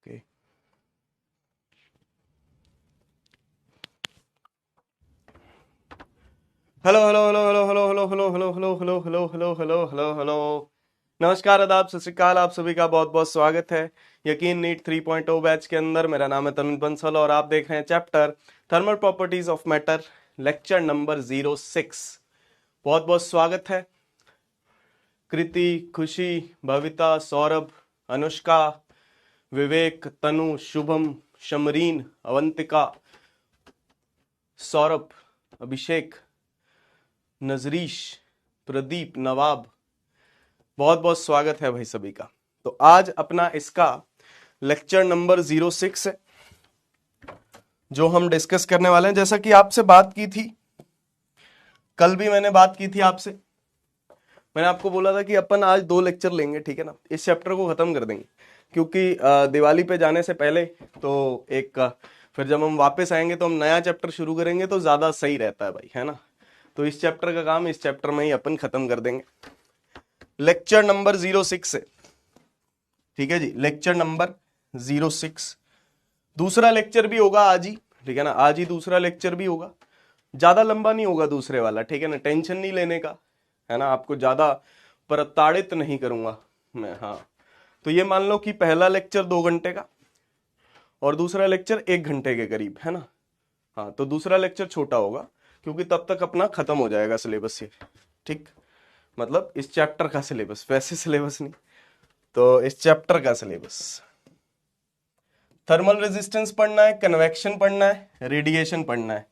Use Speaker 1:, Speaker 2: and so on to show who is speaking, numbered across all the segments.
Speaker 1: Okay. Hello hello hello hello hello hello hello hello hello hello hello hello hello hello hello. नमस्कार, आदाब, सत श्री अकाल। आप सभी का बहुत बहुत स्वागत है यकीन नीट 3.0 बैच के अंदर। मेरा नाम है तनुज बंसल और आप देख रहे हैं chapter thermal properties of matter, lecture number 06। बहुत बहुत स्वागत है। कृति, खुशी, भविता, सौरभ, अनुष्का, विवेक, तनु, शुभम, शमरीन, अवंतिका, सौरभ, अभिषेक, नजरीश, प्रदीप, नवाब, बहुत बहुत स्वागत है भाई सभी का। तो आज अपना इसका लेक्चर नंबर 06 है जो हम डिस्कस करने वाले हैं। जैसा कि आपसे बात की थी, कल भी मैंने बात की थी आपसे। मैंने आपको बोला था कि अपन आज 2 लेक्चर लेंगे, ठीक है ना, इस चैप्टर को खत्म कर देंगे क्योंकि दिवाली पे जाने से पहले तो फिर जब हम वापस आएंगे तो हम नया चैप्टर शुरू करेंगे तो ज्यादा सही रहता है भाई, है ना। तो इस चैप्टर का काम इस चैप्टर में ही अपन खत्म कर देंगे। लेक्चर नंबर 06 है, ठीक है जी, लेक्चर नंबर 06। दूसरा लेक्चर भी होगा आज ही, ठीक है ना, आज ही दूसरा लेक्चर भी होगा। ज्यादा लंबा नहीं होगा दूसरे वाला, ठीक है ना, टेंशन नहीं लेने का, है ना, आपको ज्यादा प्रताड़ित नहीं करूंगा मैं। हाँ, तो ये मान लो कि पहला लेक्चर 2 घंटे का और दूसरा लेक्चर 1 घंटे के करीब, है ना। हाँ, तो दूसरा लेक्चर छोटा होगा क्योंकि तब तक अपना खत्म हो जाएगा सिलेबस ये, ठीक, मतलब इस चैप्टर का सिलेबस, वैसे सिलेबस नहीं, तो इस चैप्टर का सिलेबस। थर्मल रेजिस्टेंस पढ़ना है, कन्वेक्शन पढ़ना है, रेडिएशन पढ़ना है।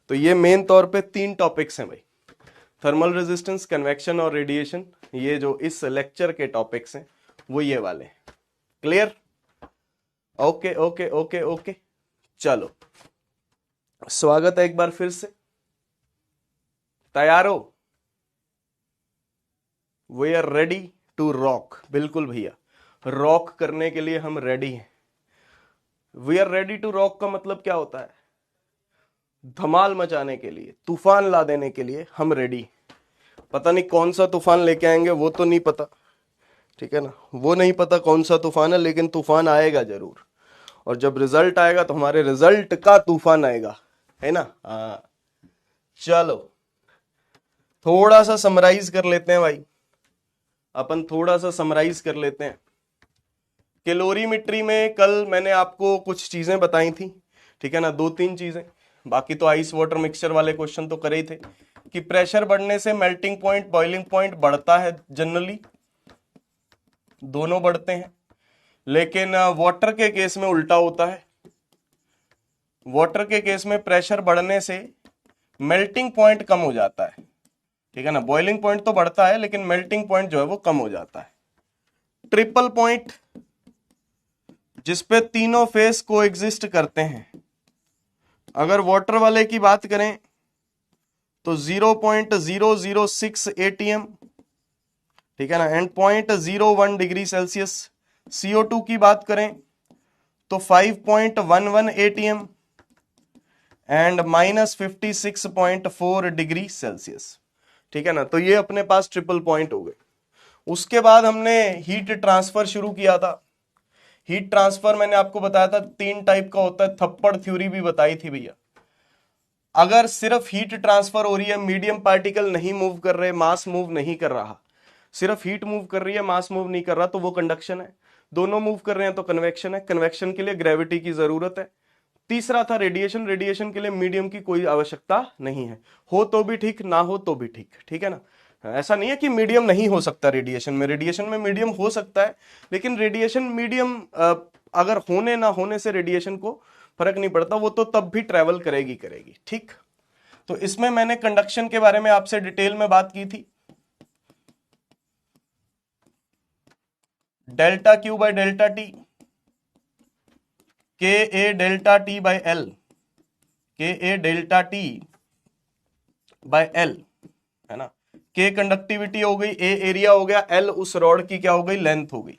Speaker 1: तो ये मेन तौर पे 3 टॉपिक्स हैं भाई, थर्मल रेजिस्टेंस, कन्वेक्शन और रेडिएशन। ये जो इस लेक्चर के टॉपिक्स हैं वो ये वाले। Clear? Okay okay okay okay, चलो स्वागत है एक बार फिर से। तैयार हो? We are ready to rock. बिल्कुल भैया, रॉक करने के लिए हम रेडी हैं। We are ready to rock का मतलब क्या होता है? धमाल मचाने के लिए, तूफान ला देने के लिए हम रेडी। पता नहीं कौन सा तूफान लेके आएंगे वो तो नहीं पता, ठीक है ना, वो नहीं पता कौन सा तूफान है, लेकिन तूफान आएगा जरूर। और जब रिजल्ट आएगा तो हमारे रिजल्ट का तूफान आएगा, है ना। हाँ, चलो थोड़ा सा समराइज कर लेते हैं भाई, अपन थोड़ा सा समराइज कर लेते हैं। कैलोरीमेट्री में कल मैंने आपको कुछ चीजें बताई थी, ठीक है ना, 2-3 चीजें। बाकी तो आइस वाटर मिक्सचर वाले क्वेश्चन तो करे ही थे कि प्रेशर बढ़ने से मेल्टिंग पॉइंट, बॉइलिंग पॉइंट बढ़ता है, जनरली दोनों बढ़ते हैं। लेकिन वाटर के केस में उल्टा होता है। वाटर के केस में प्रेशर बढ़ने से मेल्टिंग पॉइंट कम हो जाता है, ठीक है ना। बॉइलिंग पॉइंट तो बढ़ता है लेकिन मेल्टिंग पॉइंट जो है वो कम हो जाता है। ट्रिपल पॉइंट जिसपे तीनों फेस को एग्जिस्ट करते हैं, अगर वाटर वाले की बात करें तो 0.006 ATM, ठीक है ना, एंड 0.01 डिग्री सेल्सियस। CO2 की बात करें तो 5.11 ATM एंड -56.4 डिग्री सेल्सियस, ठीक है ना। तो ये अपने पास ट्रिपल पॉइंट हो गए। उसके बाद हमने हीट ट्रांसफर शुरू किया था। हीट ट्रांसफर मैंने आपको बताया था 3 टाइप का होता है, थप्पड़ थ्योरी भी बताई थी भैया। अगर सिर्फ हीट ट्रांसफर हो रही है, मीडियम पार्टिकल नहीं मूव कर रहे, मास मूव नहीं कर रहा, सिर्फ हीट मूव कर रही है, मास मूव नहीं कर रहा, तो वो कंडक्शन है। दोनों मूव कर रहे हैं तो कन्वेक्शन है। कन्वेक्शन के लिए ग्रेविटी की जरूरत है। तीसरा था रेडिएशन। रेडिएशन के लिए मीडियम की कोई आवश्यकता नहीं है, हो तो भी ठीक, ना हो तो भी ठीक, ठीक है ना। ऐसा नहीं है कि मीडियम नहीं हो सकता रेडिएशन में, रेडिएशन में मीडियम हो सकता है, लेकिन रेडिएशन मीडियम अगर होने ना होने से रेडिएशन को फर्क नहीं पड़ता, वो तो तब भी ट्रेवल करेगी करेगी, ठीक। तो इसमें मैंने कंडक्शन के बारे में आपसे डिटेल में बात की थी। Delta Q by delta T, के ए डेल्टा टी बाय एल, के ए डेल्टा टी बाय एल, है ना। के कंडक्टिविटी हो गई, ए एरिया हो गया, एल उस रॉड की क्या हो गई, लेंथ हो गई।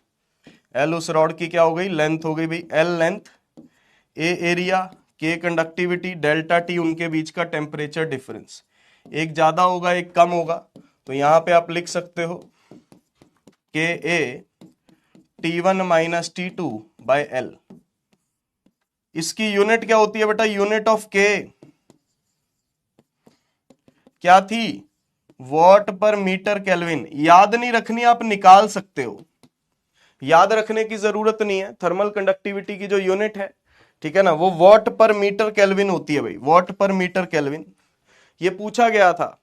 Speaker 1: एल उस रॉड की क्या हो गई, लेंथ हो गई भाई, एल लेंथ, ए एरिया, के कंडक्टिविटी, डेल्टा टी उनके बीच का टेम्परेचर डिफरेंस। एक ज्यादा होगा एक कम होगा, तो यहां पे आप लिख सकते हो K A T1 minus T2 by L। इसकी यूनिट क्या होती है बेटा? यूनिट ऑफ के क्या थी? वॉट पर मीटर केल्विन। याद नहीं रखनी, आप निकाल सकते हो, याद रखने की जरूरत नहीं है। थर्मल कंडक्टिविटी की जो यूनिट है, ठीक है ना, वो वॉट पर मीटर केल्विन होती है भाई, वॉट पर मीटर केल्विन। ये पूछा गया था,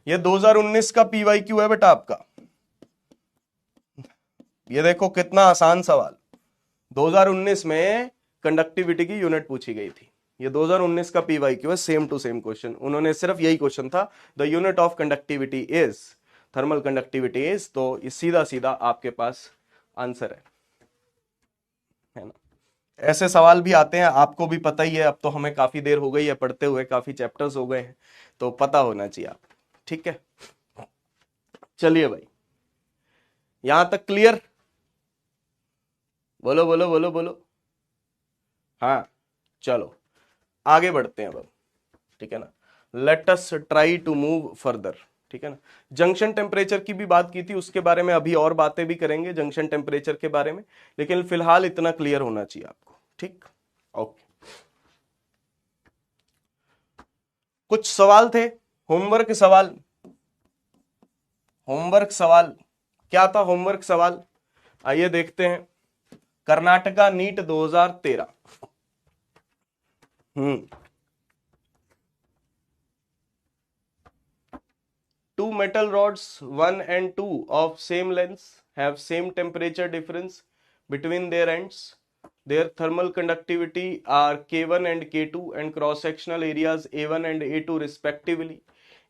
Speaker 1: ये 2019 का पीवाईक्यू है बेटा आपका। ये देखो कितना आसान सवाल, 2019 में कंडक्टिविटी की यूनिट पूछी गई थी। ये 2019 का पीवाईक्यू है, सेम टू सेम क्वेश्चन। उन्होंने सिर्फ यही क्वेश्चन था, the unit of conductivity is, thermal conductivity is, तो ये सीधा सीधा आपके पास आंसर है ना। ऐसे सवाल भी आते हैं, आपको भी पता ही है, अब तो हमें काफी देर हो गई है पढ़ते हुए, काफी चैप्टर्स हो गए हैं, तो पता होना चाहिए आप, ठीक है। चलिए भाई, यहां तक क्लियर? बोलो बोलो बोलो बोलो। हाँ, चलो आगे बढ़ते हैं अब, ठीक है ना। Let us try to move further, ठीक है ना। जंक्शन टेम्परेचर की भी बात की थी, उसके बारे में अभी और बातें भी करेंगे जंक्शन टेम्परेचर के बारे में, लेकिन फिलहाल इतना क्लियर होना चाहिए आपको, ठीक। ओके, कुछ सवाल थे, होमवर्क सवाल। होमवर्क सवाल क्या था? होमवर्क सवाल आइए देखते हैं। Karnataka NEET 2013। Two metal rods, 1 and 2 of same length, have same temperature difference between their ends. Their thermal conductivity are K1 and K2 and cross-sectional areas A1 and A2 respectively.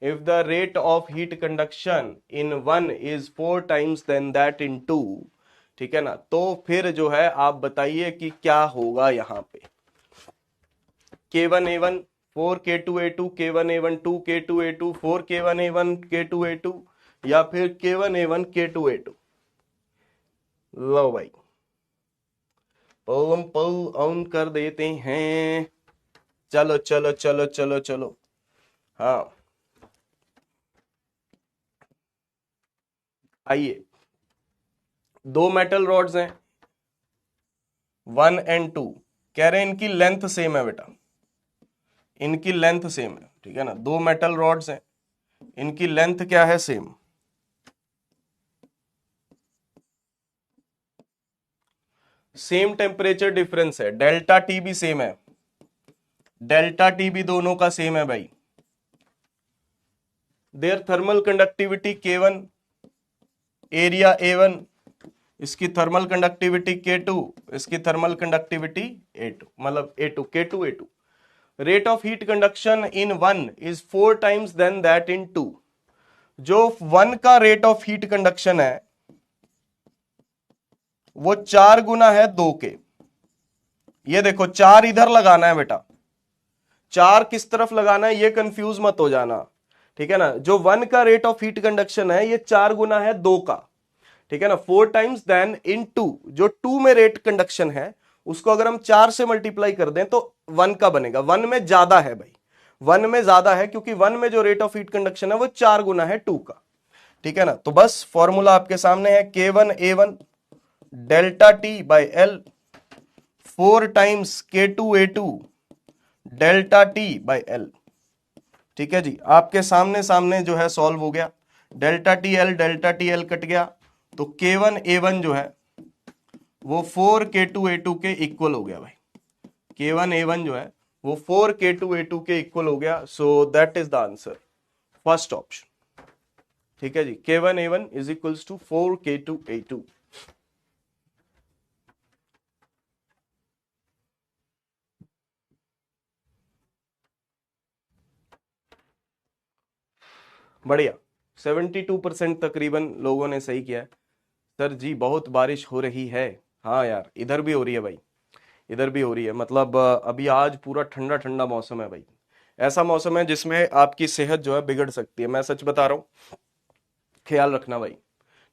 Speaker 1: If the rate of heat conduction in one is 4 times than that in two, ठीक है ना, तो फिर जो है आप बताइए कि क्या होगा यहाँ पे। K1A1 4K2A2, K1A1 2K2A2, 4K1A1 K2A2, या फिर K1A1 K2A2। लो भाई, पुल ऑन कर देते हैं। चलो चलो चलो चलो चलो, हाँ आइए। दो मेटल रॉड्स हैं 1 and 2, कह रहे हैं इनकी लेंथ सेम है बेटा, इनकी लेंथ सेम है, ठीक है ना। दो मेटल रॉड्स हैं, इनकी लेंथ क्या है? सेम। सेम टेम्परेचर डिफरेंस है, डेल्टा टी भी सेम है, डेल्टा टी भी दोनों का सेम है भाई। There thermal conductivity K1, area A1, इसकी थर्मल कंडक्टिविटी K2, इसकी थर्मल कंडक्टिविटी A2, मतलब A2 K2 A2। Rate of heat conduction in one is 4 times than that in two. जो वन का रेट ऑफ हीट कंडक्शन है वो 4 गुना है 2 के। ये देखो 4 इधर लगाना है बेटा, 4 किस तरफ लगाना है ये कंफ्यूज मत हो जाना, ठीक है ना। जो 1 का रेट ऑफ हीट कंडक्शन है ये 4 गुना है 2 का, ठीक है ना। 4 टाइम्स देन इन 2, जो 2 में रेट कंडक्शन है उसको अगर हम 4 से मल्टीप्लाई कर दें तो 1 का बनेगा। 1 में ज्यादा है भाई, 1 में ज्यादा है, क्योंकि 1 में जो रेट ऑफ हीट कंडक्शन है वो 4 गुना है 2 का, ठीक है ना। तो बस फॉर्मूला आपके सामने है, K1A1 delta T by L 4 times K2A2 delta T by L, ठीक है जी। आपके सामने सामने जो है सॉल्व हो गया, डेल्टा टी एल कट गया, तो K1A1 जो है वो 4K2A2 के इक्वल हो गया भाई। K1A1 जो है वो 4K2A2 के इक्वल हो गया, so that is the answer, first option, ठीक है जी। K1A1 is equals to 4K2A2। बढ़िया, 72% तकरीबन लोगों ने सही किया है। सर जी बहुत बारिश हो रही है, हाँ यार इधर भी हो रही है भाई, इधर भी हो रही है। मतलब अभी आज पूरा ठंडा ठंडा मौसम है भाई, ऐसा मौसम है जिसमें आपकी सेहत जो है बिगड़ सकती है, मैं सच बता रहा हूँ। ख्याल रखना भाई,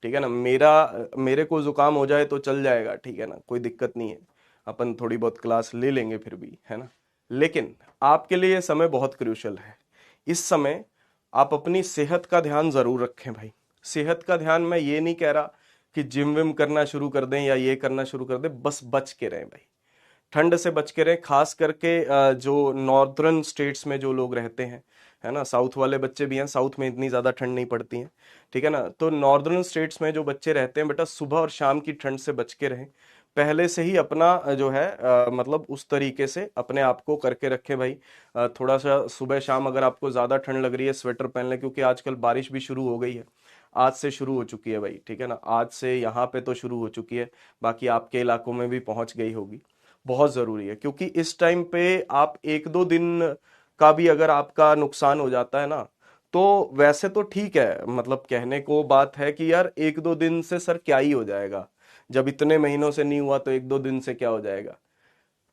Speaker 1: ठीक है ना। मेरे को जुकाम हो जाए तो चल जाएगा, ठीक है ना, कोई दिक्कत नहीं है, अपन थोड़ी बहुत क्लास ले लेंगे फिर भी, है ना। लेकिन आपके लिए ये समय बहुत क्रूशल है, इस समय आप अपनी सेहत का ध्यान जरूर रखें भाई। सेहत का ध्यान मैं ये नहीं कह रहा कि जिम विम करना शुरू कर दें या ये करना शुरू कर दें, बस बच के रहें भाई, ठंड से बच के रहें। खास करके जो नॉर्दर्न स्टेट्स में जो लोग रहते हैं, है ना, साउथ वाले बच्चे भी हैं, साउथ में इतनी ज़्यादा ठंड नहीं पड़ती है, ठीक है ना, तो नॉर्दर्न स्टेट्स में जो बच्चे रहते हैं बेटा, सुबह और शाम की ठंड से बच के रहें। पहले से ही अपना जो है मतलब उस तरीके से अपने आप को करके रखें भाई। थोड़ा सा सुबह शाम अगर आपको ज़्यादा ठंड लग रही है, स्वेटर पहन लें, क्योंकि आजकल बारिश भी शुरू हो गई है, आज से शुरू हो चुकी है भाई, ठीक है ना, आज से यहाँ पे तो शुरू हो चुकी है, बाकी आपके इलाकों में भी पहुंच गई होगी। बहुत ज़रूरी है, क्योंकि इस टाइम पे आप एक दो दिन का भी अगर आपका नुकसान हो जाता है ना, तो वैसे तो ठीक है, मतलब कहने को बात है कि यार एक दो दिन से सर क्या ही हो जाएगा, जब इतने महीनों से नहीं हुआ तो एक दो दिन से क्या हो जाएगा,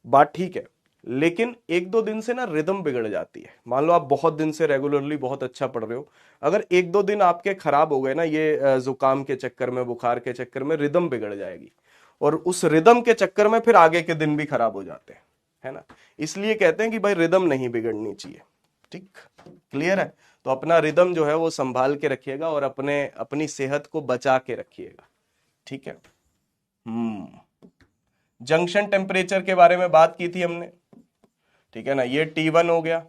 Speaker 1: बात ठीक है। लेकिन एक दो दिन से ना रिदम बिगड़ जाती है। मान लो आप बहुत दिन से रेगुलरली बहुत अच्छा पढ़ रहे हो, अगर एक दो दिन आपके खराब हो गए ना, ये जुकाम के चक्कर में, बुखार के चक्कर में, रिदम बिगड़ जाएगी, और उस रिदम के चक्कर में फिर आगे के दिन भी खराब हो जाते हैं, है ना। इसलिए कहते हैं कि भाई रिदम नहीं बिगड़नी चाहिए। ठीक, क्लियर है। तो अपना रिदम जो है वो संभाल के रखिएगा और अपनी सेहत को बचा के रखिएगा, ठीक है। जंक्शन टेम्परेचर के बारे में बात की थी हमने, ठीक है ना, ये T1 हो गया,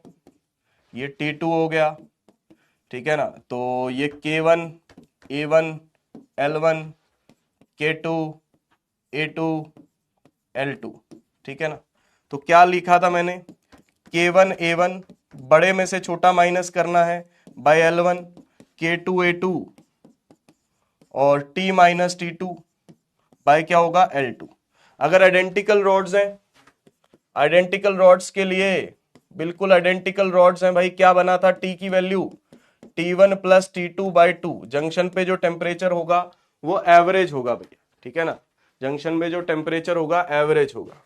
Speaker 1: ये T2 हो गया, ठीक है ना, तो ये K1, A1, L1, K2, A2, L2, ठीक है ना। तो क्या लिखा था मैंने, K1 A1 बड़े में से छोटा माइनस करना है बाय L1, K2 A2 और T माइनस T2 बाय क्या होगा L2। अगर आइडेंटिकल रॉड्स हैं, आइडेंटिकल रॉड्स के लिए बिल्कुल आइडेंटिकल रॉड्स हैं भाई, क्या बना था T की value T1 plus T2 by 2। Junction पे जो टेम्परेचर होगा वो एवरेज होगा भैया, ठीक है ना, जंक्शन में जो टेम्परेचर होगा एवरेज होगा।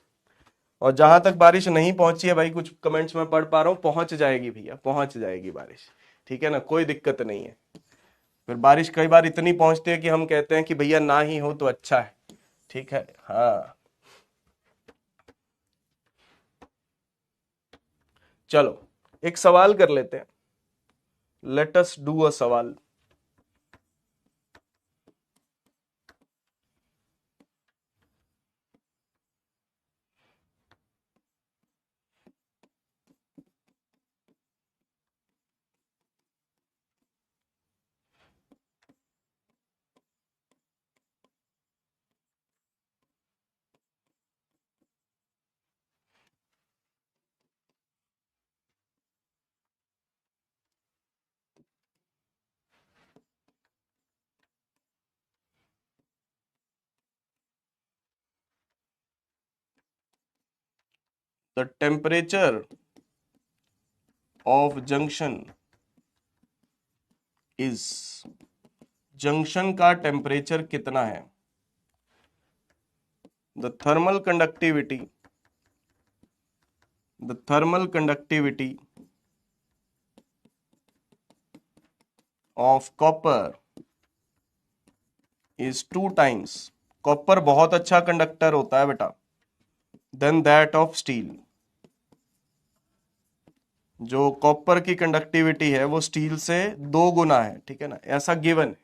Speaker 1: और जहां तक बारिश नहीं पहुंची है भाई, कुछ कमेंट्स में पढ़ पा रहा हूं, पहुंच जाएगी भैया, पहुंच जाएगी बारिश, ठीक है ना, कोई दिक्कत नहीं है। फिर बारिश कई बार इतनी पहुंचती है कि हम कहते हैं कि भैया ना ही हो तो अच्छा है, ठीक है। हाँ चलो एक सवाल कर लेते हैं, लेट अस डू अ सवाल। The temperature of junction is, junction का टेम्परेचर कितना है, the thermal conductivity, the thermal conductivity of copper is 2 times, copper बहुत अच्छा कंडक्टर होता है बेटा, देन दैट ऑफ स्टील। जो कॉपर की कंडक्टिविटी है वो स्टील से 2 गुना है, ठीक है ना, ऐसा गिवन है,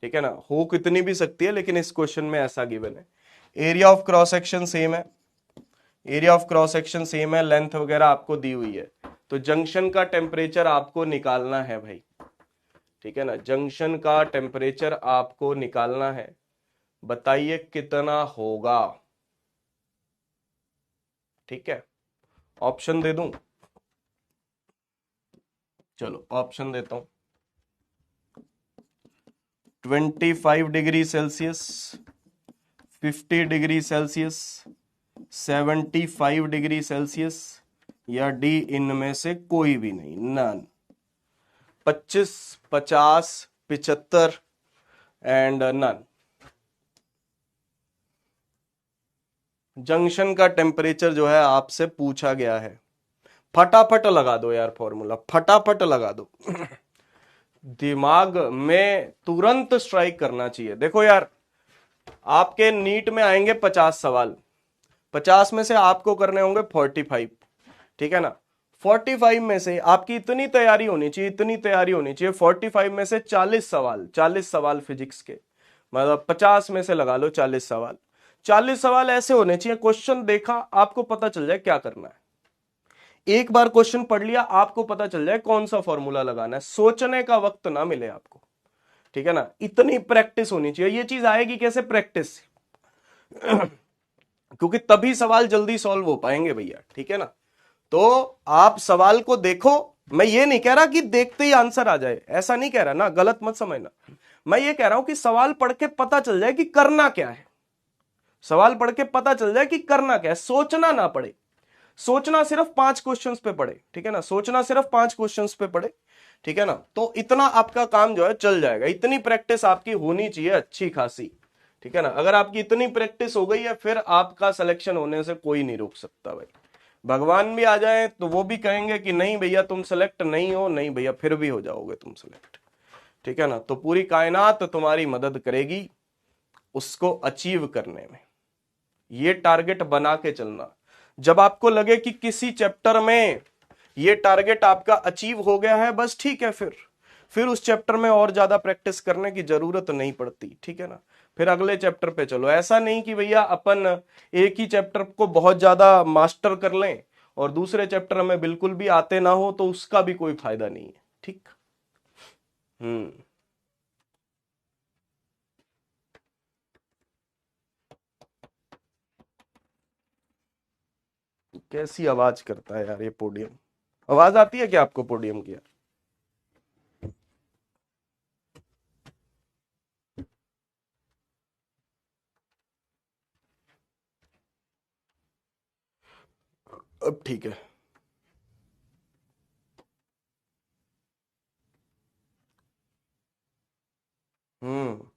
Speaker 1: ठीक है ना, हो कितनी भी सकती है लेकिन इस क्वेश्चन में ऐसा गिवन है। Area of cross section same है, area of cross section same है, लेंथ वगैरह आपको दी हुई है, तो जंक्शन का टेम्परेचर आपको निकालना है भाई, ठीक है ना, जंक्शन का टेम्परेचर आपको निकालना है। बताइए कितना होगा, ठीक है, ऑप्शन दे दूं, चलो ऑप्शन देता हूं। 25 degree Celsius, 50 degree Celsius, 75 degree Celsius, या डी इनमें से कोई भी नहीं, नन। 25, 50, 75 and none. जंक्शन का टेम्परेचर जो है आपसे पूछा गया है, फटाफट लगा दो यार फॉर्मूला, फटाफट लगा दो दिमाग में तुरंत स्ट्राइक करना चाहिए। देखो यार, आपके नीट में आएंगे 50 सवाल, 50 में से आपको करने होंगे 45, ठीक है ना, 45 में से आपकी इतनी तैयारी होनी चाहिए, इतनी तैयारी होनी चाहिए, 45 में से 40 सवाल, 40 सवाल फिजिक्स के, मतलब 50 में से लगा लो 40 सवाल। 40 सवाल ऐसे होने चाहिए, क्वेश्चन देखा आपको पता चल जाए क्या करना है, एक बार क्वेश्चन पढ़ लिया आपको पता चल जाए कौन सा फॉर्मूला लगाना है, सोचने का वक्त ना मिले आपको, ठीक है ना। इतनी प्रैक्टिस होनी चाहिए। ये चीज आएगी कैसे? प्रैक्टिस से क्योंकि तभी सवाल जल्दी सॉल्व हो पाएंगे भैया, ठीक है ना। तो आप सवाल को देखो, मैं ये नहीं कह रहा कि देखते ही आंसर आ जाए, ऐसा नहीं कह रहा ना, गलत मत समझना। मैं ये कह रहा हूं कि सवाल पढ़ के पता चल जाए कि करना क्या है, सवाल पढ़ के पता चल जाए कि करना क्या है, सोचना ना पड़े। सोचना सिर्फ 5 क्वेश्चंस पे पड़े, ठीक है ना, सोचना सिर्फ 5 क्वेश्चंस पे पड़े, ठीक है ना। तो इतना आपका काम जो है चल जाएगा, इतनी प्रैक्टिस आपकी होनी चाहिए अच्छी खासी, ठीक है ना। अगर आपकी इतनी प्रैक्टिस हो गई है फिर आपका सिलेक्शन होने से कोई नहीं रोक सकता भाई। भगवान भी आ जाए तो वो भी कहेंगे कि नहीं भैया तुम सेलेक्ट नहीं हो, नहीं भैया फिर भी हो जाओगे तुम सेलेक्ट, ठीक है ना। तो पूरी कायनात तुम्हारी मदद करेगी उसको अचीव करने में। ये टारगेट बना के चलना। जब आपको लगे कि किसी चैप्टर में ये टारगेट आपका अचीव हो गया है, बस ठीक है, फिर उस चैप्टर में और ज्यादा प्रैक्टिस करने की जरूरत नहीं पड़ती, ठीक है ना। फिर अगले चैप्टर पे चलो। ऐसा नहीं कि भैया अपन एक ही चैप्टर को बहुत ज्यादा मास्टर कर लें और दूसरे चैप्टर में बिल्कुल भी आते ना हो, तो उसका भी कोई फायदा नहीं है, ठीक। हम्म। कैसी आवाज करता है यार ये पोडियम, आवाज आती है क्या आपको पोडियम की यार? अब ठीक है। हम्म।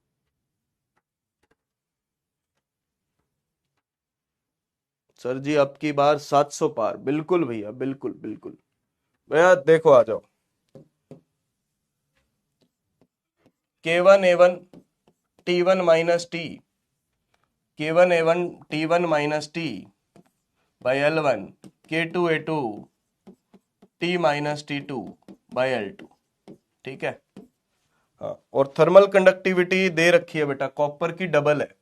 Speaker 1: सर जी अब की बार 700 पार, बिल्कुल भैया, बिल्कुल बिल्कुल। भैया देखो आ जाओ। K1 A1 T1 minus T, K1 A1 T1 minus T by L1, K2 A2 T minus T2 by L2, ठीक है। हाँ, और थर्मल कंडक्टिविटी दे रखी है बेटा, कॉपर की डबल है,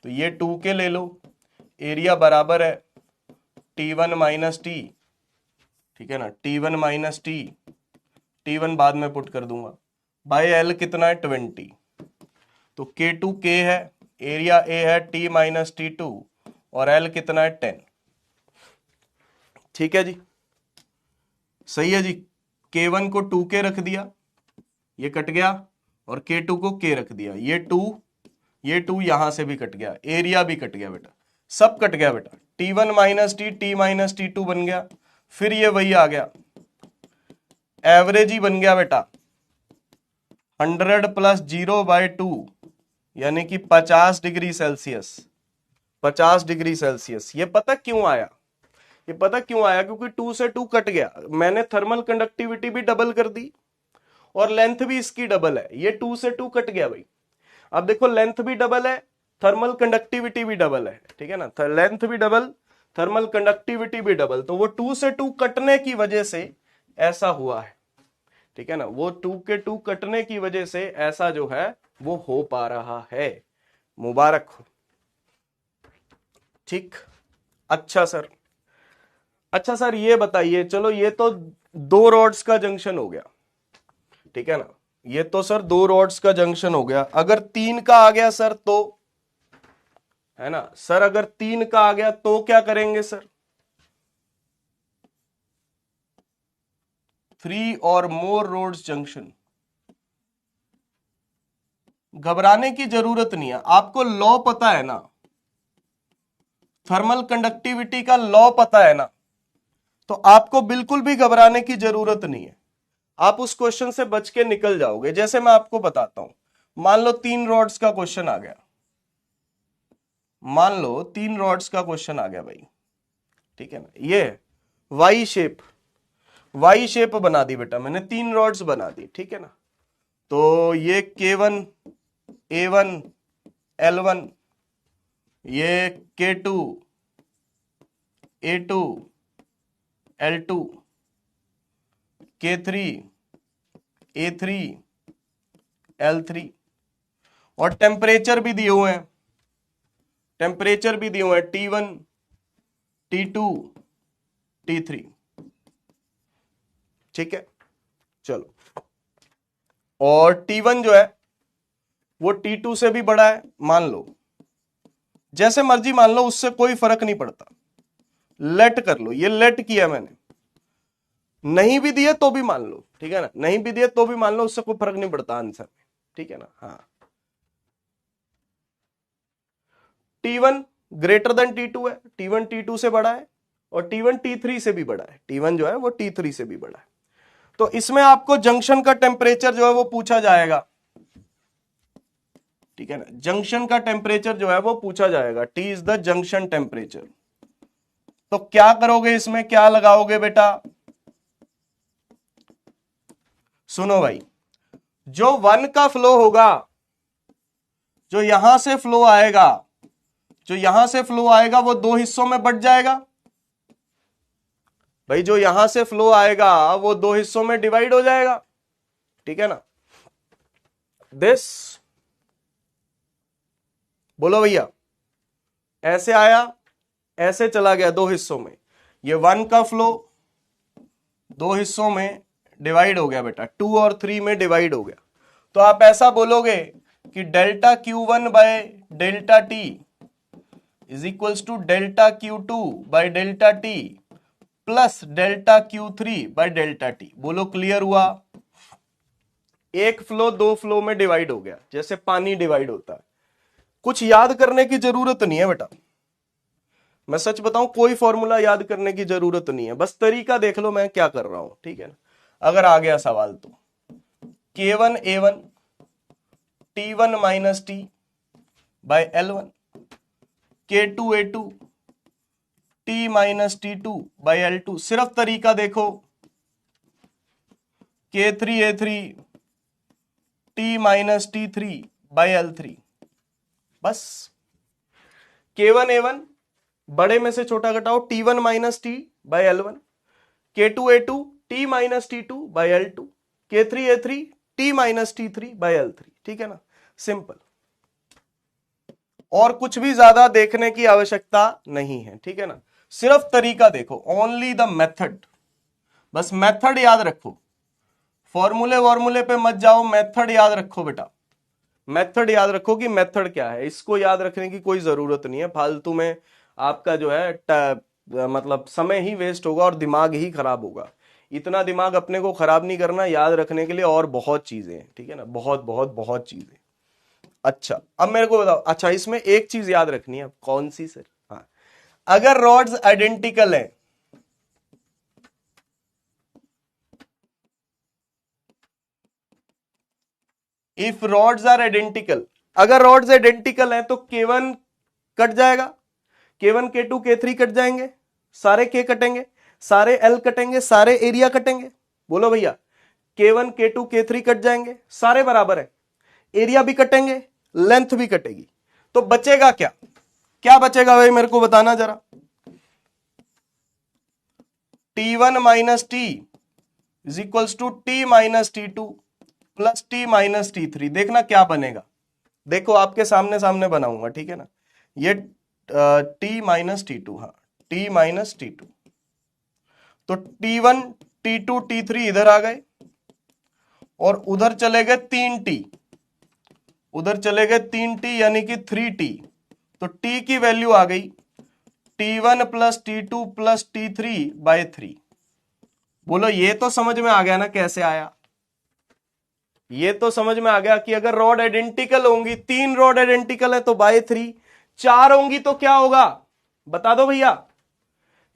Speaker 1: तो ये 2K ले लो, एरिया बराबर है T1 माइनस टी, ठीक है ना, T1 माइनस टी, T1 बाद में पुट कर दूंगा, बाई L कितना है 20, तो K2 K है, एरिया A है T माइनस T2 और L कितना है 10, ठीक है जी, सही है जी। K1 को 2K रख दिया, ये कट गया, और K2 को K रख दिया, ये टू यहां से भी कट गया, एरिया भी कट गया बेटा, सब कट गया बेटा। T1 minus T, T minus T2 बन गया, फिर ये वही आ गया, एवरेज ही बन गया बेटा, 100 प्लस 0/2 यानी कि 50 डिग्री सेल्सियस, 50 डिग्री सेल्सियस। ये पता क्यों आया? ये पता क्यों आया? क्योंकि 2 से 2 कट गया, मैंने थर्मल कंडक्टिविटी भी डबल कर दी और लेंथ भी इसकी डबल है, ये 2 से 2 कट गया भाई। अब देखो लेंथ भी डबल है, थर्मल कंडक्टिविटी भी डबल है, ठीक है ना, लेंथ भी डबल, थर्मल कंडक्टिविटी भी डबल, तो वो 2 से 2 कटने की वजह से ऐसा हुआ है, ठीक है ना, वो 2 के 2 कटने की वजह से ऐसा जो है वो हो पा रहा है। मुबारक हो, ठीक। अच्छा सर, अच्छा सर ये बताइए, चलो ये तो दो रॉड्स का जंक्शन हो गया, ठीक है ना, ये तो सर दो रॉड्स का जंक्शन हो गया, अगर 3 का आ गया सर तो, है ना सर, अगर 3 का आ गया तो क्या करेंगे सर? 3 और मोर रोड्स जंक्शन। घबराने की जरूरत नहीं है, आपको लॉ पता है ना, थर्मल कंडक्टिविटी का लॉ पता है ना, तो आपको बिल्कुल भी घबराने की जरूरत नहीं है, आप उस क्वेश्चन से बच के निकल जाओगे। जैसे मैं आपको बताता हूं, मान लो 3 रॉड्स का क्वेश्चन आ गया, मान लो 3 रॉड्स का क्वेश्चन आ गया भाई, ठीक है ना, ये वाई शेप, वाई शेप बना दी बेटा मैंने, 3 रॉड्स बना दी, ठीक है ना, तो ये K1 A1 L1, ये K2 A2 L2, K3 A3 L3, और टेम्परेचर भी दिए हुए हैं, टेम्परेचर भी दिए हुए हैं T1 T2 T3। ठीक है, चलो, और T1 जो है वो T2 से भी बड़ा है, मान लो, जैसे मर्जी मान लो, उससे कोई फर्क नहीं पड़ता, लेट कर लो, ये लेट किया मैंने, नहीं भी दिए तो भी मान लो, ठीक है ना, नहीं भी दिए तो भी मान लो, उससे कोई फर्क नहीं पड़ता आंसर में, ठीक है ना। हाँ, T1 ग्रेटर देन T2 है, T1 T2 से बड़ा है, और T1 T3 से भी बड़ा है, T1 जो है वो T3 से भी बड़ा है। तो इसमें आपको जंक्शन का टेम्परेचर जो है वो पूछा जाएगा, ठीक है ना, जंक्शन का टेम्परेचर जो है वो पूछा जाएगा, T is the junction temperature. तो क्या करोगे, इसमें क्या लगाओगे बेटा, सुनो भाई, जो 1 का फ्लो होगा, जो यहां से फ्लो आएगा, जो यहां से फ्लो आएगा वो दो हिस्सों में बट जाएगा भाई, जो यहां से फ्लो आएगा वो दो हिस्सों में डिवाइड हो जाएगा, ठीक है ना। दिस, बोलो भैया, ऐसे आया, ऐसे चला गया दो हिस्सों में, ये 1 का फ्लो दो हिस्सों में डिवाइड हो गया बेटा, 2 और 3 में डिवाइड हो गया। तो आप ऐसा बोलोगे कि delta Q1 by delta T is equals to delta Q2 by delta T plus delta Q3 by delta T. बोलो क्लियर हुआ? एक फ्लो दो फ्लो में डिवाइड हो गया, जैसे पानी डिवाइड होता है। कुछ याद करने की जरूरत नहीं है बेटा, मैं सच बताऊं, कोई फॉर्मूला याद करने की जरूरत नहीं है, बस तरीका देख लो मैं क्या कर रहा हूं, ठीक है ना। अगर आ गया सवाल तो K1 A1 T1 minus T by L1, K2 A2 T minus T2 by L2, सिर्फ तरीका देखो, K3 A3 T minus T3 by L3, बस। K1 A1 बड़े में से छोटा घटाओ, T1 minus T by L1, K2 A2 T minus T2 by L2, K3 A3 T minus T3 by L3, ठीक है ना, सिंपल। और कुछ भी ज्यादा देखने की आवश्यकता नहीं है, ठीक है ना, सिर्फ तरीका देखो, ओनली द मेथड, बस मेथड याद रखो, फॉर्मूले वॉर्मूले पे मत जाओ, मेथड याद रखो बेटा, मेथड याद रखो कि मेथड क्या है, इसको याद रखने की कोई जरूरत नहीं है, फालतू में आपका जो है मतलब समय ही वेस्ट होगा और दिमाग ही खराब होगा। इतना दिमाग अपने को खराब नहीं करना, याद रखने के लिए और बहुत चीजें हैं, ठीक है ना, बहुत बहुत बहुत चीजें। अच्छा, अब मेरे को बताओ, अच्छा इसमें एक चीज याद रखनी है, कौन सी सर? हाँ, अगर रॉड्स आइडेंटिकल है, इफ रॉड्स आर आइडेंटिकल, अगर रॉड्स आइडेंटिकल है तो K1 कट जाएगा, K1 K2 K3 कट जाएंगे, सारे K कटेंगे, सारे L कटेंगे, सारे एरिया कटेंगे। बोलो भैया, K1 K2 K3 कट जाएंगे, सारे बराबर है, एरिया भी कटेंगे, लेंथ भी कटेगी, तो बचेगा क्या? क्या बचेगा भाई, मेरे को बताना जरा। T1 minus T is equals to T minus T2 plus T minus T3, देखना क्या बनेगा, देखो आपके सामने सामने बनाऊंगा, ठीक है ना। ये T माइनस T2, हाँ T माइनस T2, तो T1 T2 T3 इधर आ गए और उधर चले गए 3T, उधर चले गए 3T यानी कि 3T, तो T की वैल्यू आ गई T1 plus T2 plus T3 bye 3। बोलो ये तो समझ में आ गया ना कैसे आया? ये तो समझ में आ गया कि अगर रॉड आइडेंटिकल होंगी, 3 रॉड आइडेंटिकल है तो बाय 3, 4 होंगी तो क्या होगा, बता दो भैया।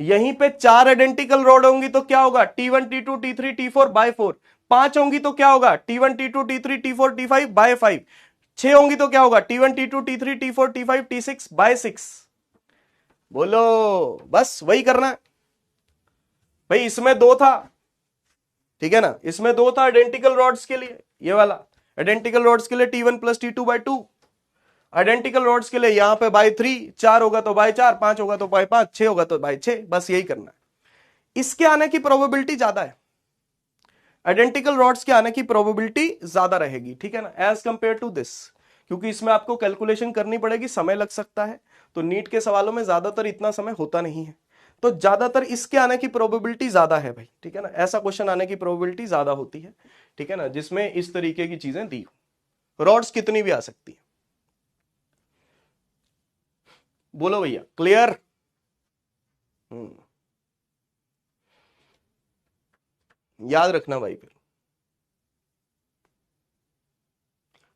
Speaker 1: यहीं पे 4 आइडेंटिकल रॉड होंगी तो क्या होगा, T1 T2 T3 T4 bye 4। 5 होंगी तो क्या होगा, T1 T2 T3 T4 T5 bye 5। 6 होंगी तो क्या होगा, T1 T2 T3 T4 T5 T6 bye 6। बोलो, बस वही करना है भाई। इसमें 2 था, ठीक है ना, इसमें 2 था आइडेंटिकल रॉड्स के लिए, ये वाला आइडेंटिकल रॉड्स के लिए T1 plus T2 bye 2, identical rods के लिए यहां पे बाय 3, 4 होगा तो बाय 4, 5 होगा तो बाय 5, 6 होगा तो बाय 6, बस यही करना है। इसके आने की प्रोबेबिलिटी ज्यादा है, आइडेंटिकल रॉड्स के आने की प्रोबेबिलिटी ज्यादा रहेगी, ठीक है ना, एज कंपेयर टू दिस, क्योंकि इसमें आपको कैलकुलेशन करनी पड़ेगी, समय लग सकता है। तो नीट के सवालों में ज्यादातर इतना समय होता नहीं है, तो ज्यादातर इसके आने की प्रोबेबिलिटी ज्यादा है भाई, ठीक है ना, ऐसा क्वेश्चन आने की प्रोबेबिलिटी ज्यादा होती है, ठीक है ना, जिसमें इस तरीके की चीजें दी हो। रॉड्स कितनी भी आ सकती है। बोलो भैया, क्लियर? याद रखना भाई। फिर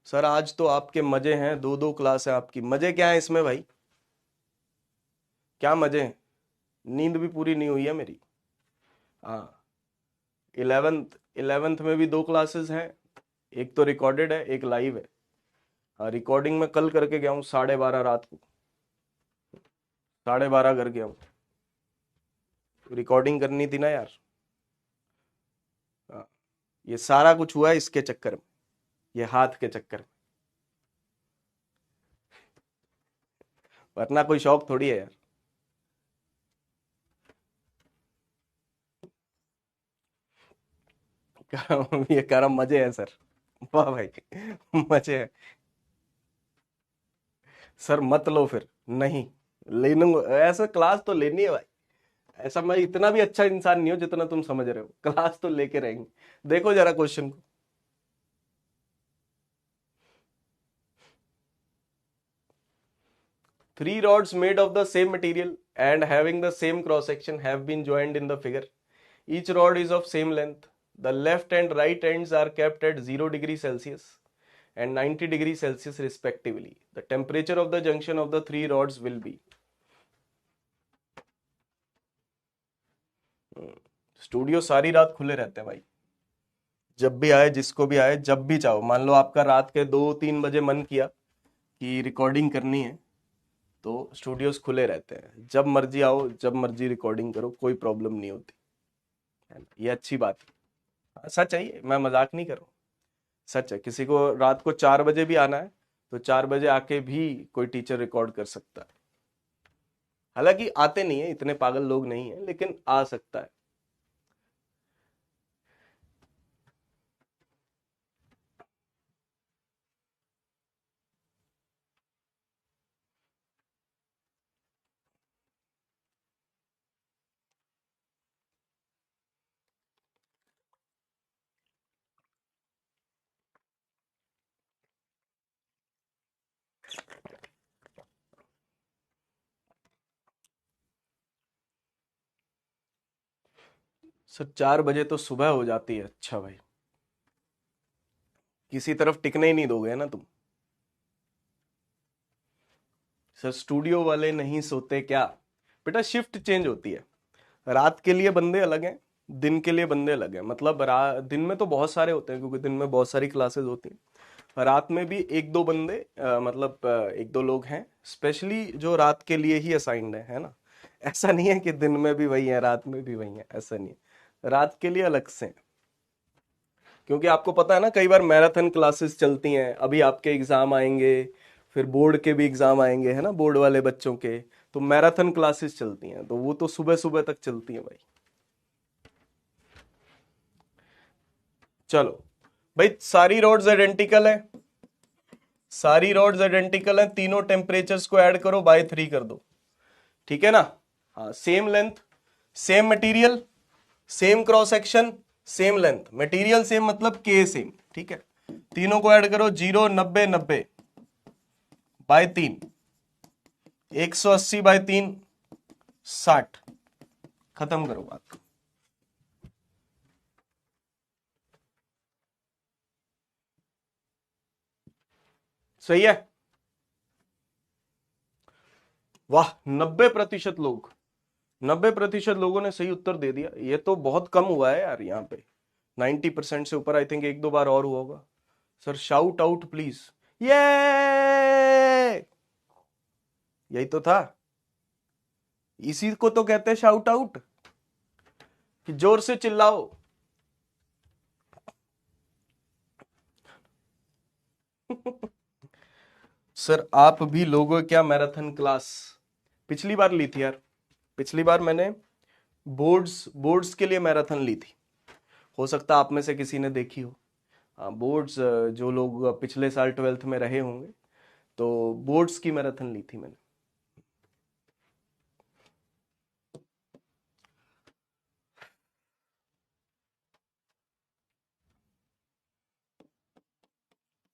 Speaker 1: सर आज तो आपके मजे हैं, दो दो क्लास है आपकी, मजे क्या है इसमें भाई? क्या मजे हैं? नींद भी पूरी नहीं हुई है मेरी। हाँ, 11th में भी दो क्लासेस हैं, एक तो रिकॉर्डेड है, एक लाइव है। हाँ, रिकॉर्डिंग में कल करके गया हूँ 12:30 रात को, 12:30 कर गया हूँ। रिकॉर्डिंग करनी थी ना यार। हाँ, ये सारा कुछ हुआ है इसके चक्कर में, ये हाथ के चक्कर में, वरना कोई शौक थोड़ी है यार। ये कह रहा मजे है सर। वाह भाई, मजे है। सर मत लो फिर, नहीं लेने, ऐसा क्लास तो लेनी है भाई। ऐसा मैं इतना भी अच्छा इंसान नहीं हूं जितना तुम समझ रहे हो, क्लास तो लेके रहेंगे। देखो जरा क्वेश्चन को। Three rods made of the same material and having the same cross section have been joined in the figure. Each rod is of same length. The left and right ends are kept at 0°C and 90°C respectively. The temperature of the junction of the three rods will be. Studio सारी रात खुले रहते हैं भाई, जब भी आए, जिसको भी आए, जब भी चाहो। मान लो आपका रात के 2-3 बजे मन किया कि रिकॉर्डिंग करनी है, तो स्टूडियोज खुले रहते हैं, जब मर्जी आओ, जब मर्जी रिकॉर्डिंग करो, कोई प्रॉब्लम नहीं होती है ना? ये अच्छी बात है। सच है ये, मैं मजाक नहीं कर रहा हूँ, सच है। किसी को रात को 4 बजे भी आना है तो 4 बजे आके भी कोई टीचर रिकॉर्ड कर सकता है। हालांकि आते नहीं है, इतने पागल लोग नहीं है, लेकिन आ सकता है। सर 4 बजे तो सुबह हो जाती है। अच्छा भाई, किसी तरफ टिकने ही नहीं दोगे ना तुम। सर स्टूडियो वाले नहीं सोते क्या? बेटा शिफ्ट चेंज होती है, रात के लिए बंदे अलग हैं, दिन के लिए बंदे अलग हैं। मतलब दिन में तो बहुत सारे होते हैं, क्योंकि दिन में बहुत सारी क्लासेस होती हैं। रात में भी एक दो बंदे, मतलब एक दो लोग हैं स्पेशली जो रात के लिए ही असाइंड है ना। ऐसा नहीं है कि दिन में भी वही है, रात में भी वही है, ऐसा नहीं है, रात के लिए अलग से हैं। क्योंकि आपको पता है ना, कई बार मैराथन क्लासेस चलती हैं, अभी आपके एग्जाम आएंगे, फिर बोर्ड के भी एग्जाम आएंगे, है ना, बोर्ड वाले बच्चों के, तो मैराथन क्लासेस चलती हैं, तो वो तो सुबह सुबह तक चलती हैं भाई। चलो भाई, सारी रोड्स आइडेंटिकल है, सारी रोड्स आइडेंटिकल हैं, तीनों टेम्परेचर्स को ऐड करो, बाय 3 कर दो, ठीक है ना। हाँ, same length, same material, same cross section, same length. Material same मतलब के सेम, ठीक है। तीनों को ऐड करो, 0, 90, 90 बाय 3, 180 बाय 3, 60। खत्म करो बात। सही है। वाह, 90% लोग, 90% लोगों ने सही उत्तर दे दिया। ये तो बहुत कम हुआ है यार यहाँ पे, 90% से ऊपर आई थिंक एक दो बार और हुआ होगा। Sir shout out please. ये यही तो था, इसी को तो कहते हैं शाउट आउट, कि जोर से चिल्लाओ। सर आप भी लोगों क्या मैराथन क्लास? पिछली बार ली थी यार, पिछली बार मैंने बोर्ड्स बोर्ड्स के लिए मैराथन ली थी, हो सकता आप में से किसी ने देखी हो। हाँ, बोर्ड्स, जो लोग पिछले साल 12th में रहे होंगे, तो बोर्ड्स की मैराथन ली थी मैंने।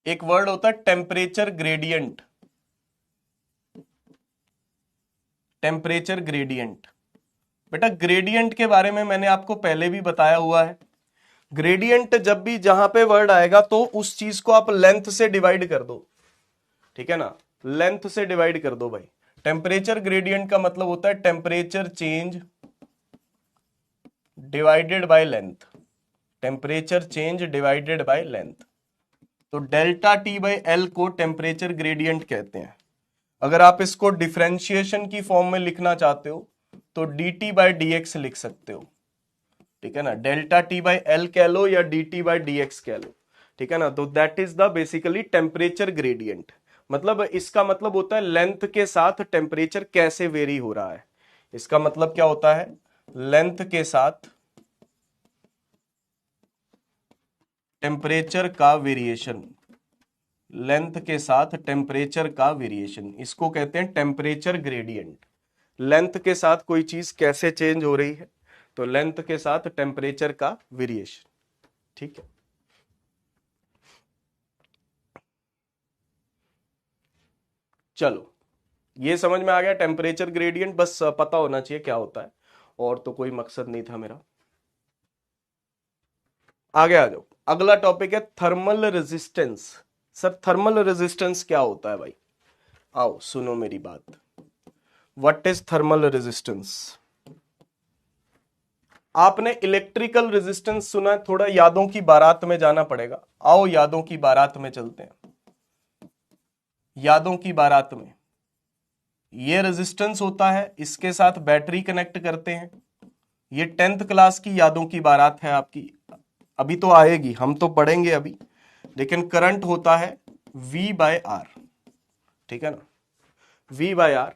Speaker 1: एक वर्ड होता है टेम्परेचर ग्रेडियंट। टेम्परेचर ग्रेडियंट, बेटा ग्रेडियंट के बारे में मैंने आपको पहले भी बताया हुआ है। ग्रेडियंट जब भी जहां पे वर्ड आएगा तो उस चीज को आप लेंथ से डिवाइड कर दो, ठीक है ना, लेंथ से डिवाइड कर दो भाई। टेम्परेचर ग्रेडियंट का मतलब होता है temperature change divided by length. Temperature change divided by length. तो डेल्टा टी बाई एल को टेम्परेचर ग्रेडियंट कहते हैं। अगर आप इसको डिफरेंशिएशन की फॉर्म में लिखना चाहते हो तो D T by D x लिख सकते हो, ठीक है ना, डेल्टा टी बाई एल कह लो या D T by D x कह लो, ठीक है ना। तो that is the basically temperature gradient. मतलब इसका मतलब होता है लेंथ के साथ टेम्परेचर कैसे वेरी हो रहा है। इसका मतलब क्या होता है, लेंथ के साथ टेम्परेचर का वेरिएशन, लेंथ के साथ टेम्परेचर का वेरिएशन, इसको कहते हैं टेम्परेचर ग्रेडियंट। लेंथ के साथ कोई चीज कैसे चेंज हो रही है, तो लेंथ के साथ टेम्परेचर का वेरिएशन, ठीक है। चलो ये समझ में आ गया टेम्परेचर ग्रेडियंट, बस पता होना चाहिए क्या होता है, और तो कोई मकसद नहीं था मेरा। आगे आ जाओ, अगला टॉपिक है thermal resistance. Sir thermal resistance क्या होता है भाई, आओ सुनो मेरी बात। What is thermal resistance. आपने इलेक्ट्रिकल रेजिस्टेंस सुना है, थोड़ा यादों की बारात में जाना पड़ेगा। आओ यादों की बारात में चलते हैं। यादों की बारात में ये रेजिस्टेंस होता है, इसके साथ बैटरी कनेक्ट करते हैं। ये 10th क्लास की यादों की बारात है आपकी, अभी तो आएगी, हम तो पढ़ेंगे अभी। लेकिन करंट होता है V बाय आर, ठीक है ना, V बाय आर।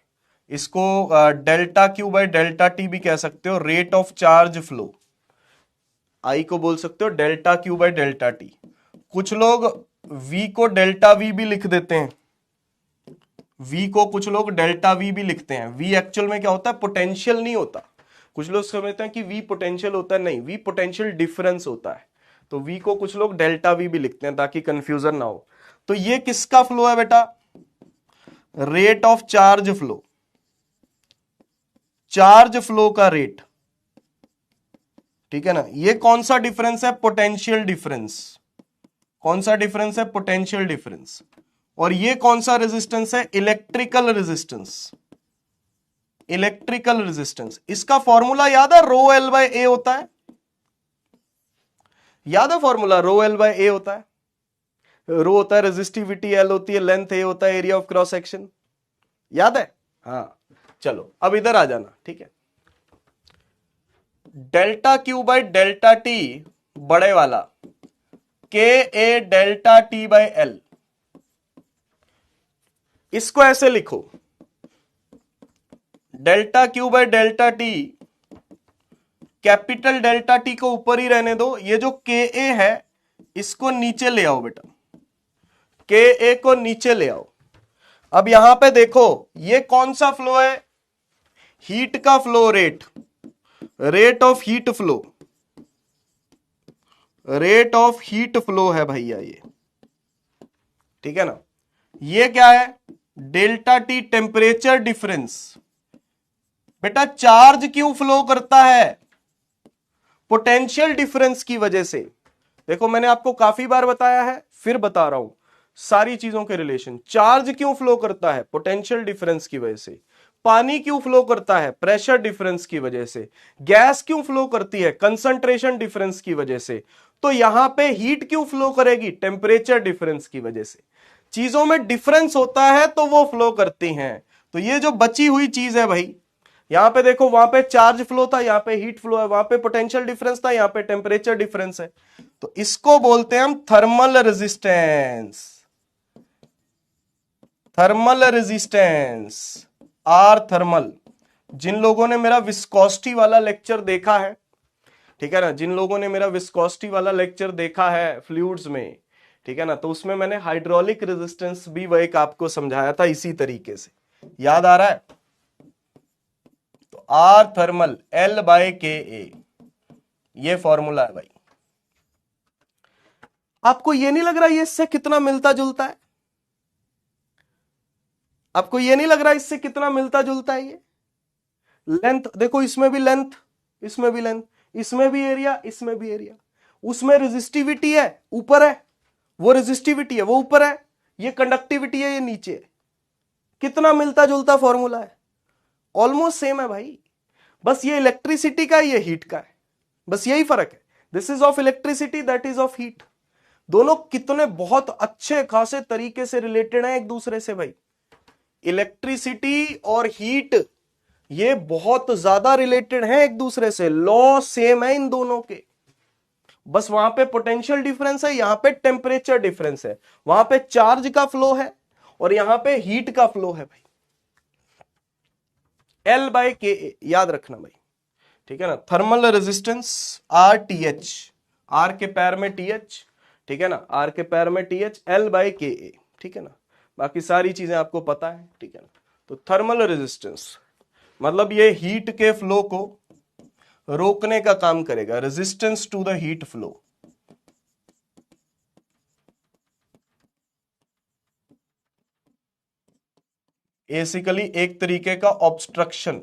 Speaker 1: इसको delta Q by delta T भी कह सकते हो, रेट ऑफ चार्ज फ्लो। आई को बोल सकते हो delta Q by delta T. कुछ लोग V को डेल्टा V भी लिख देते हैं, V को कुछ लोग डेल्टा V भी लिखते हैं। V एक्चुअल में क्या होता है, पोटेंशियल नहीं होता। कुछ लोग समझते हैं कि V पोटेंशियल होता है, नहीं, V पोटेंशियल डिफरेंस होता है। तो V को कुछ लोग डेल्टा V भी लिखते हैं ताकि कंफ्यूजन ना हो। तो ये किसका फ्लो है बेटा, rate of charge flow, charge flow का रेट, ठीक है ना। ये कौन सा डिफरेंस है, पोटेंशियल डिफरेंस। कौन सा डिफरेंस है, पोटेंशियल डिफरेंस। और ये कौन सा रेजिस्टेंस है, इलेक्ट्रिकल रेजिस्टेंस। इलेक्ट्रिकल रेजिस्टेंस, इसका फॉर्मूला याद है, रो एल बाय ए होता है। याद है फॉर्मूला, रो एल बाय ए होता है। रो होता है रेजिस्टिविटी, एल होती है लेंथ, ए होता है एरिया ऑफ क्रॉस सेक्शन। याद है, हाँ। चलो अब इधर आ जाना, ठीक है। Delta Q by delta T बड़े वाला, के ए डेल्टा टी बाय एल, इसको ऐसे लिखो, delta Q by delta T, capital delta T को ऊपर ही रहने दो, ये जो के ए है इसको नीचे ले आओ बेटा, के ए को नीचे ले आओ। अब यहां पे देखो ये कौन सा फ्लो है, हीट का flow rate, rate of heat flow, rate of heat flow है भैया ये, ठीक है ना। ये क्या है, डेल्टा टी टेम्परेचर डिफरेंस। बेटा चार्ज क्यों फ्लो करता है, पोटेंशियल डिफरेंस की वजह से। देखो मैंने आपको काफी बार बताया है, फिर बता रहा हूं सारी चीजों के रिलेशन। चार्ज क्यों फ्लो करता है, पोटेंशियल डिफरेंस की वजह से। पानी क्यों फ्लो करता है, प्रेशर डिफरेंस की वजह से। गैस क्यों फ्लो करती है, कंसंट्रेशन डिफरेंस की वजह से। तो यहां पे हीट क्यों फ्लो करेगी, टेम्परेचर डिफरेंस की वजह से। चीजों में डिफरेंस होता है तो वो फ्लो करती हैं। तो ये जो बची हुई चीज है भाई, यहां पे देखो, वहां पे चार्ज फ्लो था, यहां पे हीट फ्लो है, वहां पे पोटेंशियल डिफरेंस था, यहां पे टेम्परेचर डिफरेंस है। तो इसको बोलते हैं हम thermal resistance. Thermal resistance, R thermal. जिन लोगों ने मेरा विस्कोसिटी वाला लेक्चर देखा है, ठीक है ना, जिन लोगों ने मेरा विस्कोसिटी वाला लेक्चर देखा है फ्लूइड्स में, ठीक है ना। तो उसमें मैंने हाइड्रोलिक रेजिस्टेंस भी वह एक आपको समझाया था इसी तरीके से, याद आ रहा है। तो आर थर्मल L बाय के ए, ये फॉर्मूला है भाई। आपको ये नहीं लग रहा ये इससे कितना मिलता जुलता है? आपको ये नहीं लग रहा इससे कितना मिलता जुलता है? ये लेंथ देखो, इसमें भी लेंथ, इसमें भी लेंथ, इसमें भी एरिया, इसमें भी एरिया। उसमें रेजिस्टिविटी है, ऊपर है, वो रेजिस्टिविटी है, वो ऊपर है, ये कंडक्टिविटी है, ये नीचे है। कितना मिलता जुलता फॉर्मूला है, ऑलमोस्ट सेम है भाई। बस ये इलेक्ट्रिसिटी का है, ये हीट का है, बस यही फर्क है। This is of electricity, that is of heat. दोनों कितने बहुत अच्छे खासे तरीके से रिलेटेड हैं एक दूसरे से भाई। इलेक्ट्रिसिटी और हीट ये बहुत ज्यादा रिलेटेड हैं एक दूसरे से, लॉ सेम है इन दोनों के। बस वहां पे पोटेंशियल डिफरेंस है, यहां पे टेम्परेचर डिफरेंस है। वहां पे चार्ज का फ्लो है और यहां पे हीट का फ्लो है भाई। L बाय के ए याद रखना भाई, ठीक है ना। Thermal resistance R T H, R के पैर में टी एच, ठीक है ना, आर के पैर में टी एच, L बाय के ए, ठीक है ना। बाकी सारी चीजें आपको पता है, ठीक है ना। तो थर्मल रेजिस्टेंस मतलब ये हीट के फ्लो को रोकने का काम करेगा, resistance to the heat flow. Basically एक तरीके का ऑब्स्ट्रक्शन,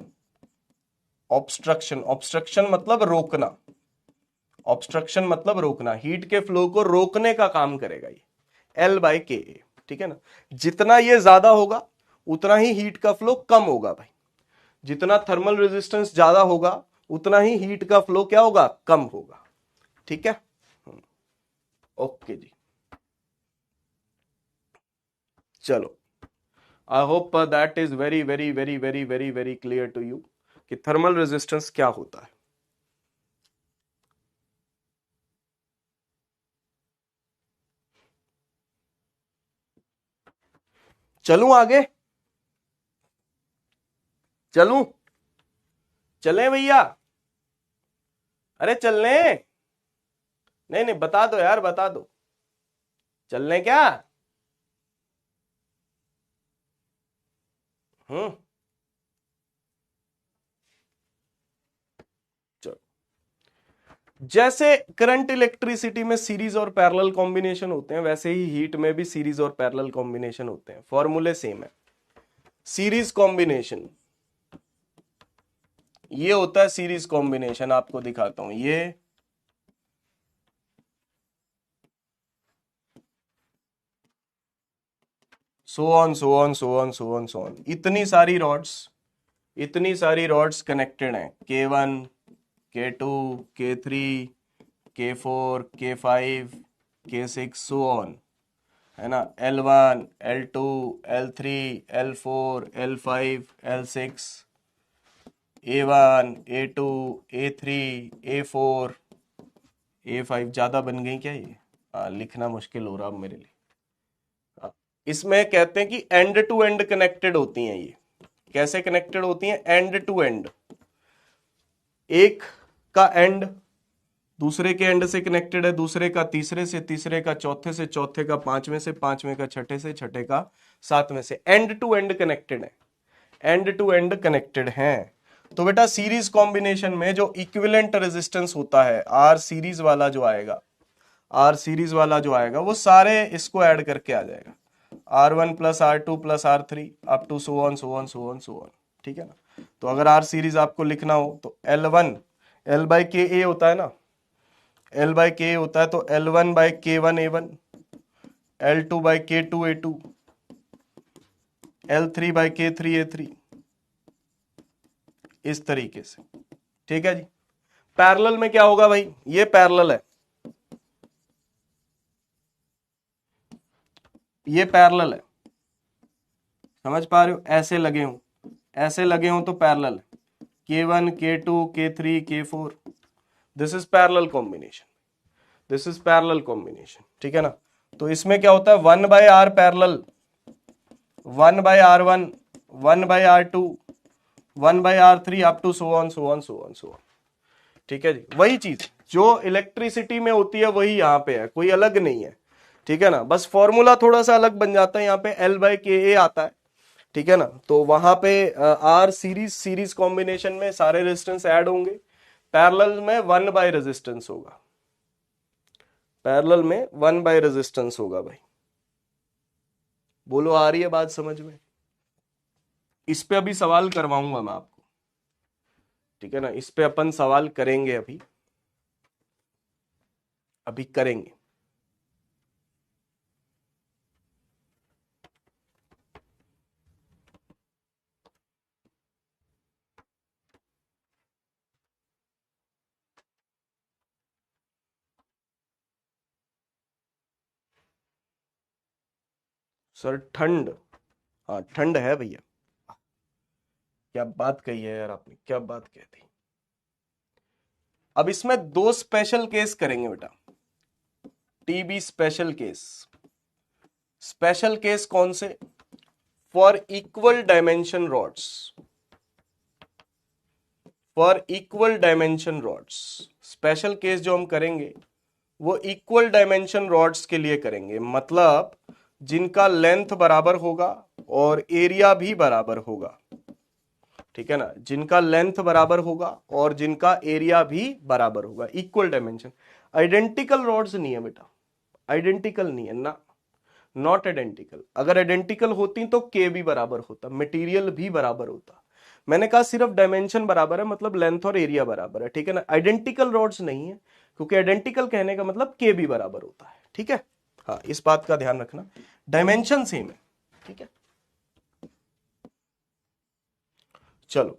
Speaker 1: ऑब्स्ट्रक्शन, ऑब्स्ट्रक्शन मतलब रोकना, ऑब्स्ट्रक्शन मतलब रोकना, हीट के फ्लो को रोकने का काम करेगा ये L बाय के ए, ठीक है ना। जितना ये ज्यादा होगा उतना ही हीट का फ्लो कम होगा भाई। जितना थर्मल रेजिस्टेंस ज्यादा होगा उतना ही हीट का फ्लो क्या होगा, कम होगा, ठीक है। ओके जी, चलो, I hope that is very very very very very very clear to you कि थर्मल रेजिस्टेंस क्या होता है। चलूं आगे, चलूं, चलें भैया, अरे चलने, नहीं नहीं बता दो यार, बता दो, चलने क्या? हम्म, चलो। जैसे करंट इलेक्ट्रिसिटी में सीरीज और पैरेलल कॉम्बिनेशन होते हैं, वैसे ही हीट में भी सीरीज और पैरेलल कॉम्बिनेशन होते हैं। फॉर्मूले सेम है। सीरीज कॉम्बिनेशन ये होता है, सीरीज कॉम्बिनेशन आपको दिखाता हूं, ये सो on so on so on so on so on, इतनी सारी रॉड्स कनेक्टेड हैं, K1 K2 K3 K4 K5 K6 so on, है ना। L1 L2 L3 L4 L5 L6 A1 A2 A3 A4 A5, ज्यादा बन गई क्या ये? लिखना मुश्किल हो रहा अब मेरे लिए। इसमें कहते हैं कि एंड टू एंड कनेक्टेड होती हैं ये। कैसे कनेक्टेड होती हैं? एंड टू एंड, एक का एंड दूसरे के एंड से कनेक्टेड है, दूसरे का तीसरे से, तीसरे का चौथे से, चौथे का पांचवें से, पांचवें का छठे से, छठे का सातवें से, एंड टू एंड कनेक्टेड है, एंड टू एंड कनेक्टेड हैं। तो बेटा सीरीज कॉम्बिनेशन में जो इक्विवेलेंट रेजिस्टेंस होता है, आर सीरीज वाला जो आएगा, आर सीरीज वाला जो आएगा वो सारे इसको ऐड करके आ जाएगा, R1 plus R2 plus R3 up to so on so on so on so on, ठीक है ना। तो अगर आर सीरीज आपको लिखना हो तो L1 L बाय के ए होता है ना, L बाय के होता है, तो L1 bye K1 A1, L2 bye K2 A2, L3 bye K3 A3, इस तरीके से, ठीक है जी। पैरेलल में क्या होगा भाई, ये पैरेलल है, ये पैरेलल है, समझ पा रहे हो, ऐसे लगे हों, ऐसे लगे हों तो parallel, K1 K2 K3 K4, this is parallel combination, this is parallel combination, ठीक है ना। तो इसमें क्या होता है, 1 by R parallel, 1 by R1, 1 by R2, 1 by R3 up to so on so on so on so on, ठीक है जी। वही चीज जो इलेक्ट्रिसिटी में होती है वही यहां पे है, कोई अलग नहीं है, ठीक है ना, बस फॉर्मूला थोड़ा सा अलग बन जाता है, यहाँ पे L बाय के ए आता है, ठीक है ना। तो वहां पे आर सीरीज कॉम्बिनेशन में सारे रेजिस्टेंस ऐड होंगे, पैरेलल में 1 बाय रेजिस्टेंस होगा, पैरेलल में 1 बाय रेजिस्टेंस होगा भाई। बोलो आ रही है बात समझ में? इस पे अभी सवाल करवाऊंगा मैं आपको, ठीक है ना, इस पे अपन सवाल करेंगे, अभी करेंगे। सर ठंड, हाँ ठंड है भैया। क्या बात कही है यार आपने, क्या बात कही थी। अब इसमें 2 स्पेशल केस करेंगे बेटा, TB special case. Special case कौन से? For equal dimension rods, for equal dimension rods. Special case जो हम करेंगे वो इक्वल डायमेंशन रॉड्स के लिए करेंगे, मतलब जिनका लेंथ बराबर होगा और एरिया भी बराबर होगा, ठीक है ना, जिनका लेंथ बराबर होगा और जिनका एरिया भी बराबर होगा, इक्वल डायमेंशन। आइडेंटिकल रॉड्स नहीं है बेटा, आइडेंटिकल नहीं है ना, नॉट आइडेंटिकल। अगर आइडेंटिकल होती तो के भी बराबर होता, मटेरियल भी बराबर होता। मैंने कहा सिर्फ डायमेंशन बराबर है, मतलब लेंथ और एरिया बराबर है, ठीक है ना। आइडेंटिकल रॉड्स नहीं है, क्योंकि आइडेंटिकल कहने का मतलब के भी बराबर होता है, ठीक है। हाँ, इस बात का ध्यान रखना, डायमेंशन सेम है, ठीक है। चलो,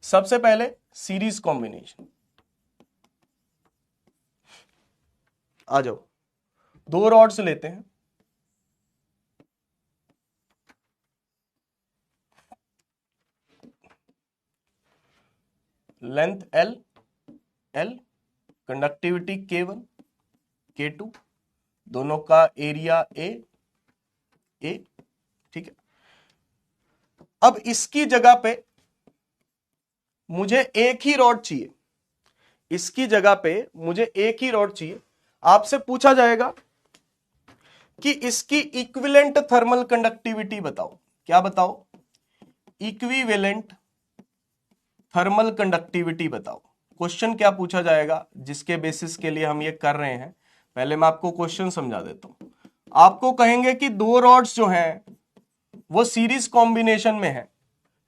Speaker 1: सबसे पहले सीरीज कॉम्बिनेशन, आ जाओ। 2 रॉड्स लेते हैं, length L, conductivity K1, K2, दोनों का एरिया A, ठीक है। अब इसकी जगह पे मुझे एक ही रॉड चाहिए, इसकी जगह पे मुझे एक ही रॉड चाहिए। आपसे पूछा जाएगा कि इसकी इक्विवेलेंट थर्मल कंडक्टिविटी बताओ। क्या बताओ? इक्विवेलेंट थर्मल कंडक्टिविटी बताओ। क्वेश्चन क्या पूछा जाएगा जिसके बेसिस के लिए हम ये कर रहे हैं, पहले मैं आपको क्वेश्चन समझा देता हूं। आपको कहेंगे कि 2 रॉड्स जो हैं वो सीरीज कॉम्बिनेशन में है,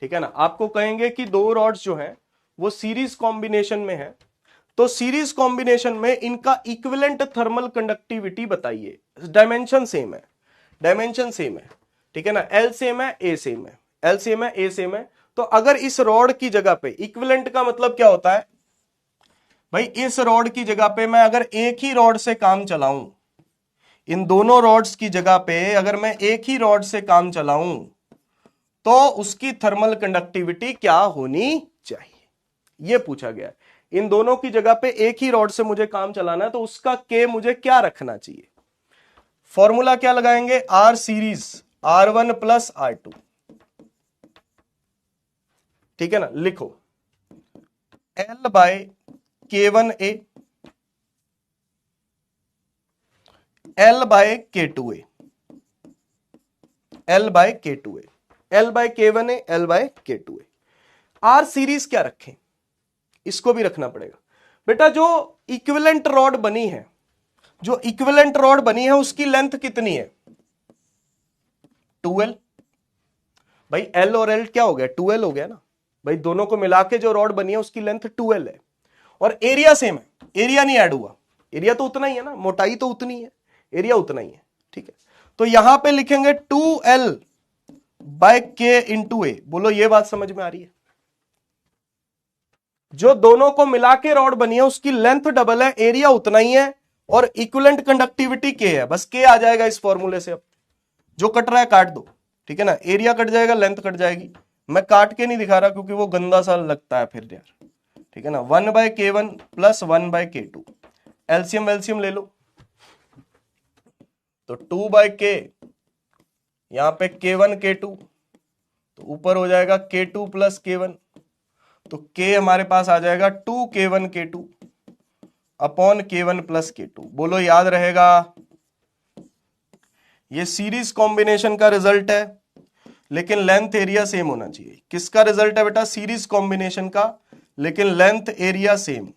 Speaker 1: ठीक है ना। आपको कहेंगे कि 2 रॉड्स जो हैं वो सीरीज कॉम्बिनेशन में है, तो सीरीज कॉम्बिनेशन में इनका इक्विवेलेंट थर्मल कंडक्टिविटी बताइए। डायमेंशन सेम है, डायमेंशन सेम है, ठीक है ना। एल सेम है, ए सेम है, एल सेम है, ए सेम है। तो अगर इस रॉड की जगह पे, इक्विवेलेंट का मतलब क्या होता है भाई, इस रॉड की जगह पे मैं अगर एक ही रॉड से काम चलाऊं, इन दोनों रॉड्स की जगह पे अगर मैं एक ही रॉड से काम चलाऊं, तो उसकी थर्मल कंडक्टिविटी क्या होनी चाहिए, यह पूछा गया है। इन दोनों की जगह पे एक ही रॉड से मुझे काम चलाना है, तो उसका के मुझे क्या रखना चाहिए। फॉर्मूला क्या लगाएंगे? R series R1 plus R2, ठीक है ना। लिखो L by K1A, L by K2A, L by K2A, L by K1A, L by K2A। R series क्या रखें, इसको भी रखना पड़ेगा बेटा। जो इक्विवेलेंट रॉड बनी है, जो इक्विवेलेंट रॉड बनी है उसकी लेंथ कितनी है? 2L। भाई L और L क्या हो गया? 2L हो गया ना भाई। दोनों को मिला के जो रॉड बनी है उसकी लेंथ 2L है, और एरिया सेम है, एरिया नहीं ऐड हुआ, एरिया तो उतना ही है ना, मोटाई तो उतनी है, एरिया उतना ही है, ठीक है। तो यहां पे लिखेंगे 2L बाय K इंटू ए। बोलो ये बात समझ में आ रही है? जो दोनों को मिला के रॉड बनी है उसकी लेंथ डबल है, एरिया उतना ही है, और इक्विवेलेंट कंडक्टिविटी के है, बस के आ जाएगा इस फॉर्मूले से। अब जो कट रहा है काट दो, ठीक है ना। एरिया कट जाएगा, लेंथ कट जाएगी। मैं काट के नहीं दिखा रहा क्योंकि वो गंदा सा लगता है फिर यार, ठीक है ना। 1 by K1 plus 1 by K2, LCM वेल्सियम ले लो, तो 2 बाय K, यहां पे K1 K2, तो ऊपर हो जाएगा K2 प्लस K1, तो K हमारे पास आ जाएगा 2K1 K2, upon K1 plus K2। बोलो याद रहेगा? ये सीरीज कॉम्बिनेशन का रिजल्ट है, लेकिन लेंथ एरिया सेम होना चाहिए। किसका रिजल्ट है बेटा? सीरीज कॉम्बिनेशन का, लेकिन length area same.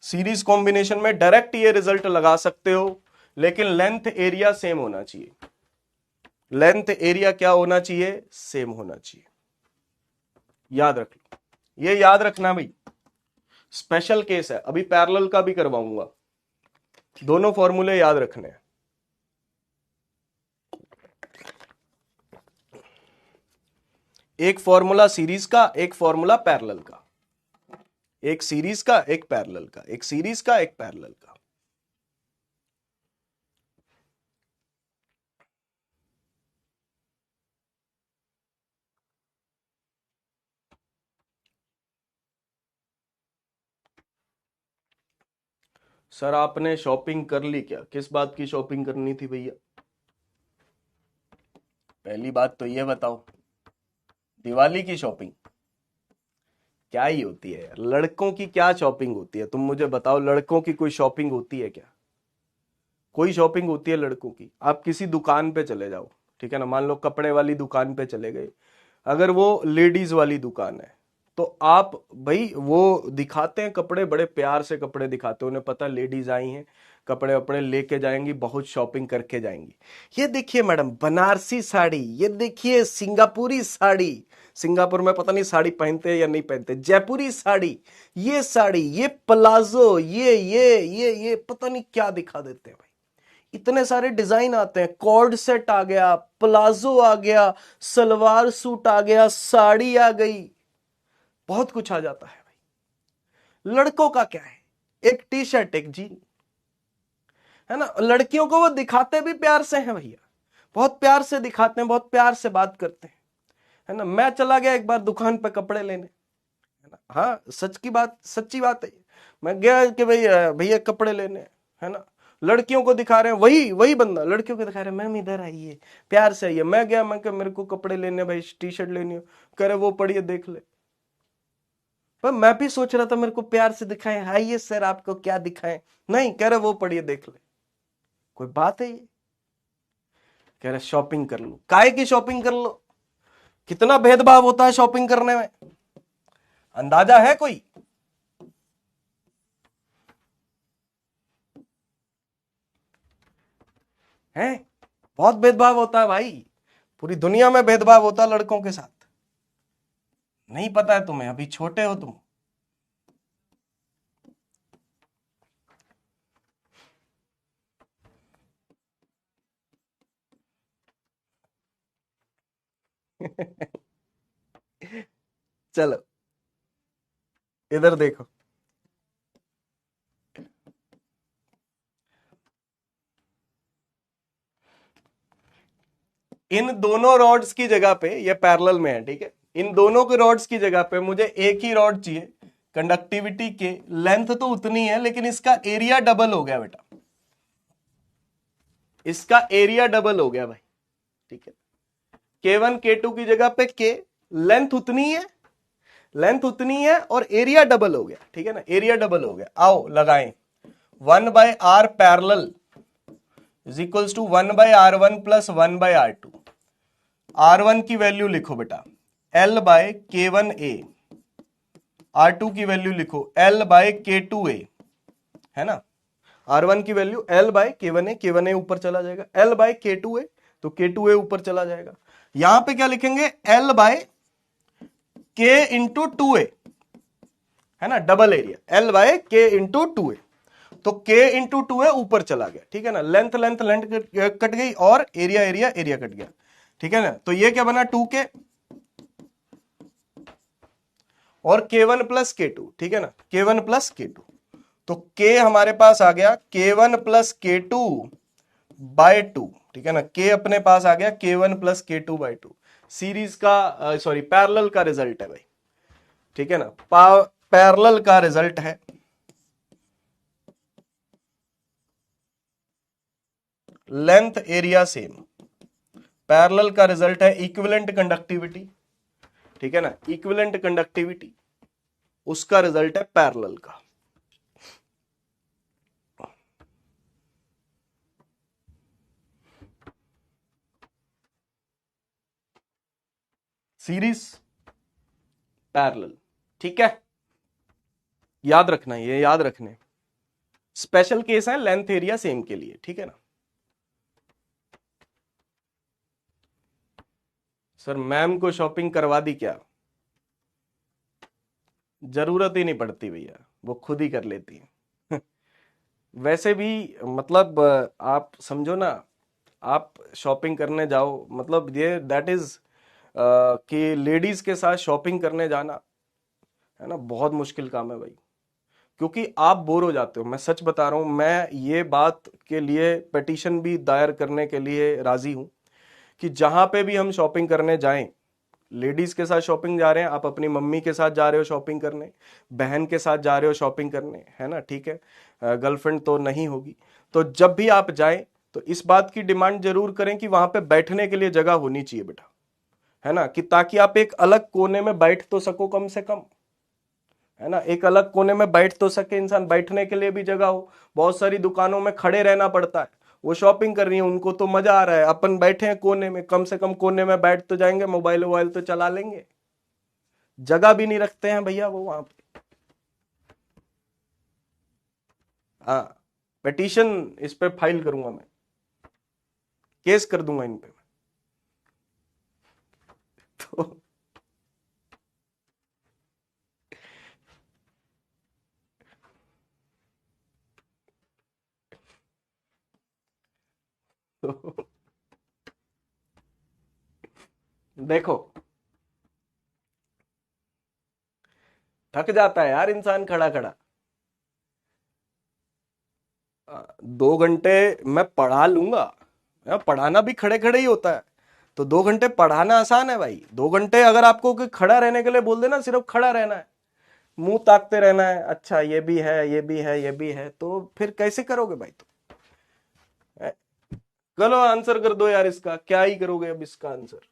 Speaker 1: Series combination में डायरेक्ट ये रिजल्ट लगा सकते हो, लेकिन लेंथ एरिया सेम होना चाहिए। लेंथ एरिया क्या होना चाहिए? सेम होना चाहिए। याद रख लो, ये याद रखना भाई, स्पेशल केस है। अभी पैरेलल का भी करवाऊंगा, दोनों फॉर्मूले याद रखने हैं। एक फॉर्मूला सीरीज का, एक फॉर्मूला पैरेलल का। एक सीरीज का, एक पैरेलल का, एक सीरीज का, एक पैरेलल का। सर आपने शॉपिंग कर ली क्या? किस बात की शॉपिंग करनी थी भैया? पहली बात तो ये बताओ, दिवाली की शॉपिंग क्या ही होती है यार? लड़कों की क्या शॉपिंग होती है? तुम मुझे बताओ, लड़कों की कोई शॉपिंग होती है क्या? कोई शॉपिंग होती है लड़कों की? आप किसी दुकान पे चले जाओ, ठीक है ना, मान लो कपड़े वाली दुकान पे चले गए, अगर वो लेडीज वाली दुकान है तो आप भाई वो दिखाते हैं कपड़े, बड़े प्यार से कपड़े दिखाते हैं, उन्हें पता लेडीज आई हैं, कपड़े वपड़े लेके जाएंगी, बहुत शॉपिंग करके जाएंगी। ये देखिए मैडम बनारसी साड़ी, ये देखिए सिंगापुरी साड़ी, सिंगापुर में पता नहीं साड़ी पहनते हैं या नहीं पहनते, जयपुरी साड़ी, ये प्लाजो, ये पता नहीं क्या दिखा देते हैं भाई। इतने सारे डिजाइन आते हैं, कॉर्ड सेट आ गया, प्लाजो आ गया, सलवार सूट आ गया, साड़ी आ गई, बहुत कुछ आ जाता है भाई। लड़कों का क्या है? एक टी शर्ट, एक जीन, है ना। लड़कियों को वो दिखाते भी प्यार से हैं भैया, बहुत प्यार से दिखाते हैं, बहुत प्यार से बात करते हैं, है ना। मैं चला गया एक बार दुकान पे कपड़े लेने, है ना, हाँ सच की बात, सच्ची बात है। मैं गया कि भाई भैया कपड़े लेने, है ना, लड़कियों को दिखा रहे हैं, वही वही बंदा लड़कियों को दिखा रहे हैं, मैम इधर आइए, प्यार से आइए। मैं गया, मैं मेरे को कपड़े लेने भाई, टी शर्ट लेनी हो, कह रहे वो पढ़िए देख ले। पर मैं भी सोच रहा था मेरे को प्यार से दिखाएं, आइए सर आपको क्या दिखाएं, नहीं कह रहे वो पढ़िए देख ले। कोई बात है ये? कह रहे शॉपिंग कर लो, काहे की शॉपिंग कर लो? कितना भेदभाव होता है शॉपिंग करने में, अंदाजा है कोई? है, बहुत भेदभाव होता है भाई, पूरी दुनिया में भेदभाव होता है लड़कों के साथ। नहीं पता है तुम्हें? अभी छोटे हो तुम। चलो इधर देखो, इन दोनों रॉड्स की जगह पे, ये पैरेलल में है, ठीक है, इन दोनों के रॉड्स की जगह पे मुझे एक ही रॉड चाहिए। कंडक्टिविटी के लेंथ तो उतनी है, लेकिन इसका एरिया डबल हो गया बेटा, इसका एरिया डबल हो गया भाई, ठीक है। K1 K2 की जगह पे K, लेंथ उतनी है, लेंथ उतनी है और एरिया डबल हो गया, ठीक है ना, एरिया डबल हो गया। आओ लगाएं, 1/r parallel is equals to 1/r1 plus 1/r2। R1 की वैल्यू लिखो बेटा L/K1A, R2 की वैल्यू लिखो L/K2A, है ना। R1 की वैल्यू L/K1A, K1A ऊपर चला जाएगा, L/K2A, तो K2A ऊपर चला जाएगा। यहां पे क्या लिखेंगे? L/K इंटू 2A, है ना, double area, L/K into 2A, तो K इंटू 2A ऊपर चला गया, ठीक है ना। लेंथ लेंथ लेंथ कट गई और एरिया एरिया एरिया कट गया, ठीक है ना। तो ये क्या बना? 2K और K1 प्लस K2, ठीक है ना, K1 प्लस K2, तो K हमारे पास आ गया K1 प्लस K2 बाय 2, ठीक है ना। K अपने पास आ गया K1 plus K2 by 2। Series का सॉरी पैरेलल का रिजल्ट है भाई, ठीक है ना, पैरेलल का रिजल्ट है। लेंथ एरिया सेम, पैरेलल का रिजल्ट है इक्विवेलेंट कंडक्टिविटी, ठीक है ना, इक्विवेलेंट कंडक्टिविटी, उसका रिजल्ट है पैरेलल का। Series parallel. ठीक है, याद रखना, ये याद रखने स्पेशल केस है लेंथ एरिया सेम के लिए। ठीक है ना सर, मैम को शॉपिंग करवा दी क्या? जरूरत ही नहीं पड़ती भैया, वो खुद ही कर लेती है। वैसे भी मतलब आप समझो ना, आप शॉपिंग करने जाओ, मतलब ये दैट इज कि लेडीज के साथ शॉपिंग करने जाना है ना बहुत मुश्किल काम है भाई, क्योंकि आप बोर हो जाते हो। मैं सच बता रहा हूं, मैं ये बात के लिए पिटीशन भी दायर करने के लिए राजी हूं कि जहां पे भी हम शॉपिंग करने जाएं, लेडीज के साथ शॉपिंग जा रहे हैं, आप अपनी मम्मी के साथ जा रहे हो शॉपिंग करने, बहन के साथ जा रहे हो शॉपिंग करने, है ना, ठीक है, गर्लफ्रेंड तो नहीं होगी, तो जब भी आप जाएं तो इस बात की डिमांड जरूर करें कि वहां पे बैठने के लिए जगह होनी चाहिए बेटा, है ना, कि ताकि आप एक अलग कोने में बैठ तो सको कम से कम, है ना, एक अलग कोने में बैठ तो सके इंसान, बैठने के लिए भी जगह हो। बहुत सारी दुकानों में खड़े रहना पड़ता है, वो शॉपिंग कर रही है, उनको तो मजा आ रहा है, अपन बैठे हैं कोने में, कम से कम कोने में बैठ तो जाएंगे, मोबाइल वोबाइल तो चला लेंगे। जगह भी नहीं रखते हैं भैया वो वहां पे। हाँ, पिटीशन इस पे फाइल करूंगा मैं, केस कर दूंगा इन पे। तो, तो देखो, थक जाता है यार इंसान खड़ा खड़ा। 2 घंटे मैं पढ़ा लूंगा, पढ़ाना भी खड़े खड़े ही होता है, तो 2 घंटे पढ़ाना आसान है भाई। 2 घंटे अगर आपको कोई खड़ा रहने के लिए बोल देना, सिर्फ खड़ा रहना है, मुंह ताकते रहना है, अच्छा ये भी है, ये भी है, ये भी है, तो फिर कैसे करोगे भाई तुम? चलो आंसर कर दो यार, इसका क्या ही करोगे अब इसका आंसर।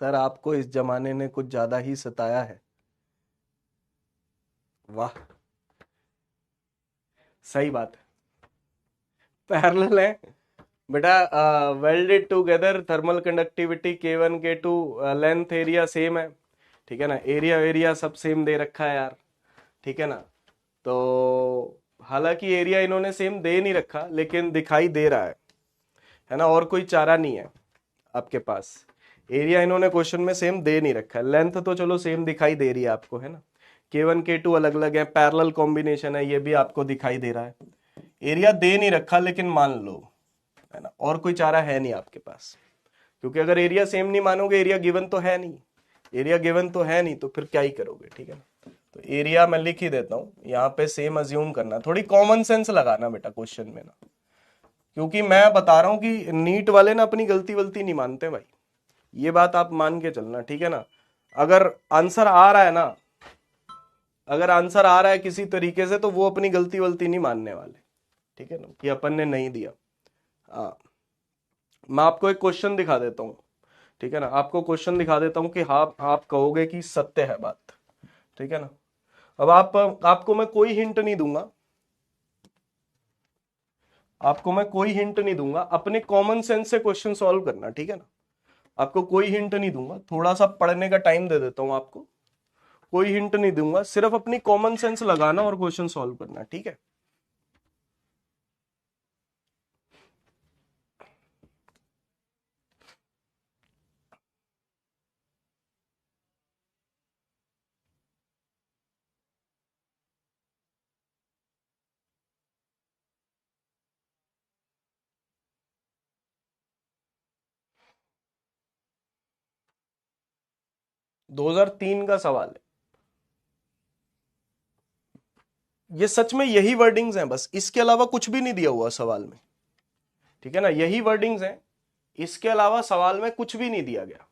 Speaker 1: सर आपको इस जमाने ने कुछ ज्यादा ही सताया है। वाह, सही बात है, पैरेलल है बेटा। Welded together, thermal conductivity K1 K2, length area same है, ठीक है ना, एरिया एरिया सब सेम दे रखा है यार, ठीक है ना। तो हालांकि एरिया इन्होंने सेम दे नहीं रखा, लेकिन दिखाई दे रहा है ना, और कोई चारा नहीं है आपके पास। एरिया इन्होंने क्वेश्चन में सेम दे नहीं रखा है, लेंथ तो चलो सेम दिखाई दे रही है आपको, है ना, K1 K2 अलग अलग है, पैरेलल कॉम्बिनेशन है, ये भी आपको दिखाई दे रहा है। एरिया दे नहीं रखा, लेकिन मान लो, है ना, और कोई चारा है नहीं आपके पास, क्योंकि अगर एरिया सेम नहीं मानोगे, एरिया गिवन तो है नहीं, एरिया गिवन तो है नहीं, तो फिर क्या ही करोगे, ठीक है ना। तो एरिया मैं लिख ही देता हूं यहाँ पे, सेम अज्यूम करना, थोड़ी कॉमन सेंस लगाना बेटा क्वेश्चन में ना, क्योंकि मैं बता रहा हूं कि नीट वाले ना अपनी गलती वलती नहीं मानते भाई, ये बात आप मान के चलना, ठीक है ना। अगर आंसर आ रहा है ना, अगर आंसर आ रहा है किसी तरीके से, तो वो अपनी गलती वलती नहीं मानने वाले, ठीक है ना, कि अपन ने नहीं दिया। हाँ, मैं आपको एक क्वेश्चन दिखा देता हूँ, ठीक है ना, आपको क्वेश्चन दिखा देता हूं कि हाँ आप कहोगे कि सत्य है बात, ठीक है ना। अब आपको मैं कोई हिंट नहीं दूंगा, आपको मैं कोई हिंट नहीं दूंगा, अपने कॉमन सेंस से क्वेश्चन सॉल्व करना, ठीक है ना। आपको कोई हिंट नहीं दूंगा, थोड़ा सा पढ़ने का टाइम दे देता हूं आपको, कोई हिंट नहीं दूंगा, सिर्फ अपनी कॉमन सेंस लगाना और क्वेश्चन सॉल्व करना, ठीक है। 2003 का सवाल है। ये सच में यही वर्डिंग्स हैं, बस इसके अलावा कुछ भी नहीं दिया हुआ सवाल में, ठीक है ना, यही वर्डिंग्स हैं, इसके अलावा सवाल में कुछ भी नहीं दिया गया।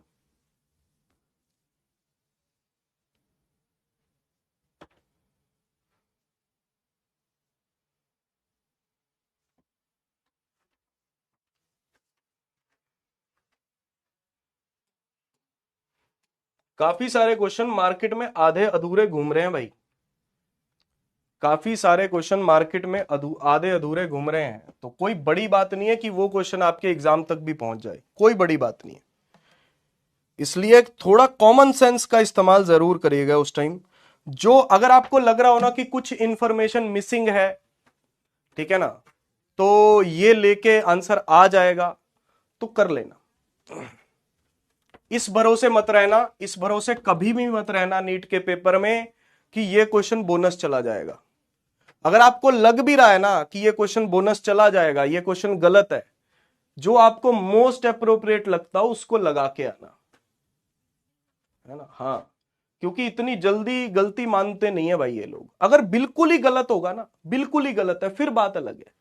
Speaker 1: काफी सारे क्वेश्चन मार्केट में आधे अधूरे घूम रहे हैं भाई, काफी सारे क्वेश्चन मार्केट में आधे अधूरे घूम रहे हैं, तो कोई बड़ी बात नहीं है कि वो क्वेश्चन आपके एग्जाम तक भी पहुंच जाए, कोई बड़ी बात नहीं है। इसलिए थोड़ा कॉमन सेंस का इस्तेमाल जरूर करिएगा उस टाइम, जो अगर आपको लग रहा हो ना कि कुछ इंफॉर्मेशन मिसिंग है, ठीक है ना, तो ये लेके आंसर आ जाएगा तो कर लेना। इस भरोसे मत रहना, इस भरोसे कभी भी मत रहना नीट के पेपर में कि ये क्वेश्चन बोनस चला जाएगा। अगर आपको लग भी रहा है ना कि ये क्वेश्चन बोनस चला जाएगा, ये क्वेश्चन गलत है, जो आपको मोस्ट अप्रोप्रिएट लगता हो उसको लगा के आना, है ना। हाँ, क्योंकि इतनी जल्दी गलती मानते नहीं है भाई ये लोग। अगर बिल्कुल ही गलत होगा ना, बिल्कुल ही गलत है, फिर बात अलग है,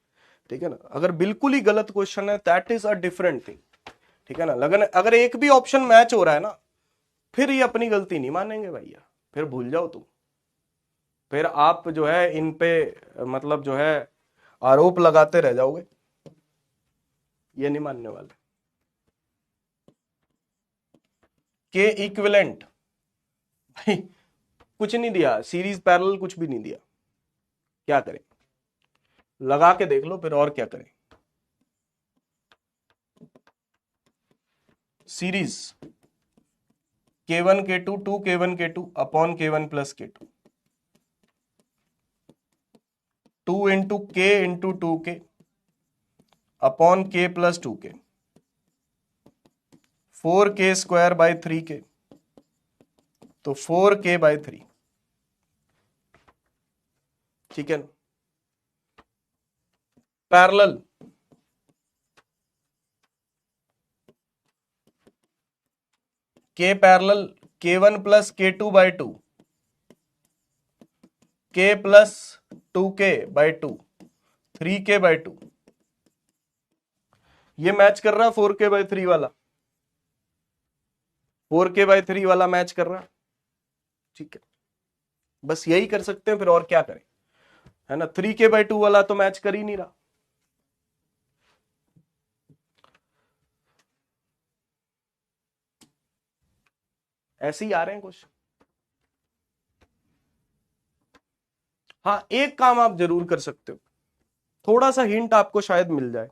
Speaker 1: ठीक है ना। अगर बिल्कुल ही गलत क्वेश्चन है, that is a different thing, ठीक है ना। लगन अगर एक भी ऑप्शन मैच हो रहा है ना, फिर ये अपनी गलती नहीं मानेंगे भैया, फिर भूल जाओ तुम, फिर आप जो है इन पे मतलब जो है आरोप लगाते रह जाओगे, ये नहीं मानने वाले। के इक्विवेलेंट भाई कुछ नहीं दिया, सीरीज पैरेलल कुछ भी नहीं दिया, क्या करें, लगा के देख लो फिर, और क्या करें। Series K1 K2 2 K1 K2 upon K1 plus K2, 2 into K into 2K upon K plus 2K, 4K square by 3K, तो 4K बाई 3, ठीक है। Parallel K parallel K1 plus K2 by 2, K plus 2K by 2, 3K by 2, ये match कर रहा 4K by 3 वाला, 4K by 3 वाला match कर रहा, ठीक है। बस यही कर सकते हैं, फिर और क्या करें, है ना। 3K बाई 2 वाला तो मैच कर ही नहीं रहा। ऐसे ही आ रहे हैं कुछ। हाँ, एक काम आप जरूर कर सकते हो, थोड़ा सा हिंट आपको शायद मिल जाए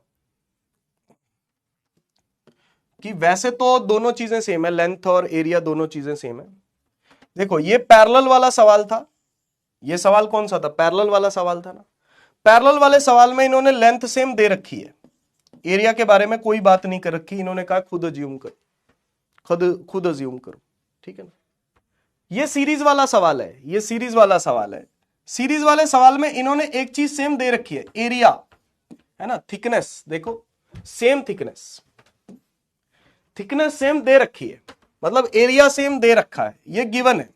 Speaker 1: कि वैसे तो दोनों चीजें सेम है, लेंथ और एरिया दोनों चीजें सेम है। देखो ये पैरेलल वाला सवाल था, ये सवाल कौन सा था, पैरेलल वाला सवाल था ना। पैरेलल वाले सवाल में इन्होंने लेंथ सेम दे रखी है, एरिया के बारे में कोई बात नहीं कर रखी, इन्होंने कहा खुद अज्यूम करो, खुद खुद अज्यूम करो, ठीक है ना। ये सीरीज वाला सवाल है, ये सीरीज वाला सवाल है। सीरीज वाले सवाल में इन्होंने एक चीज सेम दे रखी है, एरिया, है ना, थिकनेस, देखो सेम थिकनेस, थिकनेस सेम दे रखी है, मतलब एरिया सेम दे रखा है, ये गिवन है,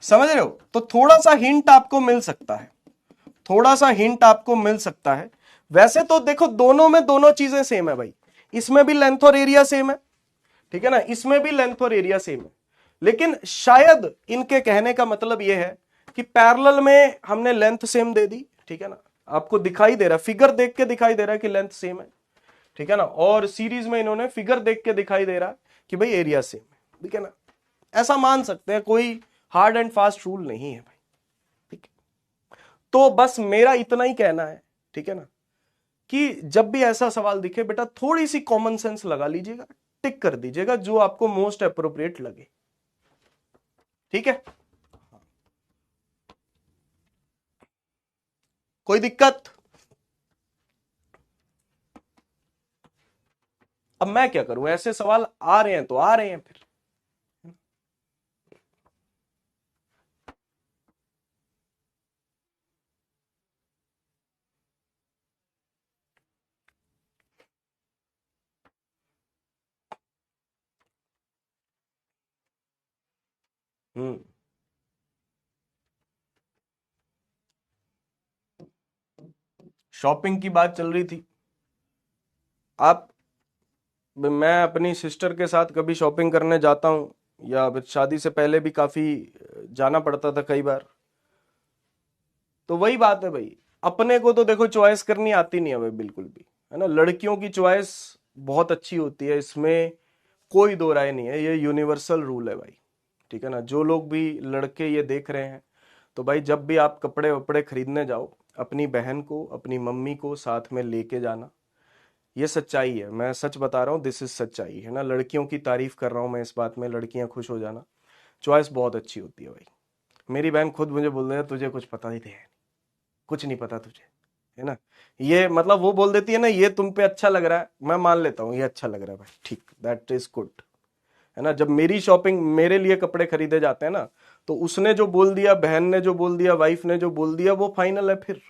Speaker 1: समझ रहे हो। तो थोड़ा सा हिंट आपको मिल सकता है, थोड़ा सा हिंट आपको मिल सकता है। वैसे तो देखो दोनों में दोनों चीजें सेम है भाई, इसमें भी लेंथ और एरिया सेम है, ठीक है ना, इसमें भी लेंथ और एरिया सेम है, लेकिन शायद इनके कहने का मतलब यह है कि पैरेलल में हमने लेंथ सेम दे दी, ठीक है ना, आपको दिखाई दे रहा है, फिगर देख के दिखाई दे रहा है कि लेंथ सेम है, ठीक है ना, और सीरीज में इन्होंने फिगर देख के दिखाई दे रहा है कि भाई एरिया सेम है, ठीक है ना। ऐसा मान सकते हैं, कोई हार्ड एंड फास्ट रूल नहीं है भाई, ठीक है। तो बस मेरा इतना ही कहना है, ठीक है ना, कि जब भी ऐसा सवाल दिखे बेटा थोड़ी सी कॉमन सेंस लगा लीजिएगा, टिक कर दीजिएगा जो आपको मोस्ट अप्रोप्रिएट लगे, ठीक है। कोई दिक्कत? अब मैं क्या करूं, ऐसे सवाल आ रहे हैं तो आ रहे हैं फिर। हम्म शॉपिंग की बात चल रही थी। आप मैं अपनी सिस्टर के साथ कभी शॉपिंग करने जाता हूँ, या शादी से पहले भी काफी जाना पड़ता था कई बार। तो वही बात है भाई, अपने को तो देखो चॉइस करनी आती नहीं है भाई बिल्कुल भी, है ना। लड़कियों की चॉइस बहुत अच्छी होती है, इसमें कोई दो राय नहीं है, ये यूनिवर्सल रूल है भाई, ठीक है ना। जो लोग भी लड़के ये देख रहे हैं, तो भाई जब भी आप कपड़े वपड़े खरीदने जाओ, अपनी बहन को अपनी मम्मी को साथ में लेके जाना। ये सच्चाई है, मैं सच बता रहा हूँ, दिस इज सच्चाई, है ना। लड़कियों की तारीफ कर रहा हूँ मैं इस बात में, लड़कियां खुश हो जाना, चॉइस बहुत अच्छी होती है भाई। मेरी बहन खुद मुझे बोल रही है तुझे कुछ पता ही है, कुछ नहीं पता तुझे, है ना। ये मतलब वो बोल देती है ना, ये तुम पे अच्छा लग रहा है, मैं मान लेता हूँ ये अच्छा लग रहा है भाई, ठीक, दैट इज गुड, है ना। जब मेरी शॉपिंग, मेरे लिए कपड़े खरीदे जाते हैं ना, तो उसने जो बोल दिया, बहन ने जो बोल दिया, वाइफ ने जो बोल दिया, वो फाइनल है। फिर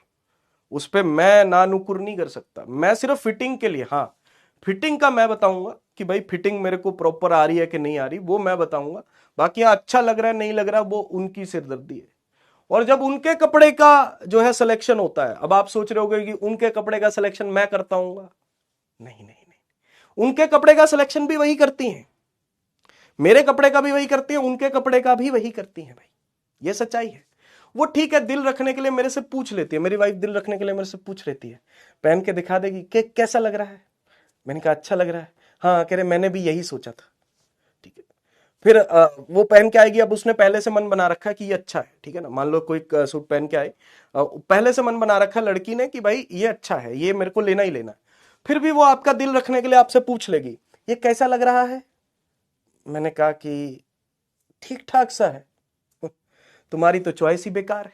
Speaker 1: उस पे मैं ना नुकुर नहीं कर सकता। मैं सिर्फ फिटिंग के लिए, हाँ, फिटिंग का मैं बताऊंगा कि भाई फिटिंग मेरे को प्रॉपर आ रही है कि नहीं आ रही, वो मैं बताऊंगा। बाकी अच्छा लग रहा है नहीं लग रहा, वो उनकी सिरदर्दी है। और जब उनके कपड़े का जो है सिलेक्शन होता है, अब आप सोच रहे होगे कि उनके कपड़े का सिलेक्शन मैं करता हूँ, नहीं नहीं नहीं, उनके कपड़े का सिलेक्शन भी वही करती हैं, मेरे कपड़े का भी वही करती हैं, उनके कपड़े का भी वही करती हैं भाई, ये सच्चाई है। वो ठीक है, दिल रखने के लिए मेरे से पूछ लेती है, मेरी वाइफ दिल रखने के लिए मेरे से पूछ लेती है, पहन के दिखा देगी कि कैसा लग रहा है। मैंने कहा अच्छा लग रहा है, हाँ कह रहे मैंने भी यही सोचा था, ठीक है। फिर वो पहन के आएगी, अब उसने पहले से मन बना रखा है कि ये अच्छा है, ठीक है ना। मान लो कोई सूट पहन के आए, पहले से मन बना रखा लड़की ने कि भाई ये अच्छा है, ये मेरे को लेना ही लेना है। फिर भी वो आपका दिल रखने के लिए आपसे पूछ लेगी ये कैसा लग रहा है। मैंने कहा कि ठीक ठाक सा है। तुम्हारी तो चॉइस ही बेकार है,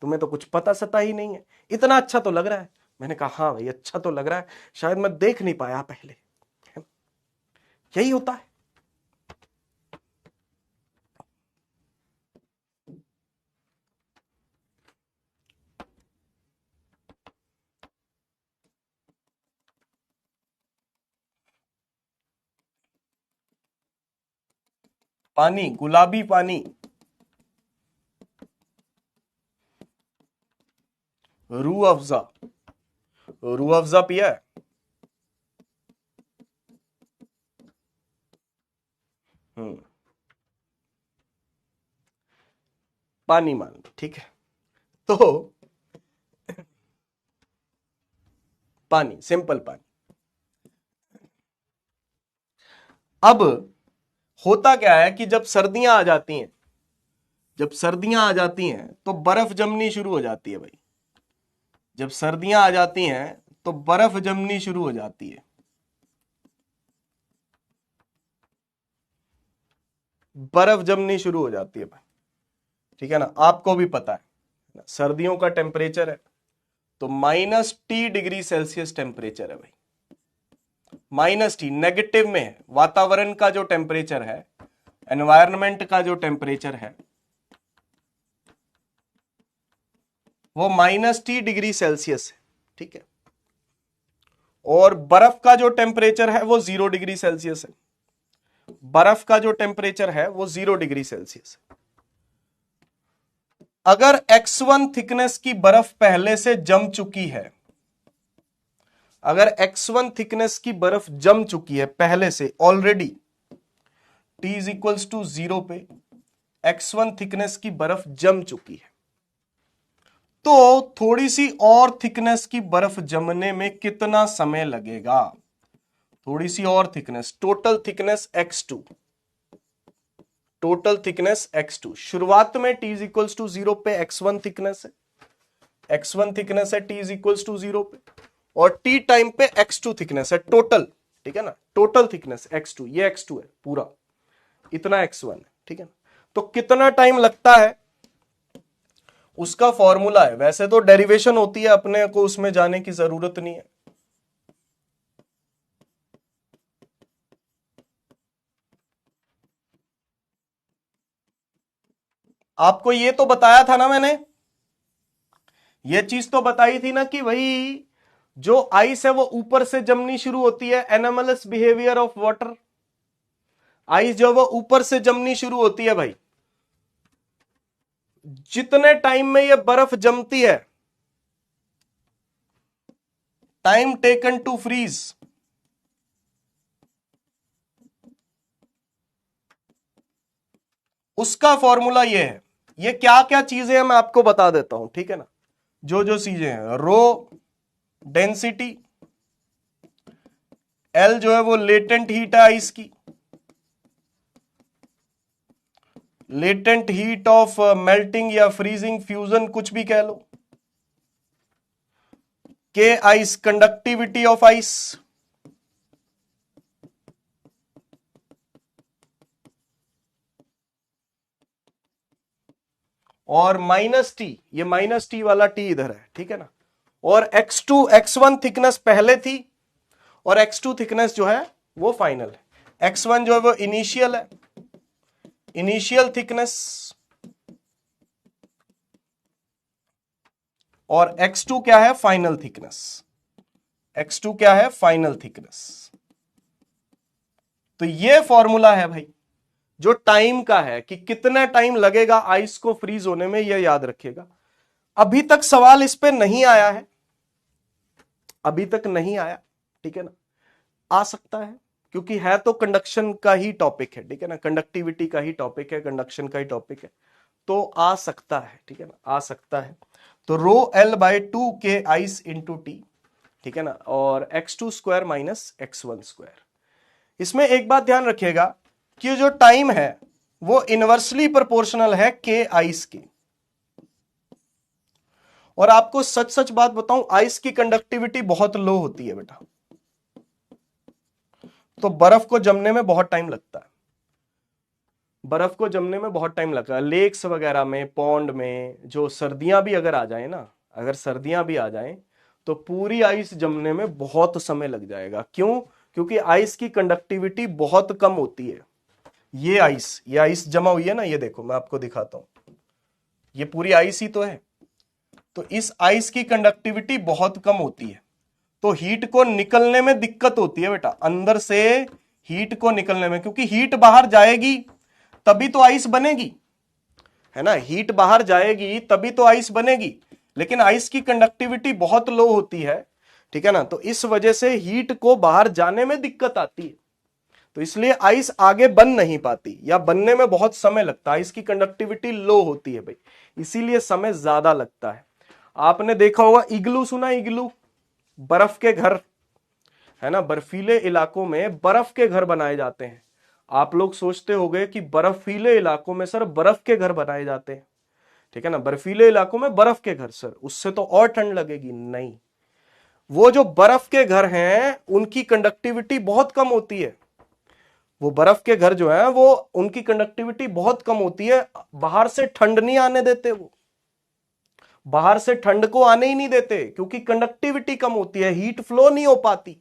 Speaker 1: तुम्हें तो कुछ पता सता ही नहीं है, इतना अच्छा तो लग रहा है। मैंने कहा हाँ भाई अच्छा तो लग रहा है, शायद मैं देख नहीं पाया पहले, यही होता है। पानी, गुलाबी पानी, रूह अफ़ज़ा, रूह अफ़ज़ा पिया है? हम्म, पानी मान लो, ठीक है। तो पानी, सिंपल पानी। अब होता क्या है कि जब सर्दियां आ जाती हैं, जब सर्दियां आ जाती हैं तो बर्फ जमनी शुरू हो जाती है भाई। जब सर्दियां आ जाती हैं तो बर्फ जमनी शुरू हो जाती है, बर्फ जमनी शुरू हो जाती है भाई, ठीक है ना। आपको भी पता है सर्दियों का टेम्परेचर है तो -T°C टेम्परेचर है भाई। -T नेगेटिव में है, वातावरण का जो टेम्परेचर है, एनवायरनमेंट का जो टेम्परेचर है, वो -T°C है, ठीक है। और बर्फ का जो टेम्परेचर है वो 0°C है। बर्फ का जो टेम्परेचर है वो 0°C है। अगर x1 थिकनेस की बर्फ पहले से जम चुकी है, अगर x1 थिकनेस की बर्फ जम चुकी है पहले से already, t is equals to 0 पे x1 थिकनेस की बर्फ जम चुकी है, तो थोड़ी सी और थिकनेस की बर्फ जमने में कितना समय लगेगा? थोड़ी सी और thickness, total thickness x2, total thickness x2। शुरुआत में t इज इक्वल्स टू 0 पे x1 थिकनेस है, x1 थिकनेस है, t इज इक्वल्स टू 0 पे, और t टाइम पे x2 थिकनेस है टोटल, ठीक है ना। टोटल थिकनेस x2, ये x2 है पूरा, इतना x1 है, ठीक है ना। तो कितना टाइम लगता है उसका फॉर्मूला है, वैसे तो डेरिवेशन होती है, अपने को उसमें जाने की जरूरत नहीं है। आपको ये तो बताया था ना मैंने, ये चीज तो बताई थी ना कि भाई जो आइस है वो ऊपर से जमनी शुरू होती है, anomalous behaviour of water. Ice जो वो ऊपर से जमनी शुरू होती है भाई, जितने टाइम में ये बर्फ जमती है टाइम टेकन टू फ्रीज, उसका फॉर्मूला ये है। ये क्या क्या चीजें हैं मैं आपको बता देता हूं, ठीक है ना। जो जो चीजें हैं, रो डेंसिटी, एल जो है वो लेटेंट हीट है आइस की, लेटेंट हीट ऑफ मेल्टिंग या फ्रीजिंग फ्यूजन कुछ भी कह लो, के आइस कंडक्टिविटी ऑफ आइस, और माइनस टी, ये माइनस टी वाला टी इधर है, ठीक है ना। और x2 x1 थिकनेस पहले थी और x2 थिकनेस जो है वो फाइनल है। x1 जो है वो इनिशियल है, इनिशियल थिकनेस, और x2 क्या है, फाइनल थिकनेस। x2 क्या है, फाइनल थिकनेस। तो ये फॉर्मूला है भाई जो टाइम का है कि कितना टाइम लगेगा आइस को फ्रीज होने में, यह याद रखिएगा। अभी तक सवाल इस पे नहीं आया है, अभी तक नहीं आया, ठीक है ना। आ सकता है क्योंकि है तो कंडक्शन का ही टॉपिक है, ठीक है ना, कंडक्टिविटी का ही टॉपिक है, कंडक्शन का ही टॉपिक है, तो आ सकता है, ठीक है ना, आ सकता है। तो रो एल बाय 2 के आइस इंटू टी, ठीक है ना, और x2 square minus x1 square. इसमें एक बात ध्यान रखिएगा कि जो टाइम है वो इनवर्सली प्रोपोर्शनल है के आइस के। और आपको सच सच बात बताऊं, आइस की कंडक्टिविटी बहुत लो होती है बेटा, तो बर्फ को जमने में बहुत टाइम लगता है, बर्फ को जमने में बहुत टाइम लगता है। लेक्स वगैरह में, पॉन्ड में, जो सर्दियां भी अगर आ जाए ना, अगर सर्दियां भी आ जाएं तो पूरी आइस जमने में बहुत समय लग जाएगा। क्यों? क्योंकि आइस की कंडक्टिविटी बहुत कम होती है। ये आइस जमा हुई है ना, ये देखो मैं आपको दिखाता हूं, ये पूरी आइस ही तो है। तो इस आइस की कंडक्टिविटी बहुत कम होती है, तो हीट को निकलने में दिक्कत होती है बेटा, अंदर से हीट को निकलने में, क्योंकि हीट बाहर जाएगी तभी तो आइस बनेगी, है ना। हीट बाहर जाएगी तभी तो आइस बनेगी, लेकिन आइस की कंडक्टिविटी बहुत लो होती है, ठीक है ना। तो इस वजह से हीट को बाहर जाने में दिक्कत आती है, तो इसलिए आइस आगे बन नहीं पाती या बनने में बहुत समय लगता है। आइस की कंडक्टिविटी लो होती है भाई, इसीलिए समय ज्यादा लगता है। आपने देखा होगा इग्लू, सुना इग्लू, बर्फ के घर, है ना, बर्फीले इलाकों में बर्फ के घर बनाए जाते हैं। आप लोग सोचते होंगे कि बर्फीले इलाकों में सर बर्फ के घर बनाए जाते हैं, ठीक है ना, बर्फीले इलाकों में बर्फ के घर, सर उससे तो और ठंड लगेगी। नहीं, वो जो बर्फ के घर हैं उनकी कंडक्टिविटी बहुत कम होती है। वो बर्फ के घर जो है वो, उनकी कंडक्टिविटी बहुत कम होती है, बाहर से ठंड नहीं आने देते, वो बाहर से ठंड को आने ही नहीं देते क्योंकि कंडक्टिविटी कम होती है, हीट फ्लो नहीं हो पाती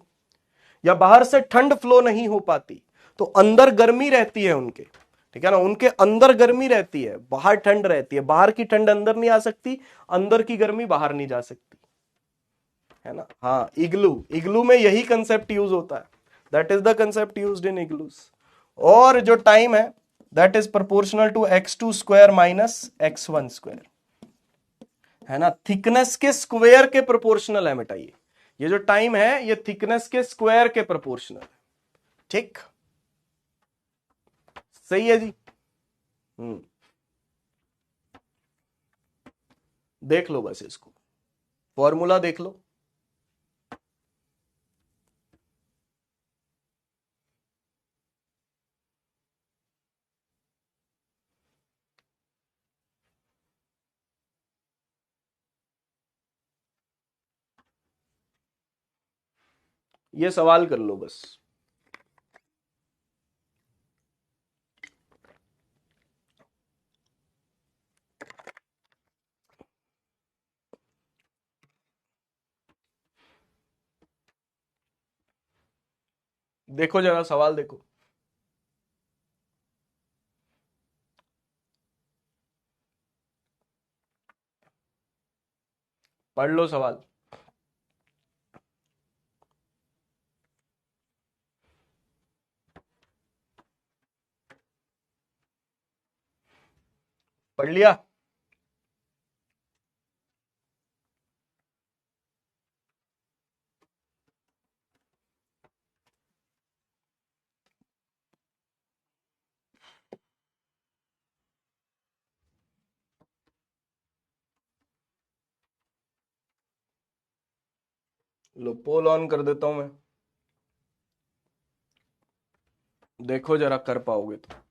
Speaker 1: या बाहर से ठंड फ्लो नहीं हो पाती, तो अंदर गर्मी रहती है उनके, ठीक है ना, उनके अंदर गर्मी रहती है, बाहर ठंड रहती है। बाहर की ठंड अंदर नहीं आ सकती, अंदर की गर्मी बाहर नहीं जा सकती, है ना। हाँ, इग्लू, इग्लू में यही कंसेप्ट यूज होता है, that is the concept used in igloos. और जो टाइम है that is proportional to x2 square minus x1 square, है ना, थिकनेस के स्क्वायर के प्रोपोर्शनल है बेटा। ये जो टाइम है ये थिकनेस के स्क्वायर के प्रोपोर्शनल है, ठीक, सही है जी। हम्म, देख लो बस इसको, फॉर्मूला देख लो। ये सवाल कर लो बस। देखो जरा सवाल देखो। पढ़ लो सवाल। पढ़ लिया? लो पोल ऑन कर देता हूं मैं, देखो जरा कर पाओगे तो।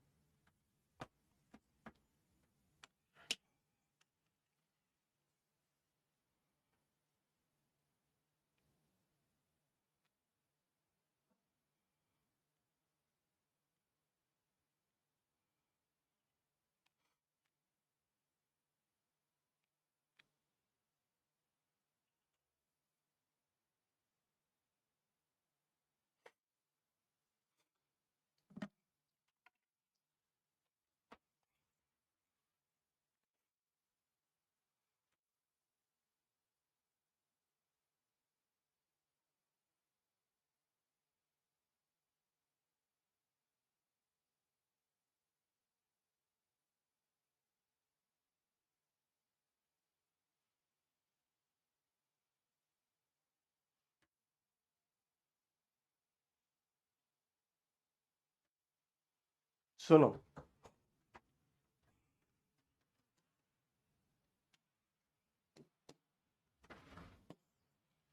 Speaker 1: सुनो,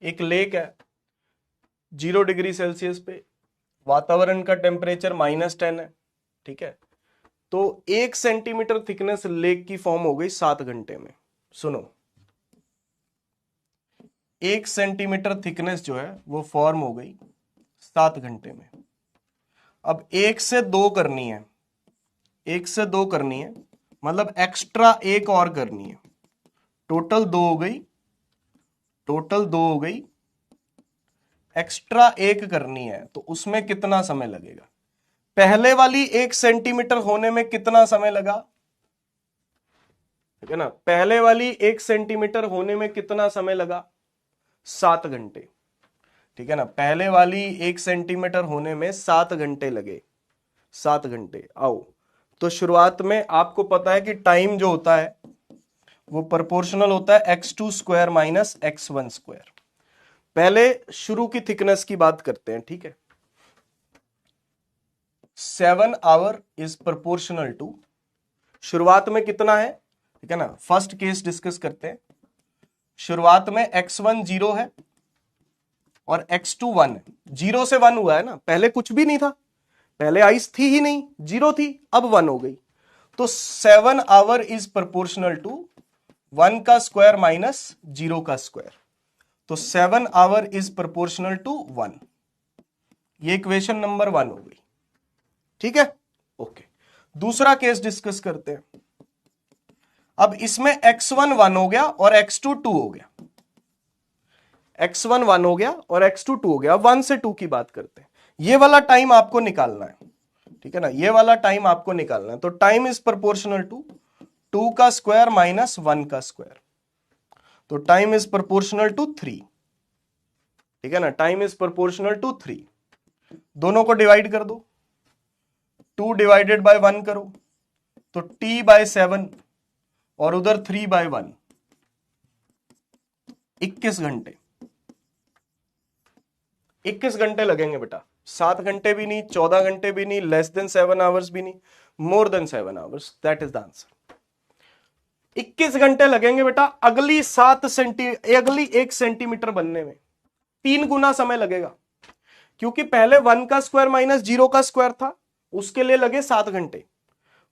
Speaker 1: एक लेक है 0 डिग्री सेल्सियस पे, वातावरण का टेम्परेचर -10 है, ठीक है। तो 1 सेंटीमीटर थिकनेस लेक की फॉर्म हो गई 7 घंटे में। सुनो, 1 सेंटीमीटर थिकनेस जो है वो फॉर्म हो गई 7 घंटे में। अब 1 से 2 करनी है, 1 से 2 करनी है, मतलब एक्स्ट्रा एक और करनी है। टोटल 2 हो गई, टोटल 2 हो गई, एक्स्ट्रा एक करनी है, तो उसमें कितना समय लगेगा? पहले वाली 1 सेंटीमीटर होने में कितना समय लगा? ठीक है ना, पहले वाली 1 सेंटीमीटर होने में कितना समय लगा? 7 घंटे। ठीक है ना, पहले वाली 1 सेंटीमीटर होने में 7 घंटे लगे, 7 घंटे। आओ, तो शुरुआत में आपको पता है कि टाइम जो होता है वो प्रोपोर्शनल होता है x2² माइनस x1²। पहले शुरू की थिकनेस की बात करते हैं, ठीक है। 7 आवर इज प्रोपोर्शनल टू, शुरुआत में कितना है, ठीक है ना। फर्स्ट केस डिस्कस करते हैं। शुरुआत में x1 0 है और x2 1 है। 0 से 1 हुआ है ना, पहले कुछ भी नहीं था, पहले आइस थी ही नहीं, 0 थी, अब 1 हो गई। तो 7 आवर इज प्रोपोर्शनल टू 1 का स्क्वायर माइनस 0 का स्क्वायर। तो 7 आवर इज प्रोपोर्शनल टू 1। ये इक्वेशन नंबर 1 हो गई, ठीक है, ओके। दूसरा केस डिस्कस करते हैं। अब इसमें x1 1 हो गया और x2 2 हो गया, x1 1 हो गया और x2 2 हो गया। अब 1 से 2 की बात करते हैं। ये वाला टाइम आपको निकालना है, ठीक है ना, ये वाला टाइम आपको निकालना है। तो टाइम इज प्रोपोर्शनल टू 2 का स्क्वायर माइनस 1 का स्क्वायर। तो टाइम इज प्रोपोर्शनल टू 3, ठीक है ना, टाइम इज प्रोपोर्शनल टू 3। दोनों को डिवाइड कर दो, 2 डिवाइडेड बाय 1 करो तो t/7 और उधर 3/1, 21 घंटे। 21 घंटे लगेंगे बेटा, 7 घंटे भी नहीं, 14 घंटे भी नहीं, लेस देन 7 आवर्स भी नहीं, more than 7 hours, that is the answer. 21 घंटे लगेंगे बेटा अगली 1 सेंटीमीटर बनने में, 3 गुना समय लगेगा। क्योंकि पहले 1 का स्क्वायर माइनस 0 का स्क्वायर था, उसके लिए लगे 7 घंटे।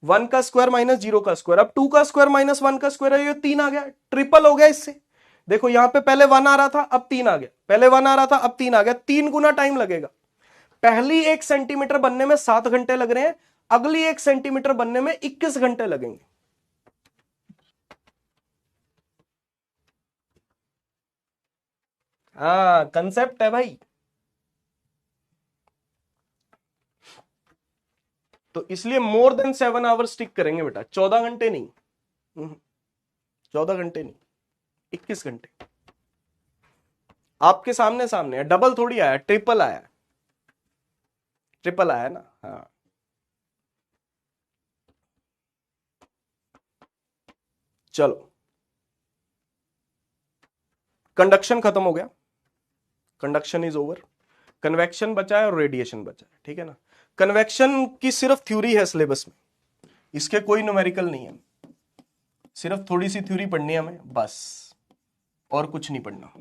Speaker 1: 1 का स्क्वायर माइनस 0 का स्क्वायर, अब 2 का स्क्वायर माइनस 1 का स्क्वायर है, ये 3 आ गया, ट्रिपल हो गया इससे। देखो यहां पे पहले 1 आ रहा था, अब 3 आ गया, पहले 1 आ रहा था, अब 3 आ गया, 3 गुना टाइम लगेगा। पहली 1 सेंटीमीटर बनने में 7 घंटे लग रहे हैं, अगली 1 सेंटीमीटर बनने में 21 घंटे लगेंगे। हाँ, कंसेप्ट है भाई। तो इसलिए मोर देन 7 आवर्स टिक करेंगे बेटा, 14 घंटे नहीं, 14 घंटे नहीं, 21 घंटे। आपके सामने सामने है, डबल थोड़ी आया, ट्रिपल आया, ट्रिपल आया ना, हाँ। चलो, कंडक्शन खत्म हो गया, कंडक्शन इज ओवर। कन्वेक्शन बचा है और रेडिएशन बचा है, ठीक है ना। कन्वेक्शन की सिर्फ थ्योरी है सिलेबस में, इसके कोई न्यूमेरिकल नहीं है, सिर्फ थोड़ी सी थ्योरी पढ़नी है हमें बस, और कुछ नहीं पढ़ना।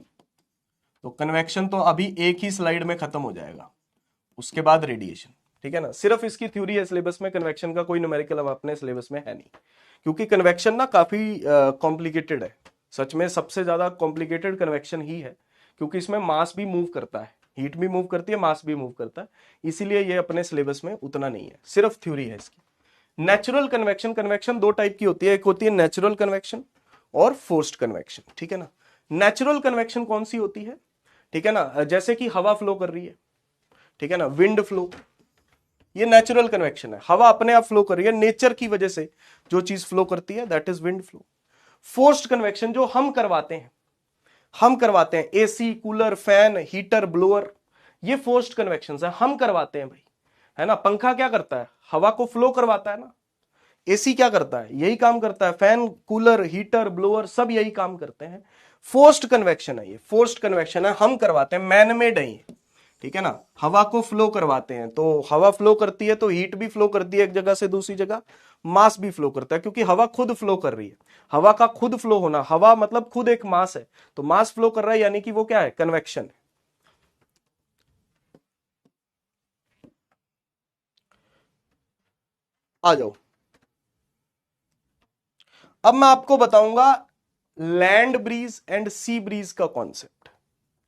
Speaker 1: तो कन्वेक्शन तो अभी एक ही स्लाइड में खत्म हो जाएगा, उसके बाद रेडिएशन, ठीक है ना। सिर्फ इसकी थ्योरी है सिलेबस में, कन्वेक्शन का कोई न्यूमेरिकल अब अपने सिलेबस में है नहीं, क्योंकि कन्वेक्शन ना काफी कॉम्प्लिकेटेड है। सच में सबसे ज्यादा कॉम्प्लिकेटेड कन्वेक्शन ही है, क्योंकि इसमें मास भी मूव करता है, हीट भी मूव करती है, मास भी मूव करता है, इसीलिए ये अपने सिलेबस में उतना नहीं है, सिर्फ थ्योरी है इसकी। नेचुरल कन्वेक्शन, कन्वेक्शन दो टाइप की होती है, एक होती है नेचुरल कन्वेक्शन और फोर्स्ड कन्वेक्शन, ठीक है ना। नेचुरल कन्वेक्शन कौन सी होती है, ठीक है ना, जैसे कि हवा फ्लो कर रही है, ठीक है ना, विंड फ्लो, ये नेचुरल कन्वेक्शन है, हवा अपने आप फ्लो कर रही है, नेचर की वजह से जो चीज फ्लो करती है that is wind flow. Forced convection जो हम करवाते हैं, AC, cooler, fan, heater, blower, ये फोर्स्ड कन्वेक्शन है, हम करवाते हैं भाई, है ना। पंखा क्या करता है, हवा को फ्लो करवाता है ना। एसी क्या करता है, यही काम करता है, फैन, कूलर, हीटर, ब्लोअर सब यही काम करते हैं। फोर्स्ड कन्वेक्शन है, ये फोर्स्ड कन्वेक्शन है, हम करवाते हैं, मैन मेड है ये, ठीक है ना। हवा को फ्लो करवाते हैं, तो हवा फ्लो करती है तो हीट भी फ्लो करती है एक जगह से दूसरी जगह, मास भी फ्लो करता है, क्योंकि हवा खुद फ्लो कर रही है। हवा का खुद फ्लो होना, हवा मतलब खुद एक मास है, तो मास फ्लो कर रहा है यानी कि वो क्या है, कन्वेक्शन है। आ जाओ, अब मैं आपको बताऊंगा land breeze and sea breeze का concept.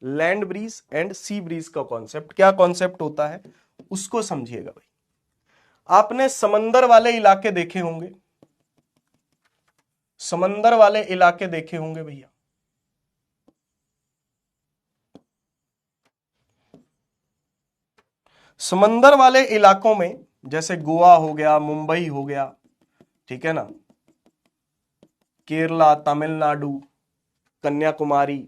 Speaker 1: Land breeze and sea breeze का कॉन्सेप्ट, क्या कॉन्सेप्ट होता है उसको समझिएगा भाई। आपने समंदर वाले इलाके देखे होंगे, समंदर वाले इलाके देखे होंगे भैया, समंदर वाले इलाकों में जैसे गोवा हो गया, मुंबई हो गया, ठीक है ना, केरला, तमिलनाडु, कन्याकुमारी,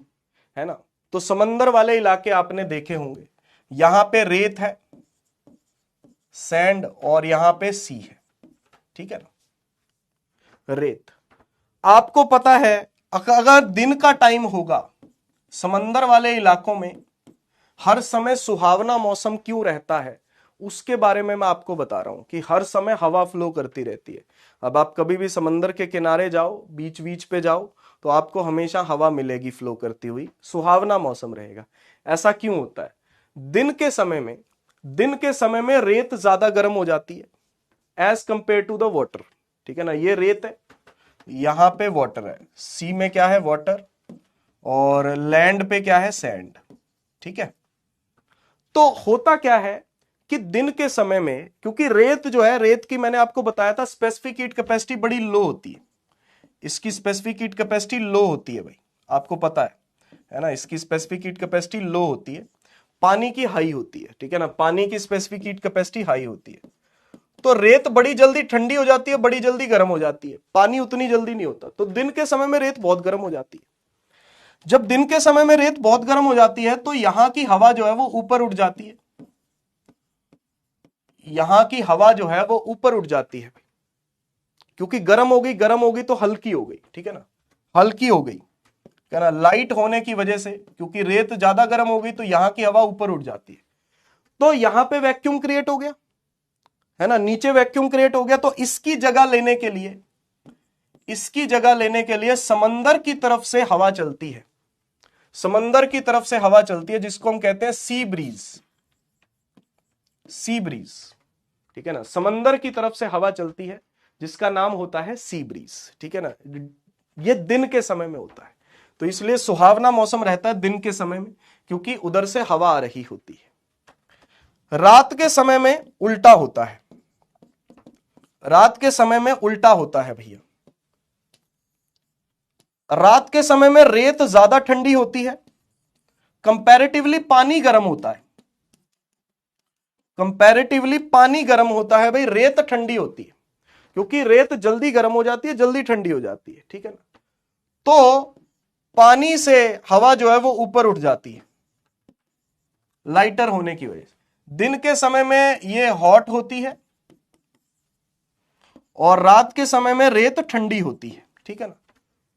Speaker 1: है ना। तो समंदर वाले इलाके आपने देखे होंगे, यहां पे रेत है, सैंड, और यहां पे सी है, ठीक है ना, रेत। आपको पता है अगर दिन का टाइम होगा समंदर वाले इलाकों में हर समय सुहावना मौसम क्यों रहता है, उसके बारे में मैं आपको बता रहा हूं कि हर समय हवा फ्लो करती रहती है। अब आप कभी भी समंदर के किनारे जाओ, बीच बीच पे जाओ, तो आपको हमेशा हवा मिलेगी फ्लो करती हुई, सुहावना मौसम रहेगा। ऐसा क्यों होता है, दिन के समय में रेत ज्यादा गर्म हो जाती है as compare to the water, ठीक है ना। ये रेत है, यहां पे वाटर है, सी में क्या है, वाटर, और लैंड पे क्या है, सैंड, ठीक है। तो होता क्या है कि दिन के समय में, क्योंकि रेत जो है, रेत की मैंने आपको बताया था स्पेसिफिक हीट कैपेसिटी बड़ी लो होती है, इसकी स्पेसिफिक हीट कैपेसिटी लो होती है भाई, आपको पता है ना, इसकी स्पेसिफिक हीट कैपेसिटी लो होती है, पानी की हाई होती है, ठीक है ना, पानी की स्पेसिफिक हीट कैपेसिटी हाई होती है। तो रेत बड़ी जल्दी ठंडी हो जाती है, बड़ी जल्दी गर्म हो जाती है, पानी उतनी जल्दी नहीं होता, तो दिन के समय में रेत बहुत गर्म हो जाती है। जब दिन के समय में रेत बहुत गर्म हो जाती है तो यहां की हवा जो है वो ऊपर उठ जाती है, यहां की हवा जो है वो ऊपर उठ जाती है, क्योंकि गर्म हो गई तो हल्की हो गई, ठीक है ना, हल्की हो गई, है ना, लाइट होने की वजह से, क्योंकि रेत ज्यादा गर्म हो गई तो यहां की हवा ऊपर उठ जाती है, तो यहां पे वैक्यूम क्रिएट हो गया, है ना, नीचे वैक्यूम क्रिएट हो गया। तो इसकी जगह लेने के लिए, समंदर की तरफ से हवा चलती है, समंदर की तरफ से हवा चलती है, जिसको हम कहते हैं सी ब्रीज, सी ब्रीज, ठीक है ना, समंदर की तरफ से हवा चलती है जिसका नाम होता है सी ब्रीज, ठीक है ना। ये दिन के समय में होता है, तो इसलिए सुहावना मौसम रहता है दिन के समय में, क्योंकि उधर से हवा आ रही होती है। रात के समय में उल्टा होता है, रात के समय में उल्टा होता है भैया। रात के समय में रेत ज्यादा ठंडी होती है, कंपैरेटिवली पानी गर्म होता है, कंपैरेटिवली पानी गर्म होता है भाई, रेत ठंडी होती है, क्योंकि रेत जल्दी गर्म हो जाती है, जल्दी ठंडी हो जाती है, ठीक है ना। तो पानी से हवा जो है वो ऊपर उठ जाती है लाइटर होने की वजह से। दिन के समय में ये हॉट होती है और रात के समय में रेत ठंडी होती है, ठीक है ना।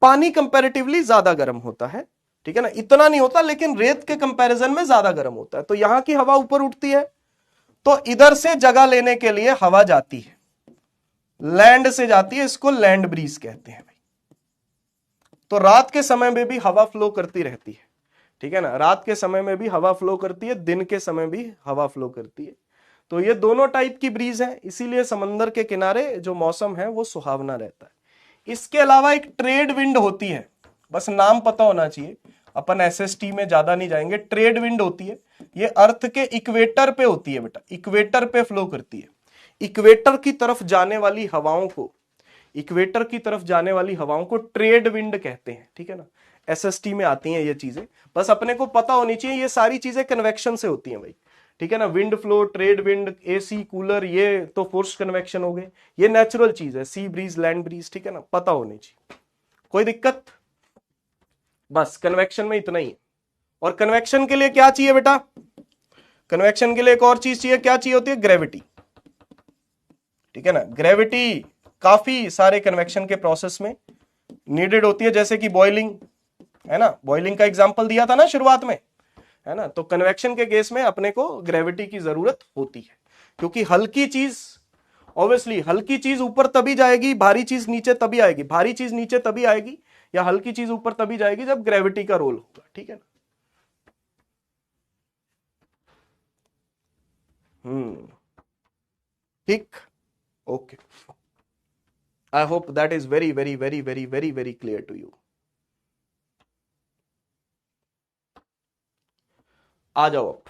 Speaker 1: पानी कंपैरेटिवली ज्यादा गर्म होता है, ठीक है ना, इतना नहीं होता लेकिन रेत के कंपैरिजन में ज्यादा गर्म होता है। तो यहां की हवा ऊपर उठती है, तो इधर से जगह लेने के लिए हवा जाती है, लैंड से जाती है, इसको लैंड ब्रीज कहते हैं भाई। तो रात के समय में भी हवा फ्लो करती रहती है, ठीक है ना, रात के समय में भी हवा फ्लो करती है, दिन के समय भी हवा फ्लो करती है। तो ये दोनों टाइप की ब्रीज है, इसीलिए समंदर के किनारे जो मौसम है वो सुहावना रहता है। इसके अलावा एक ट्रेड विंड होती है, बस नाम पता होना चाहिए, अपन एसएसटी में ज्यादा नहीं जाएंगे। ट्रेड विंड होती है, ये अर्थ के इक्वेटर पे होती है बेटा, इक्वेटर पे फ्लो करती है। इक्वेटर की तरफ जाने वाली हवाओं को, इक्वेटर की तरफ जाने वाली हवाओं को ट्रेड विंड कहते हैं, ठीक है ना। एसएसटी में आती हैं ये चीजें, बस अपने को पता होनी चाहिए। ये सारी चीजें कन्वेक्शन से होती हैं भाई, ठीक है ना। Wind flow, trade wind, AC, cooler, ये तो फोर्स कन्वेक्शन हो गए, ये नेचुरल चीज है। सी ब्रीज, लैंड ब्रीज, ठीक है ना, पता होनी चाहिए। कोई दिक्कत? बस कन्वेक्शन में इतना ही है। और कन्वेक्शन के लिए क्या चाहिए बेटा? कन्वेक्शन के लिए एक और चीज चाहिए, क्या चाहिए होती है? ग्रेविटी, ठीक है ना। ग्रेविटी काफी सारे कन्वेक्शन के प्रोसेस में नीडेड होती है, जैसे कि बॉइलिंग, है ना, बॉइलिंग का एग्जांपल दिया था ना शुरुआत में, है ना। तो कन्वेक्शन के केस में अपने को ग्रेविटी की जरूरत होती है, क्योंकि हल्की चीज, ऑब्वियसली हल्की चीज ऊपर तभी जाएगी, भारी चीज नीचे तभी आएगी। भारी चीज नीचे तभी आएगी या हल्की चीज ऊपर तभी जाएगी जब ग्रेविटी का रोल होगा, ठीक है ना। ठीक, okay. I hope that is very very very very very very clear to you. आ जाओ अब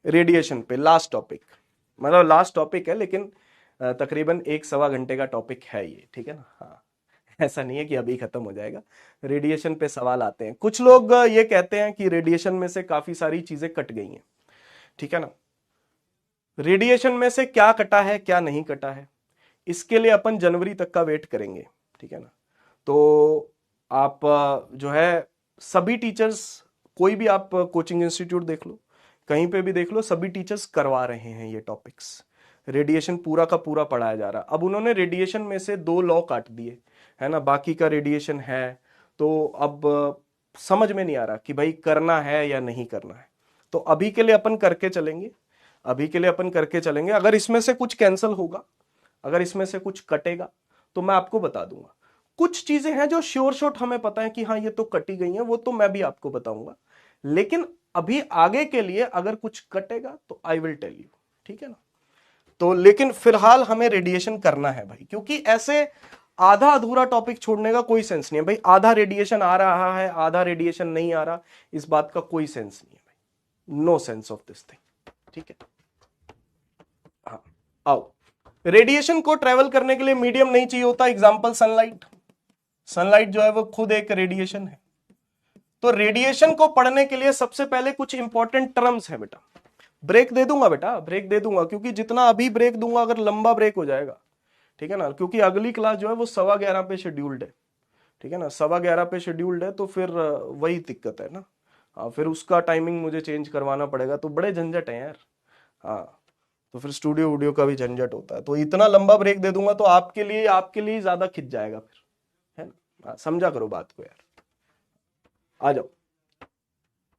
Speaker 1: रेडिएशन पे, लास्ट टॉपिक, मतलब लास्ट टॉपिक है लेकिन तकरीबन 1-1.25 घंटे का टॉपिक है ये, ठीक है ना। हाँ, ऐसा नहीं है कि अभी खत्म हो जाएगा। रेडिएशन पे सवाल आते हैं, कुछ लोग ये कहते हैं कि रेडिएशन में से काफी सारी चीजें कट गई हैं, ठीक है ना। रेडिएशन में से क्या कटा है, क्या नहीं कटा है, इसके लिए अपन जनवरी तक का वेट करेंगे, ठीक है ना। तो आप जो है सभी टीचर्स, कोई भी आप कोचिंग इंस्टीट्यूट देख लो, कहीं पे भी देख लो, सभी टीचर्स करवा रहे हैं ये टॉपिक्स। रेडिएशन पूरा का पूरा पढ़ाया जा रहा है। अब उन्होंने रेडिएशन में से 2 लॉ काट दिए, है ना, बाकी का रेडिएशन है। तो अब समझ में नहीं आ रहा कि भाई करना है या नहीं करना है। तो अभी के लिए अपन करके चलेंगे, अभी के लिए अपन करके चलेंगे। अगर इसमें से कुछ कैंसिल होगा, अगर इसमें से कुछ कटेगा तो मैं आपको बता दूंगा। कुछ चीजें हैं जो श्योर शॉट हमें पता है कि हाँ ये तो कटी गई हैं, वो तो मैं भी आपको बताऊंगा। लेकिन अभी आगे के लिए अगर कुछ कटेगा तो आई विल टेल यू, ठीक है ना। तो लेकिन फिलहाल हमें रेडिएशन करना है भाई, क्योंकि ऐसे आधा अधूरा टॉपिक छोड़ने का कोई सेंस नहीं है भाई। आधा रेडिएशन आ रहा है, आधा रेडिएशन नहीं आ रहा, इस बात का कोई सेंस नहीं है भाई, no sense of this thing, ठीक है। हाँ, आओ। रेडिएशन को ट्रेवल करने के लिए मीडियम नहीं चाहिए होता, एग्जांपल सनलाइट। सनलाइट जो है वो खुद एक रेडिएशन है। तो रेडिएशन को पढ़ने के लिए सबसे पहले कुछ इंपॉर्टेंट टर्म्स है बेटा। ब्रेक दे दूंगा बेटा, ब्रेक दे दूंगा, क्योंकि जितना अभी ब्रेक दूंगा अगर लंबा ब्रेक हो जाएगा, ठीक है ना, क्योंकि अगली क्लास जो है वो 11:15 पे शेड्यूल्ड है, ठीक है ना, 11:15 पे शेड्यूल्ड है। तो फिर वही दिक्कत है ना। हाँ, फिर उसका टाइमिंग मुझे चेंज करवाना पड़ेगा, तो बड़े झंझट है यार। हाँ, तो फिर स्टूडियो वूडियो का भी झंझट होता है। तो इतना लंबा ब्रेक दे दूंगा तो आपके लिए ज्यादा खिंच जाएगा फिर, है ना। समझा करो बात को यार। आ जाओ,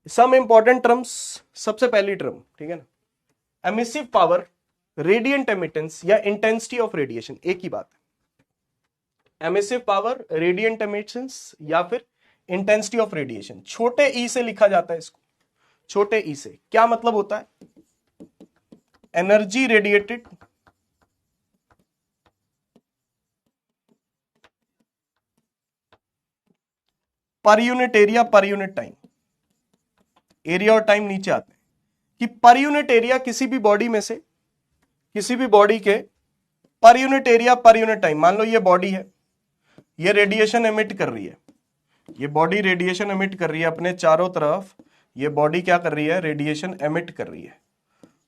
Speaker 1: सम इंपॉर्टेंट टर्म्स। सबसे पहली टर्म, ठीक है ना, एमिसिव पावर, रेडिएंट एमिटेंस या इंटेंसिटी ऑफ रेडिएशन, एक ही बात है। एमिसिव पावर, रेडिएंट एमिटेंस या फिर इंटेंसिटी ऑफ रेडिएशन। छोटे ई से लिखा जाता है इसको, छोटे ई से। क्या मतलब होता है? एनर्जी रेडिएटेड पर unit area per unit time. Area और टाइम नीचे आते हैं कि पर यूनिट एरिया किसी भी बॉडी में से, किसी भी बॉडी के पर unit area per unit time. मान लो ये बॉडी है, ये रेडिएशन एमिट कर रही है, ये बॉडी रेडिएशन एमिट कर रही है अपने चारों तरफ। ये बॉडी क्या कर रही है? रेडिएशन एमिट कर रही है।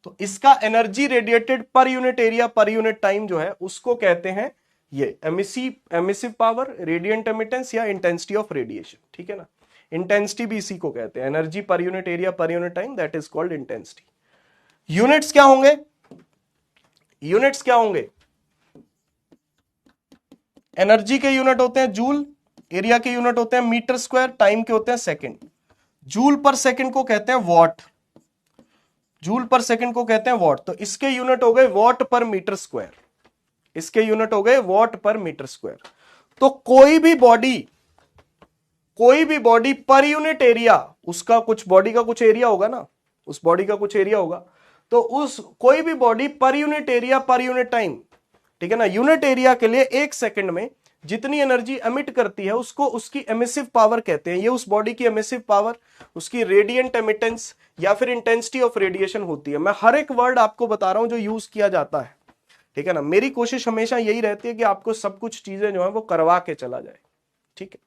Speaker 1: तो इसका एनर्जी रेडिएटेड पर unit area per unit time जो है उसको कहते हैं ये एमिसिव पावर, रेडिएंट एमिटेंस या इंटेंसिटी ऑफ रेडिएशन, ठीक है ना। इंटेंसिटी भी इसी को कहते हैं, एनर्जी पर unit area per unit time, that is called intensity. Units क्या होंगे? यूनिट्स क्या होंगे? एनर्जी के यूनिट होते हैं जूल, एरिया के यूनिट होते हैं मीटर स्क्वायर, टाइम के होते हैं सेकंड। जूल पर सेकंड को कहते हैं वॉट, जूल पर सेकंड को कहते हैं वॉट। तो इसके यूनिट हो गए वॉट पर मीटर स्क्वायर, इसके यूनिट हो गए वॉट पर मीटर स्क्वायर। तो कोई भी कोई भी बॉडी पर यूनिट एरिया, उसका कुछ बॉडी का कुछ एरिया होगा ना, उस बॉडी का कुछ एरिया होगा, तो उस कोई भी बॉडी पर unit area per unit time, ठीक है ना, यूनिट एरिया के लिए 1 सेकंड में जितनी एनर्जी एमिट करती है उसको उसकी एमिसिव पावर कहते हैं। ये उस बॉडी की एमिसिव पावर, उसकी रेडिएंट एमिटेंस या फिर इंटेंसिटी ऑफ रेडिएशन होती है। मैं हर एक वर्ड आपको बता रहा हूं जो यूज किया जाता है, ठीक है ना। मेरी कोशिश हमेशा यही रहती है कि आपको सब कुछ चीजें जो है वो करवा के चला जाए, ठीक है।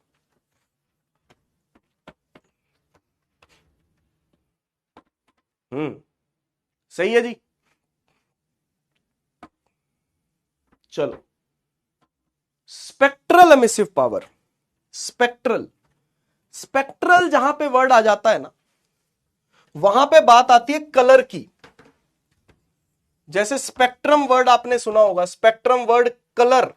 Speaker 1: सही है जी। चलो, spectral emissive power, spectral, spectral जहां पे वर्ड आ जाता है ना, वहां पे बात आती है कलर की। जैसे स्पेक्ट्रम वर्ड आपने सुना होगा, स्पेक्ट्रम वर्ड कलर,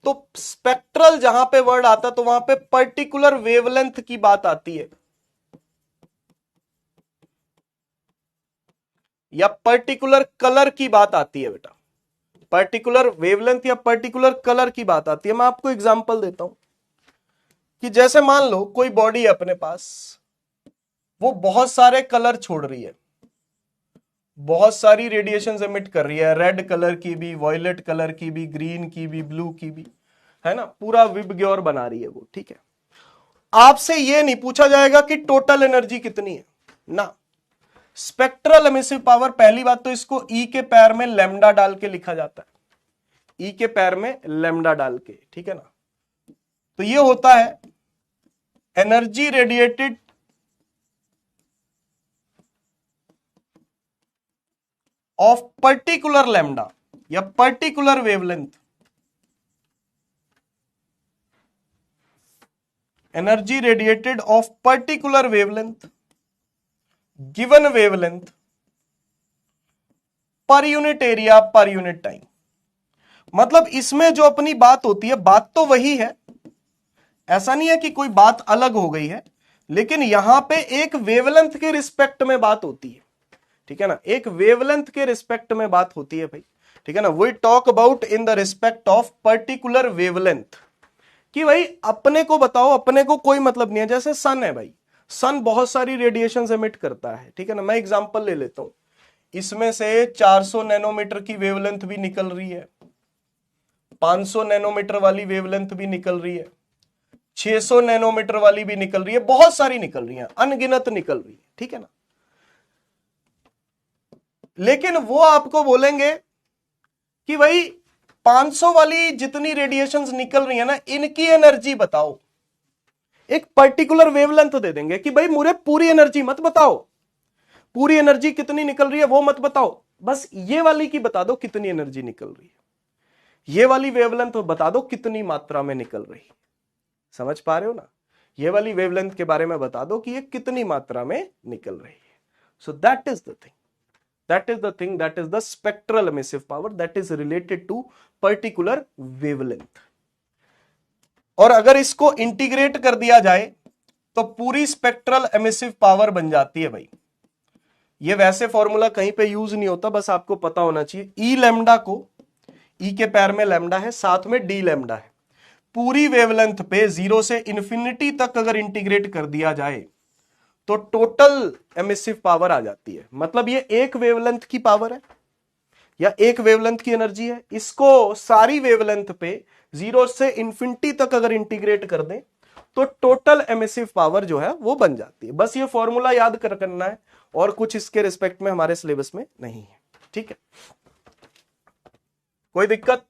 Speaker 1: तो स्पेक्ट्रल जहां पे वर्ड आता है तो वहां पे पर्टिकुलर वेवलेंथ की बात आती है, या पर्टिकुलर कलर की बात आती है बेटा। पर्टिकुलर वेवलेंथ या पर्टिकुलर कलर की बात आती है। मैं आपको एग्जांपल देता हूं कि जैसे मान लो कोई बॉडी है अपने पास, वो बहुत सारे कलर छोड़ रही है, बहुत सारी रेडिएशन एमिट कर रही है, रेड कलर की भी, वॉयलेट कलर की भी, ग्रीन की भी, ब्लू की भी, है ना, पूरा विबग्योर बना रही है वो, ठीक है। आपसे ये नहीं पूछा जाएगा कि टोटल एनर्जी कितनी है ना। स्पेक्ट्रल एमिसिव पावर, पहली बात तो इसको ई के पैर में लैम्डा डाल के लिखा जाता है, ई के पैर में लैम्डा डाल के, ठीक है ना। तो ये होता है energy radiated of particular lambda या particular wavelength, energy radiated of particular wavelength, given wavelength, per unit area per unit time. मतलब इसमें जो अपनी बात होती है, बात तो वही है, ऐसा नहीं है कि कोई बात अलग हो गई है, लेकिन यहां पे एक वेवलेंथ के रिस्पेक्ट में बात होती है, ठीक है ना, एक वेवलेंथ के रिस्पेक्ट में बात होती है भाई, ठीक है ना। We talk about in the respect of particular wavelength, कि भाई अपने को बताओ, अपने को कोई मतलब नहीं है। जैसे सन है भाई, सन बहुत सारी रेडिएशन एमिट करता है, ठीक है ना। मैं एग्जांपल ले लेता हूं, इसमें से 400 नैनोमीटर की वेवलेंथ भी निकल रही है, 500 नैनोमीटर वाली वेवलेंथ भी निकल रही है, 600 नैनोमीटर वाली भी निकल रही है, बहुत सारी निकल रही है, अनगिनत निकल रही है, ठीक है ना। लेकिन वो आपको बोलेंगे कि भाई 500 वाली जितनी रेडिएशंस निकल रही है ना, इनकी एनर्जी बताओ। एक पर्टिकुलर वेवलेंथ दे देंगे कि भाई मुझे पूरी एनर्जी मत बताओ, पूरी एनर्जी कितनी निकल रही है वो मत बताओ, बस ये वाली की बता दो कितनी एनर्जी निकल रही है, ये वाली वेवलेंथ बता दो कितनी मात्रा में निकल रही है। समझ पा रहे हो ना, ये वाली वेवलेंथ के बारे में बता दो कि ये कितनी मात्रा में निकल रही है। So that is the thing, that is the thing, that is the spectral emissive power that is related to particular wavelength। और अगर इसको इंटीग्रेट कर दिया जाए तो पूरी स्पेक्ट्रल एमिसिव पावर बन जाती है भाई। ये वैसे फॉर्मूला कहीं पे यूज नहीं होता, बस आपको पता होना चाहिए। ई लैम्डा को, ई के पैर में लैम्डा है, साथ में डी लैम्डा है, पूरी वेवलेंथ पे 0 से इंफिनिटी तक अगर इंटीग्रेट कर दिया जाए तो टोटल एमिसिव पावर आ जाती है। मतलब ये एक वेवलेंथ की पावर है या एक वेवलेंथ की एनर्जी है, इसको सारी वेवलेंथ पे 0 से इंफिनिटी तक अगर इंटीग्रेट कर दें तो टोटल एमिसिव पावर जो है वो बन जाती है। बस ये फॉर्मूला याद करना है और कुछ इसके रिस्पेक्ट में हमारे सिलेबस में नहीं है, ठीक है। कोई दिक्कत?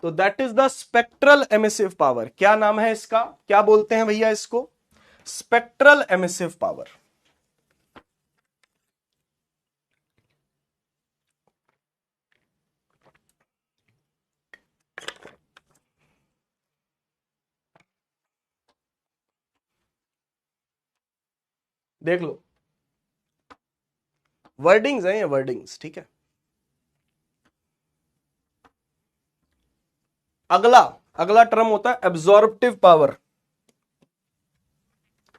Speaker 1: तो that is the spectral emissive power. क्या नाम है इसका, क्या बोलते हैं भैया इसको? Spectral emissive power. देख लो, वर्डिंग्स हैं ये, वर्डिंग्स, ठीक है। अगला अगला टर्म होता है एब्जॉर्प्टिव पावर।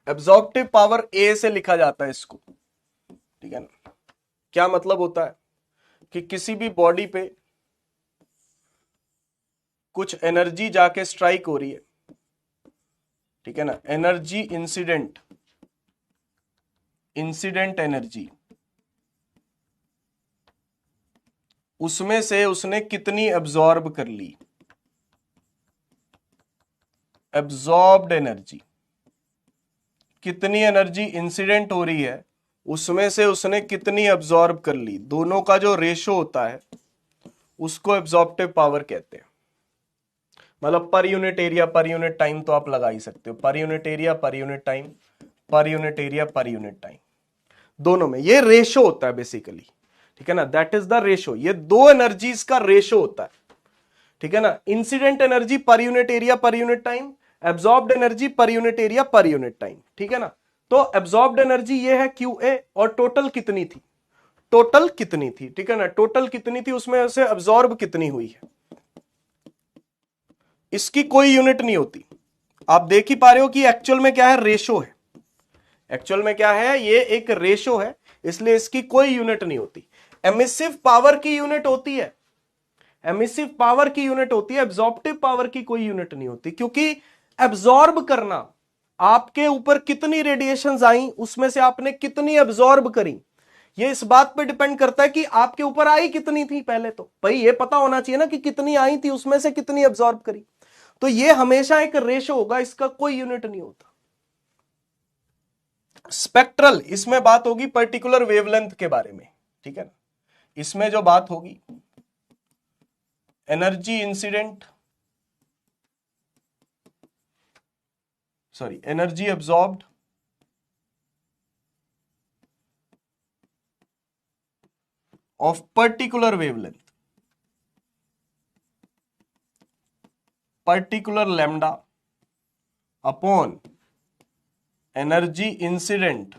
Speaker 1: एब्जॉर्प्टिव पावर ए से लिखा जाता है इसको, ठीक है ना। क्या मतलब होता है कि किसी भी बॉडी पे कुछ एनर्जी जाके स्ट्राइक हो रही है, ठीक है ना, एनर्जी इंसिडेंट, इंसिडेंट एनर्जी, उसमें से उसने कितनी एब्जॉर्ब कर ली, एब्जॉर्ब्ड एनर्जी, कितनी एनर्जी इंसिडेंट हो रही है उसमें से उसने कितनी एब्जॉर्ब कर ली, दोनों का जो रेशो होता है उसको एब्जॉर्प्टिव पावर कहते हैं। मतलब पर unit area per unit time तो आप लगा ही सकते हो, पर unit area per unit time, पर unit area per unit time, दोनों में ये रेशो होता है बेसिकली, ठीक है ना, दैट इज द रेशो, ये दो एनर्जीज का रेशो होता है, ठीक है ना, इंसिडेंट एनर्जी पर unit area per unit time, absorbed energy पर unit area per unit time, ठीक है ना। तो एब्जॉर्ब्ड एनर्जी ये है QA, और टोटल कितनी थी, टोटल कितनी थी, ठीक है ना, टोटल कितनी थी, उसमें से एब्जॉर्ब कितनी हुई है, इसकी कोई यूनिट नहीं होती। आप देख ही पा रहे हो कि एक्चुअल में क्या है, रेशो है, एक्चुअल में क्या है, ये एक रेशो है, इसलिए इसकी कोई यूनिट नहीं होती। एमिसिव पावर की यूनिट होती है, एमिसिव पावर की यूनिट होती है, एब्जॉर्प्टिव पावर की कोई यूनिट नहीं होती, क्योंकि एब्जॉर्ब करना, आपके ऊपर कितनी रेडिएशंस आई उसमें से आपने कितनी एब्जॉर्ब करी, ये इस बात पे डिपेंड करता है कि आपके ऊपर आई कितनी थी। पहले तो भाई ये पता होना चाहिए ना कि कितनी आई थी, उसमें से कितनी एब्जॉर्ब करी, तो ये हमेशा एक रेशो होगा, इसका कोई यूनिट नहीं होता। स्पेक्ट्रल, इसमें बात होगी पर्टिकुलर वेवलेंथ के बारे में, ठीक है ना, इसमें जो बात होगी energy incident, sorry energy absorbed of particular wavelength, particular lambda upon energy incident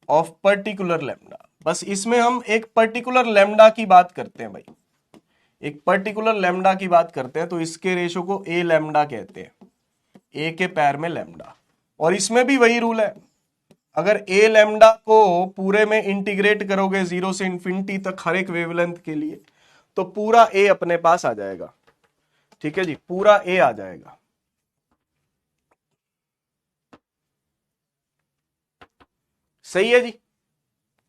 Speaker 1: of particular lambda. बस इसमें हम एक पर्टिकुलर लैम्डा की बात करते हैं भाई, एक पर्टिकुलर लैम्डा की बात करते हैं, तो इसके रेशो को ए लैम्डा कहते हैं, ए के पैर में लैम्डा। और इसमें भी वही रूल है, अगर ए लैम्डा को पूरे में इंटीग्रेट करोगे 0 से इंफिनिटी तक हर एक वेवलेंथ के लिए, तो पूरा ए अपने पास आ जाएगा, ठीक है जी, पूरा ए आ जाएगा। सही है जी,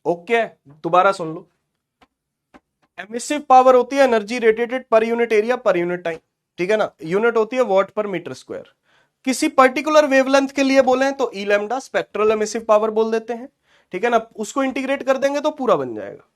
Speaker 1: ओके, दोबारा सुन लो। एमिसिव पावर होती है एनर्जी रेडिएटेड पर unit area per unit time, ठीक है ना, यूनिट होती है वॉट पर मीटर स्क्वायर। किसी पर्टिकुलर वेवलेंथ के लिए बोले तो ई लैम्डा स्पेक्ट्रल एमिसिव पावर बोल देते हैं, ठीक है ना, उसको इंटीग्रेट कर देंगे तो पूरा बन जाएगा।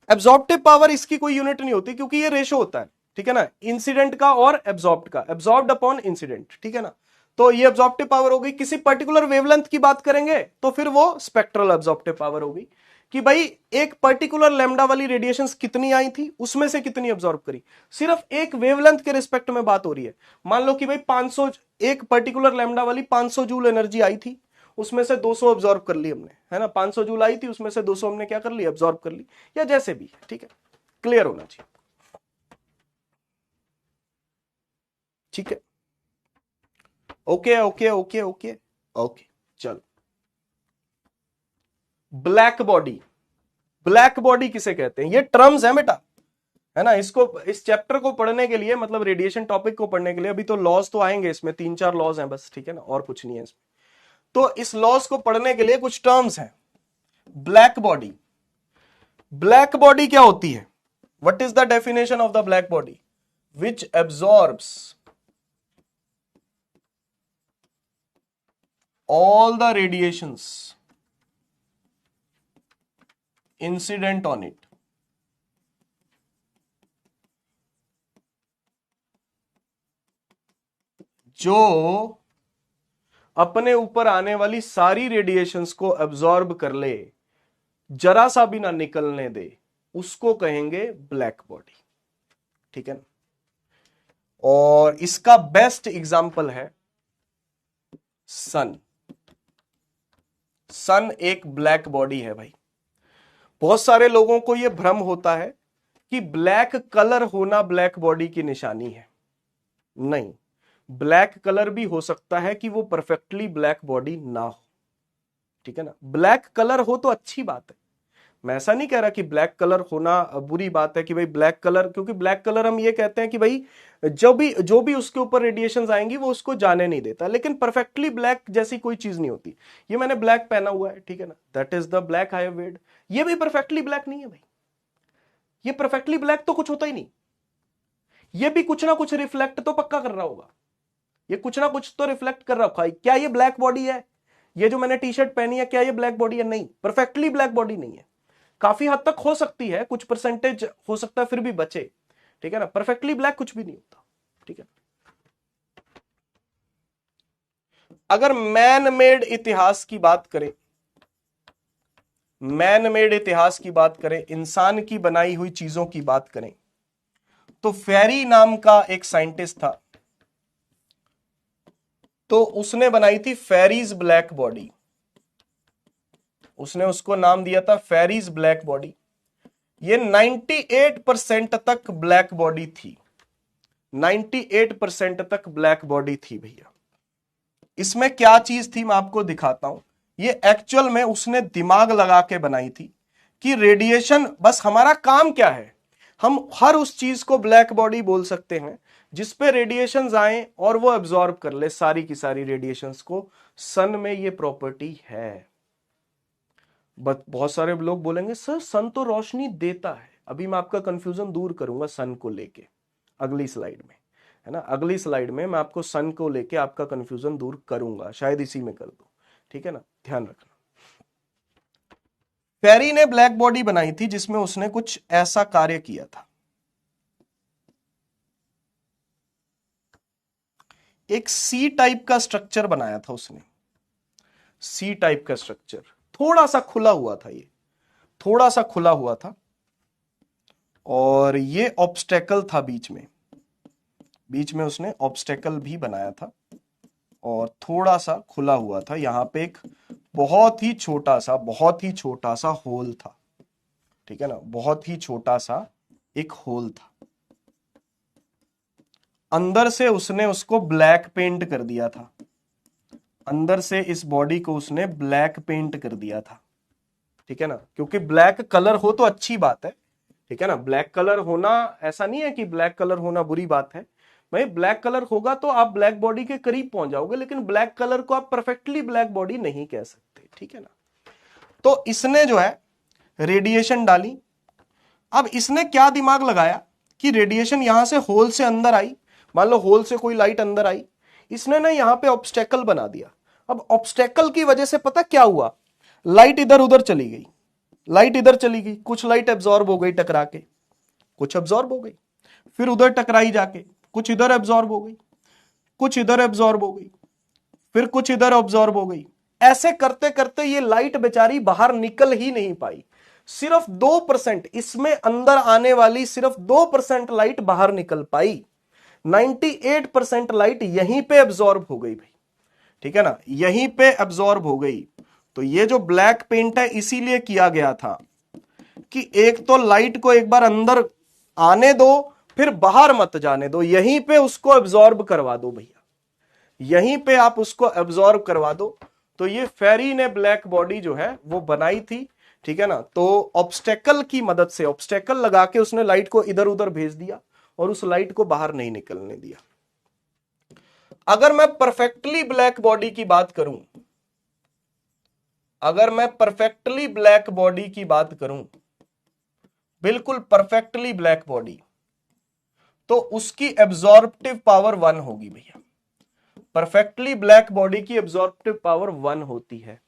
Speaker 1: एब्जॉर्प्टिव पावर इसकी कोई यूनिट नहीं होती, क्योंकि ये रेशो होता है, ठीक है ना, इंसिडेंट का और एब्जॉर्ब्ड का, एब्जॉर्ब्ड अपॉन इंसिडेंट, ठीक है ना। तो ये एब्जॉर्प्टिव पावर होगी। किसी पर्टिकुलर वेवलेंथ की बात करेंगे तो फिर वो स्पेक्ट्रल एब्जॉर्प्टिव पावर होगी, कि भाई एक पर्टिकुलर लैम्डा वाली रेडिएशंस कितनी आई थी, उसमें से कितनी एब्जॉर्ब करी, सिर्फ एक वेवलेंथ के रिस्पेक्ट में बात हो रही है। मान लो कि भाई 500, एक पर्टिकुलर लैम्डा वाली 500 जूल एनर्जी आई थी, उसमें से 200 एब्जॉर्ब कर ली हमने, है ना, 500 जूल आई थी, उसमें से 200 हमने क्या कर ली, एब्जॉर्ब कर ली, या जैसे भी, ठीक है, क्लियर होना चाहिए, ठीक है, okay okay okay okay okay. चलो, ब्लैक बॉडी, ब्लैक बॉडी किसे कहते हैं, ये टर्म्स है बेटा, है ना, इसको इस चैप्टर को पढ़ने के लिए, मतलब रेडिएशन टॉपिक को पढ़ने के लिए, अभी तो लॉज तो आएंगे इसमें, 3-4 लॉज हैं बस, ठीक है ना, और कुछ नहीं है इसमें। तो इस लॉज को पढ़ने के लिए कुछ टर्म्स हैं। ब्लैक बॉडी, ब्लैक बॉडी क्या होती है, what is the definition of the black body, which absorbs all the radiations incident on it, जो अपने ऊपर आने वाली सारी रेडिएशंस को एब्जॉर्ब कर ले, जरा सा भी ना निकलने दे, उसको कहेंगे ब्लैक बॉडी, ठीक है ना। और इसका बेस्ट एग्जांपल है सन। सन एक ब्लैक बॉडी है भाई। बहुत सारे लोगों को यह भ्रम होता है कि ब्लैक कलर होना ब्लैक बॉडी की निशानी है। नहीं, ब्लैक कलर भी हो सकता है कि वो परफेक्टली ब्लैक बॉडी ना हो, ठीक है ना। ब्लैक कलर हो तो अच्छी बात है, मैं ऐसा नहीं कह रहा कि ब्लैक कलर होना बुरी बात है कि भाई ब्लैक कलर, क्योंकि ब्लैक कलर हम ये कहते हैं कि भाई जो भी उसके ऊपर रेडिएशंस आएंगी वो उसको जाने नहीं देता, लेकिन परफेक्टली ब्लैक जैसी कोई चीज नहीं होती। ये मैंने ब्लैक पहना हुआ है, ठीक है ना, that is the black I have weird, ये भी परफेक्टली ब्लैक नहीं है भाई, ये परफेक्टली ब्लैक तो कुछ होता ही नहीं, ये भी कुछ ना कुछ रिफ्लेक्ट तो पक्का कर रहा होगा, ये कुछ ना कुछ तो रिफ्लेक्ट कर रहा होगा। क्या ये ब्लैक बॉडी है? ये जो मैंने टी शर्ट पहनी है क्या ये ब्लैक बॉडी है? नहीं, परफेक्टली ब्लैक बॉडी नहीं है, काफी हद तक हो सकती है, कुछ परसेंटेज हो सकता है फिर भी बचे, ठीक है ना, परफेक्टली ब्लैक कुछ भी नहीं होता, ठीक है। अगर मैन मेड इतिहास की बात करें, मैन मेड इतिहास की बात करें, इंसान की बनाई हुई चीजों की बात करें, तो फेरी नाम का एक साइंटिस्ट था, तो उसने बनाई थी फेरीज ब्लैक बॉडी, उसने उसको नाम दिया था फेरीज ब्लैक बॉडी। ये 98% तक ब्लैक बॉडी थी, 98% तक ब्लैक बॉडी थी भैया। इसमें क्या चीज थी मैं आपको दिखाता हूं, ये एक्चुअल में उसने दिमाग लगा के बनाई थी कि रेडिएशन, बस हमारा काम क्या है, हम हर उस चीज को ब्लैक बॉडी बोल सकते हैं जिसपे रेडिएशंस आए और वो एब्जॉर्ब कर ले सारी की सारी रेडिएशंस को। सन में ये प्रॉपर्टी है। बहुत सारे लोग बोलेंगे सर सन तो रोशनी देता है, अभी मैं आपका कंफ्यूजन दूर करूंगा सन को लेके अगली स्लाइड में, है ना, अगली स्लाइड में मैं आपको सन को लेके आपका कंफ्यूजन दूर करूंगा, शायद इसी में कर दूं, ठीक है ना, ध्यान रखना। फेरी ने ब्लैक बॉडी बनाई थी जिसमें उसने कुछ ऐसा कार्य किया था, एक सी टाइप का स्ट्रक्चर बनाया था उसने, सी टाइप का स्ट्रक्चर, थोड़ा सा खुला हुआ था, ये थोड़ा सा खुला हुआ था, और ये ऑब्स्टेकल था बीच में, बीच में उसने ऑब्स्टेकल भी बनाया था और थोड़ा सा खुला हुआ था, यहां पे एक बहुत ही छोटा सा होल था, ठीक है ना, बहुत ही छोटा सा एक होल था, अंदर से उसने उसको ब्लैक पेंट कर दिया था, अंदर से इस बॉडी को उसने ब्लैक पेंट कर दिया था, ठीक है ना, क्योंकि ब्लैक कलर हो तो अच्छी बात है, ठीक है ना, ब्लैक कलर होना ऐसा नहीं है कि ब्लैक कलर होना बुरी बात है भाई, ब्लैक कलर होगा तो आप ब्लैक बॉडी के करीब पहुंच जाओगे, लेकिन ब्लैक कलर को आप परफेक्टली ब्लैक बॉडी नहीं कह सकते, ठीक है ना। तो इसने जो है रेडिएशन डाली, अब इसने क्या दिमाग लगाया कि रेडिएशन यहां से होल से अंदर आई, मान लो होल से कोई लाइट अंदर आई, इसने ना यहां पे ऑब्स्टेकल बना दिया। अब ऑब्स्टेकल की वजह से पता क्या हुआ, लाइट इधर उधर चली गई, लाइट इधर चली गई, कुछ लाइट एब्जॉर्ब हो गई टकरा के, कुछ एब्जॉर्ब हो गई, फिर उधर टकराई जाके, कुछ इधर एब्जॉर्ब हो गई, कुछ इधर एब्जॉर्ब हो गई, फिर कुछ इधर एब्जॉर्ब हो गई, ऐसे करते करते ये लाइट बेचारी बाहर निकल ही नहीं पाई, सिर्फ 2%, इसमें अंदर आने वाली सिर्फ 2% लाइट बाहर निकल पाई, 98% लाइट यहीं पे एब्जॉर्ब हो गई भाई, ठीक है ना, यहीं पे एब्जॉर्ब हो गई। तो ये जो ब्लैक पेंट है इसीलिए किया गया था कि एक तो लाइट को एक बार अंदर आने दो, फिर बाहर मत जाने दो, यहीं पे उसको एब्जॉर्ब करवा दो भैया, यहीं पे आप उसको एब्जॉर्ब करवा दो। तो ये फेरी ने ब्लैक बॉडी जो है वो बनाई थी, ठीक है ना, तो ऑब्स्टेकल की मदद से, ऑब्स्टेकल लगा के उसने लाइट को इधर उधर भेज दिया और उस लाइट को बाहर नहीं निकलने दिया। अगर मैं परफेक्टली ब्लैक बॉडी की बात करूं, अगर मैं परफेक्टली ब्लैक बॉडी की बात करूं, बिल्कुल परफेक्टली ब्लैक बॉडी, तो उसकी एब्जॉर्प्टिव पावर 1 होगी भैया, परफेक्टली ब्लैक बॉडी की एब्जॉर्प्टिव पावर 1 होती है,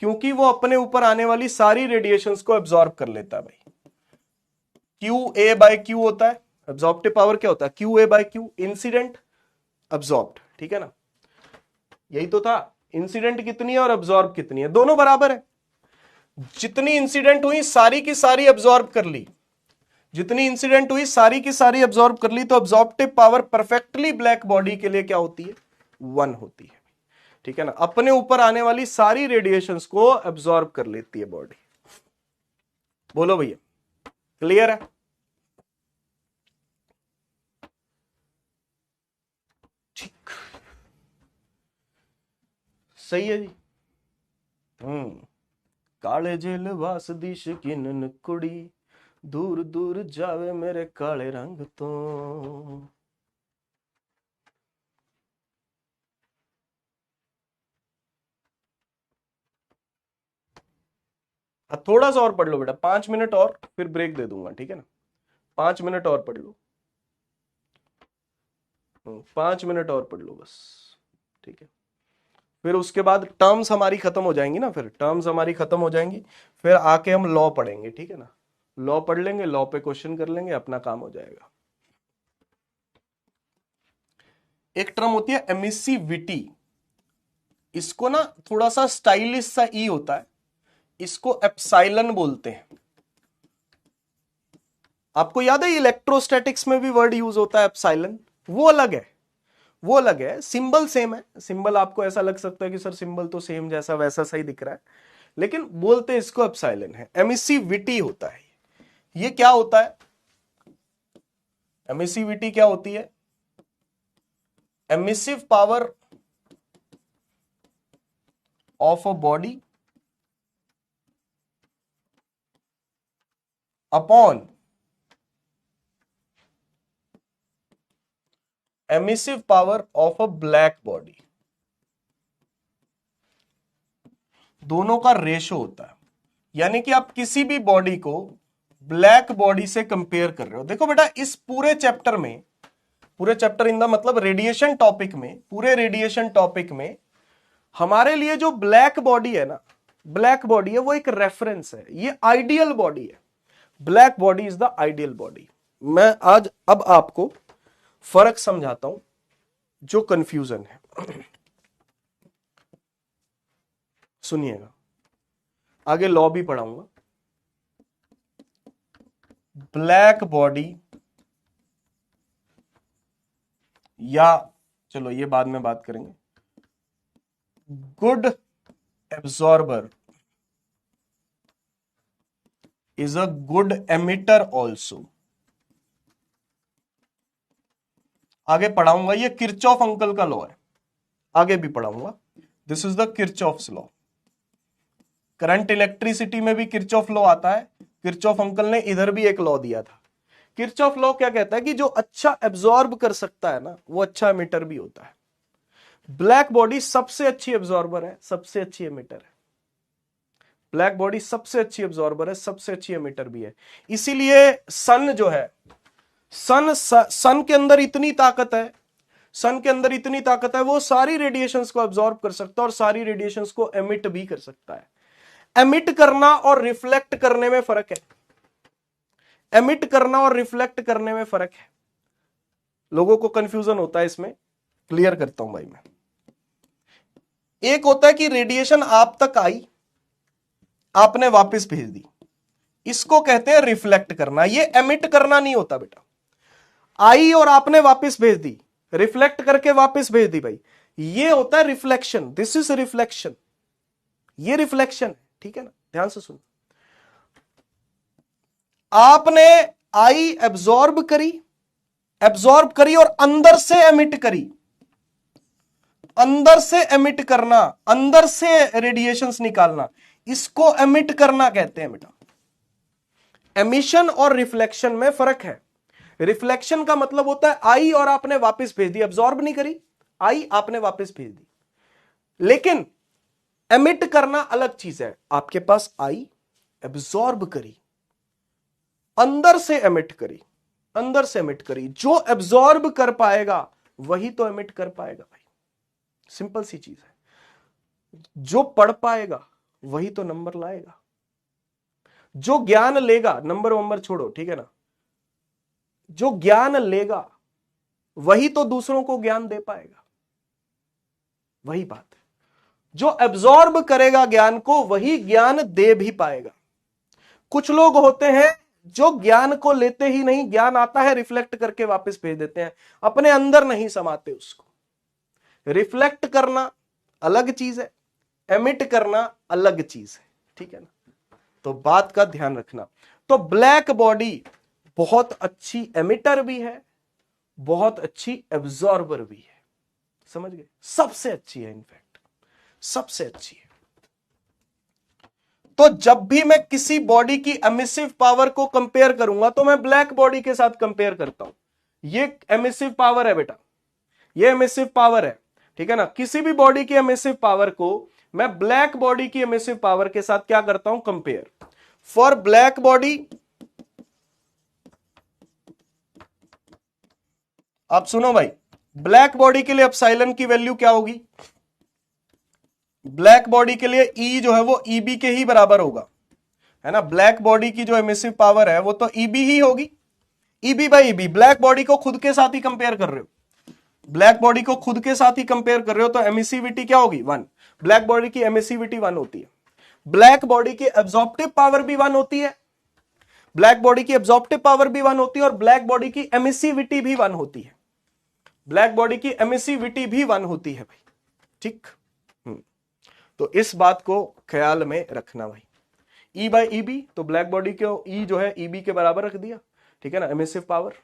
Speaker 1: क्योंकि वो अपने ऊपर आने वाली सारी रेडिएशंस को एब्जॉर्ब कर लेता है भाई। क्यू ए बाय क्यू होता है, एब्जॉर्प्टिव पावर क्या होता है, Q A by Q, incident absorbed, ठीक है ना, यही तो था, इंसिडेंट कितनी है और एब्जॉर्ब कितनी है, दोनों बराबर है, जितनी इंसिडेंट हुई सारी की सारी एब्जॉर्ब कर ली, जितनी इंसिडेंट हुई सारी की सारी एब्जॉर्ब कर ली, तो absorptive power perfectly black body के लिए क्या होती है, 1 होती है, ठीक है ना, अपने ऊपर आने वाली सारी रेडिएशंस को एब्जॉर्ब कर लेती है बॉडी। बोलो भैया, क्लियर है? ठीक, सही है जी, काले जेल वास दी शकीनन कुड़ी, दूर दूर जावे मेरे काले रंग तो। थोड़ा सा और पढ़ लो बेटा, 5 मिनट और, फिर ब्रेक दे दूंगा, ठीक है ना। 5 मिनट और पढ़ लो, 5 मिनट और पढ़ लो बस, ठीक है। फिर उसके बाद टर्म्स हमारी खत्म हो जाएंगी ना, फिर टर्म्स हमारी खत्म हो जाएंगी, फिर आके हम लॉ पढ़ेंगे, ठीक है ना। लॉ पढ़ लेंगे, लॉ पे क्वेश्चन कर लेंगे, अपना काम हो जाएगा। एक टर्म होती है एमिसिविटी, इसको ना थोड़ा सा स्टाइलिश सा ई होता है, इसको एप्साइलन बोलते हैं। आपको याद है इलेक्ट्रोस्टैटिक्स में भी वर्ड यूज होता है एप्साइलन, वो अलग है, वो अलग है। सिंबल सेम है, सिंबल आपको ऐसा लग सकता है कि सर सिंबल तो सेम जैसा वैसा सही दिख रहा है, लेकिन बोलते इसको एप्साइलन है। एमिसिविटी होता है, ये क्या होता है? एमिसिविटी क्या होती है? Emissive power of a body upon emissive power of a black body, दोनों का रेशो होता है। यानी कि आप किसी भी बॉडी को ब्लैक बॉडी से कंपेयर कर रहे हो। देखो बेटा, इस पूरे चैप्टर में, पूरे चैप्टर इन द मतलब रेडिएशन टॉपिक में, पूरे रेडिएशन टॉपिक में हमारे लिए जो ब्लैक बॉडी है ना, ब्लैक बॉडी है, वो एक रेफरेंस है, ये आइडियल बॉडी है। Black body is the ideal body. मैं आज अब आपको फर्क समझाता हूं जो कंफ्यूजन है। सुनिएगा, आगे लॉ भी पढ़ाऊंगा। ब्लैक बॉडी, या चलो ये बाद में बात करेंगे, good absorber is a good emitter also. आगे पढ़ाऊंगा, ये किरचॉफ अंकल का लॉ है, आगे भी पढ़ाऊंगा। This is the Kirchhoff's law. Current electricity में भी किरचॉफ लॉ आता है। किरचॉफ अंकल ने इधर भी एक लॉ दिया था। किरचॉफ लॉ क्या कहता है कि जो अच्छा एब्जॉर्ब कर सकता है ना, वो अच्छा एमिटर भी होता है। ब्लैक बॉडी सबसे अच्छी एब्जॉर्बर है, सबसे अच्छी एमिटर है। ब्लैक बॉडी सबसे अच्छी एब्जॉर्बर है, सबसे अच्छी एमिटर भी है। इसीलिए सन जो है, सन के अंदर इतनी ताकत है, सन के अंदर इतनी ताकत है, वो सारी रेडिएशंस को एब्जॉर्ब कर सकता है और सारी रेडिएशंस को एमिट भी कर सकता है। एमिट करना और रिफ्लेक्ट करने में फर्क है। एमिट करना और रिफ्लेक्ट करने में फर्क है। लोगों को कंफ्यूजन होता है इसमें, क्लियर करता हूं भाई मैं। एक होता है कि रेडिएशन आप तक आई, आपने वापस भेज दी, इसको कहते हैं रिफ्लेक्ट करना। ये एमिट करना नहीं होता बेटा। आई और आपने वापस भेज दी, रिफ्लेक्ट करके वापस भेज दी भाई, ये होता है रिफ्लेक्शन। दिस इज रिफ्लेक्शन, ये रिफ्लेक्शन है, ठीक है ना। ध्यान से सुनो, आपने आई एब्जॉर्ब करी और अंदर से एमिट करी। अंदर से एमिट करना, अंदर से रेडिएशंस निकालना, इसको एमिट करना कहते हैं बेटा। एमिशन और रिफ्लेक्शन में फर्क है। रिफ्लेक्शन का मतलब होता है आई और आपने वापस भेज दी, एब्जॉर्ब नहीं करी, आई आपने वापस भेज दी। लेकिन एमिट करना अलग चीज है। आपके पास आई, एब्जॉर्ब करी, अंदर से एमिट करी, अंदर से एमिट करी। जो एब्जॉर्ब कर पाएगा वही तो एमिट कर पाएगा भाई, सिंपल सी चीज है। जो पढ़ पाएगा वही तो नंबर लाएगा। जो ज्ञान लेगा, नंबर वंबर छोड़ो, ठीक है ना, जो ज्ञान लेगा वही तो दूसरों को ज्ञान दे पाएगा। वही बात है, जो एब्जॉर्ब करेगा ज्ञान को वही ज्ञान दे भी पाएगा। कुछ लोग होते हैं जो ज्ञान को लेते ही नहीं, ज्ञान आता है रिफ्लेक्ट करके वापस भेज देते हैं, अपने अंदर नहीं समाते उसको। रिफ्लेक्ट करना अलग चीज है, एमिट करना अलग चीज है, ठीक है ना। तो बात का ध्यान रखना। तो ब्लैक बॉडी बहुत अच्छी एमिटर भी है, बहुत अच्छी एब्जॉर्बर भी है, समझ गए। सबसे अच्छी है, इनफैक्ट सबसे अच्छी है। तो जब भी मैं किसी बॉडी की एमिसिव पावर को कंपेयर करूंगा तो मैं ब्लैक बॉडी के साथ कंपेयर करता हूं। ये एमिसिव पावर है बेटा, ये एमिसिव पावर है, ठीक है ना। किसी भी बॉडी की एमिसिव पावर को मैं ब्लैक बॉडी की एमिसिव पावर के साथ क्या करता हूं, कंपेयर। फॉर ब्लैक बॉडी, आप सुनो भाई, ब्लैक बॉडी के लिए एप्सिलॉन की वैल्यू क्या होगी, ब्लैक बॉडी के लिए ई जो है वो ईबी के ही बराबर होगा, है ना। ब्लैक बॉडी की जो एमिसिव पावर है वो तो ईबी ही होगी, EB by EB. Black body को खुद के साथ ही कंपेयर कर रहे हो, ब्लैक बॉडी को खुद के साथ ही कंपेयर कर रहे हो, तो एमिसिविटी क्या होगी, 1। ब्लैक बॉडी की एमिसिविटी 1 होती है। ब्लैक बॉडी की एब्जॉर्प्टिव पावर भी 1 होती है, ब्लैक बॉडी की एब्जॉर्प्टिव पावर भी 1 होती है, और ब्लैक बॉडी की एमिसिविटी भी 1 होती है, ब्लैक बॉडी की एमिसिविटी भी 1 होती है भाई, ठीक। तो इस बात को ख्याल में रखना भाई। ई बाई ईबी, तो ब्लैक बॉडी को ई जो है ईबी के बराबर रख दिया, ठीक है ना, एमिसिव पावर।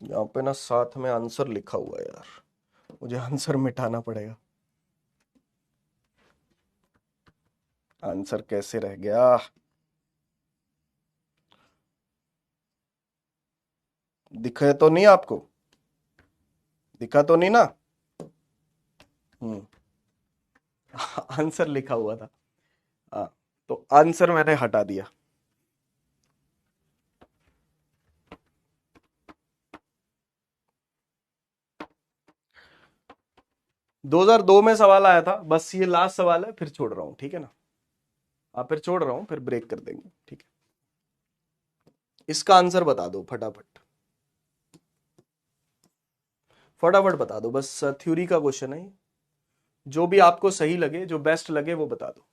Speaker 1: यहां पे ना साथ में आंसर लिखा हुआ है यार, मुझे आंसर मिटाना पड़ेगा। आंसर कैसे रह गया, दिखे तो नहीं आपको, दिखा तो नहीं ना। हम्म आंसर लिखा हुआ था, हाँ, तो आंसर मैंने हटा दिया। 2002 में सवाल आया था, बस ये लास्ट सवाल है, फिर छोड़ रहा हूं, ठीक है ना। आप फिर छोड़ रहा हूं, फिर ब्रेक कर देंगे, ठीक है। इसका आंसर बता दो फटाफट, फटाफट बता दो, बस थ्योरी का क्वेश्चन है, जो भी आपको सही लगे, जो बेस्ट लगे वो बता दो।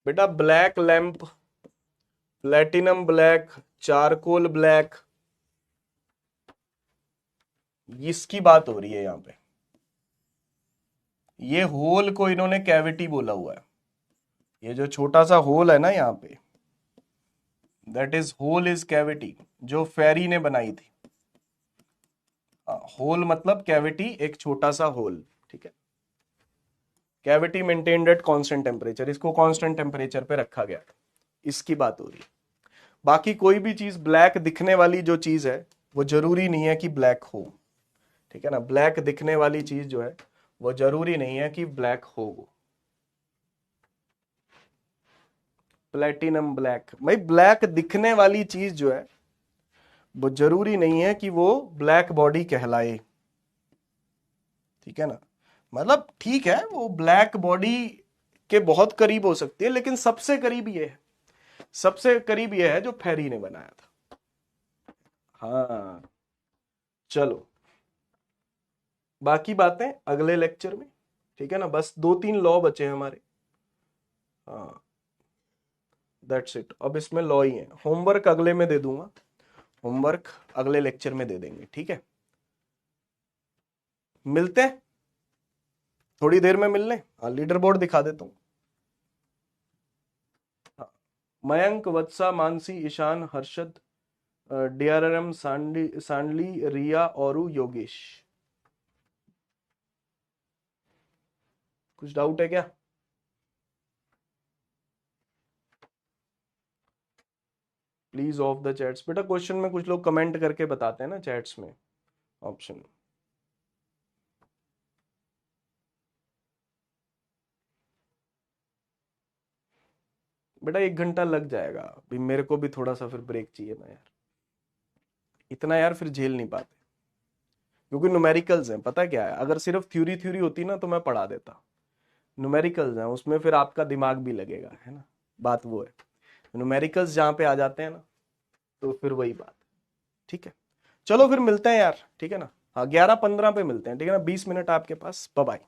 Speaker 1: बेटा black lamp, platinum black, charcoal black, इसकी बात हो रही है यहां पे। ये होल को इन्होंने कैविटी बोला हुआ है, ये जो छोटा सा होल है ना यहाँ पे, that is whole is cavity, जो फेरी ने बनाई थी। होल मतलब कैविटी, एक छोटा सा होल, ठीक है। Cavity maintained at constant temperature, इसको कांस्टेंट टेम्परेचर पे रखा गया, इसकी बात हो रही है। बाकी कोई भी चीज ब्लैक दिखने वाली जो चीज है वो जरूरी नहीं है कि ब्लैक हो, ठीक है ना। ब्लैक दिखने वाली चीज जो है वो जरूरी नहीं है कि ब्लैक हो वो। प्लेटिनम ब्लैक भाई, ब्लैक दिखने वाली चीज जो है वो जरूरी नहीं है कि वो ब्लैक बॉडी कहलाए, ठीक है ना। मतलब ठीक है, वो ब्लैक बॉडी के बहुत करीब हो सकती है, लेकिन सबसे करीब ये है, सबसे करीब ये है जो फेरी ने बनाया था। हाँ, चलो बाकी बातें अगले लेक्चर में, ठीक है ना। बस 2-3 लॉ बचे हैं हमारे, हाँ, दैट्स इट। अब इसमें लॉ ही है, होमवर्क अगले में दे दूंगा, होमवर्क अगले लेक्चर में दे देंगे, ठीक है। मिलते हैं थोड़ी देर में, मिलने, हाँ, लीडर बोर्ड दिखा देता हूँ। हाँ, मयंक, वत्सा, मानसी, ईशान, हर्षद, डीआरएम, सांडली, रिया, औरू, योगेश। कुछ डाउट है क्या? Please of the chats. बेटा क्वेश्चन में कुछ लोग कमेंट करके बताते हैं ना चैट्स में, ऑप्शन। बेटा 1 घंटा लग जाएगा, अभी मेरे को भी थोड़ा सा फिर ब्रेक चाहिए ना यार, इतना यार फिर झेल नहीं पाते, क्योंकि न्यूमेरिकल्स हैं। पता क्या है, अगर सिर्फ थ्योरी थ्योरी होती ना तो मैं पढ़ा देता, न्यूमेरिकल्स हैं उसमें फिर आपका दिमाग भी लगेगा, है ना, बात वो है। न्यूमेरिकल्स जहाँ पे आ जाते हैं ना तो फिर वही बात। ठीक है, चलो फिर मिलते हैं यार, ठीक है ना, हाँ 11:15 पे मिलते हैं, ठीक है ना, 20 मिनट आपके पास, बाय बाय।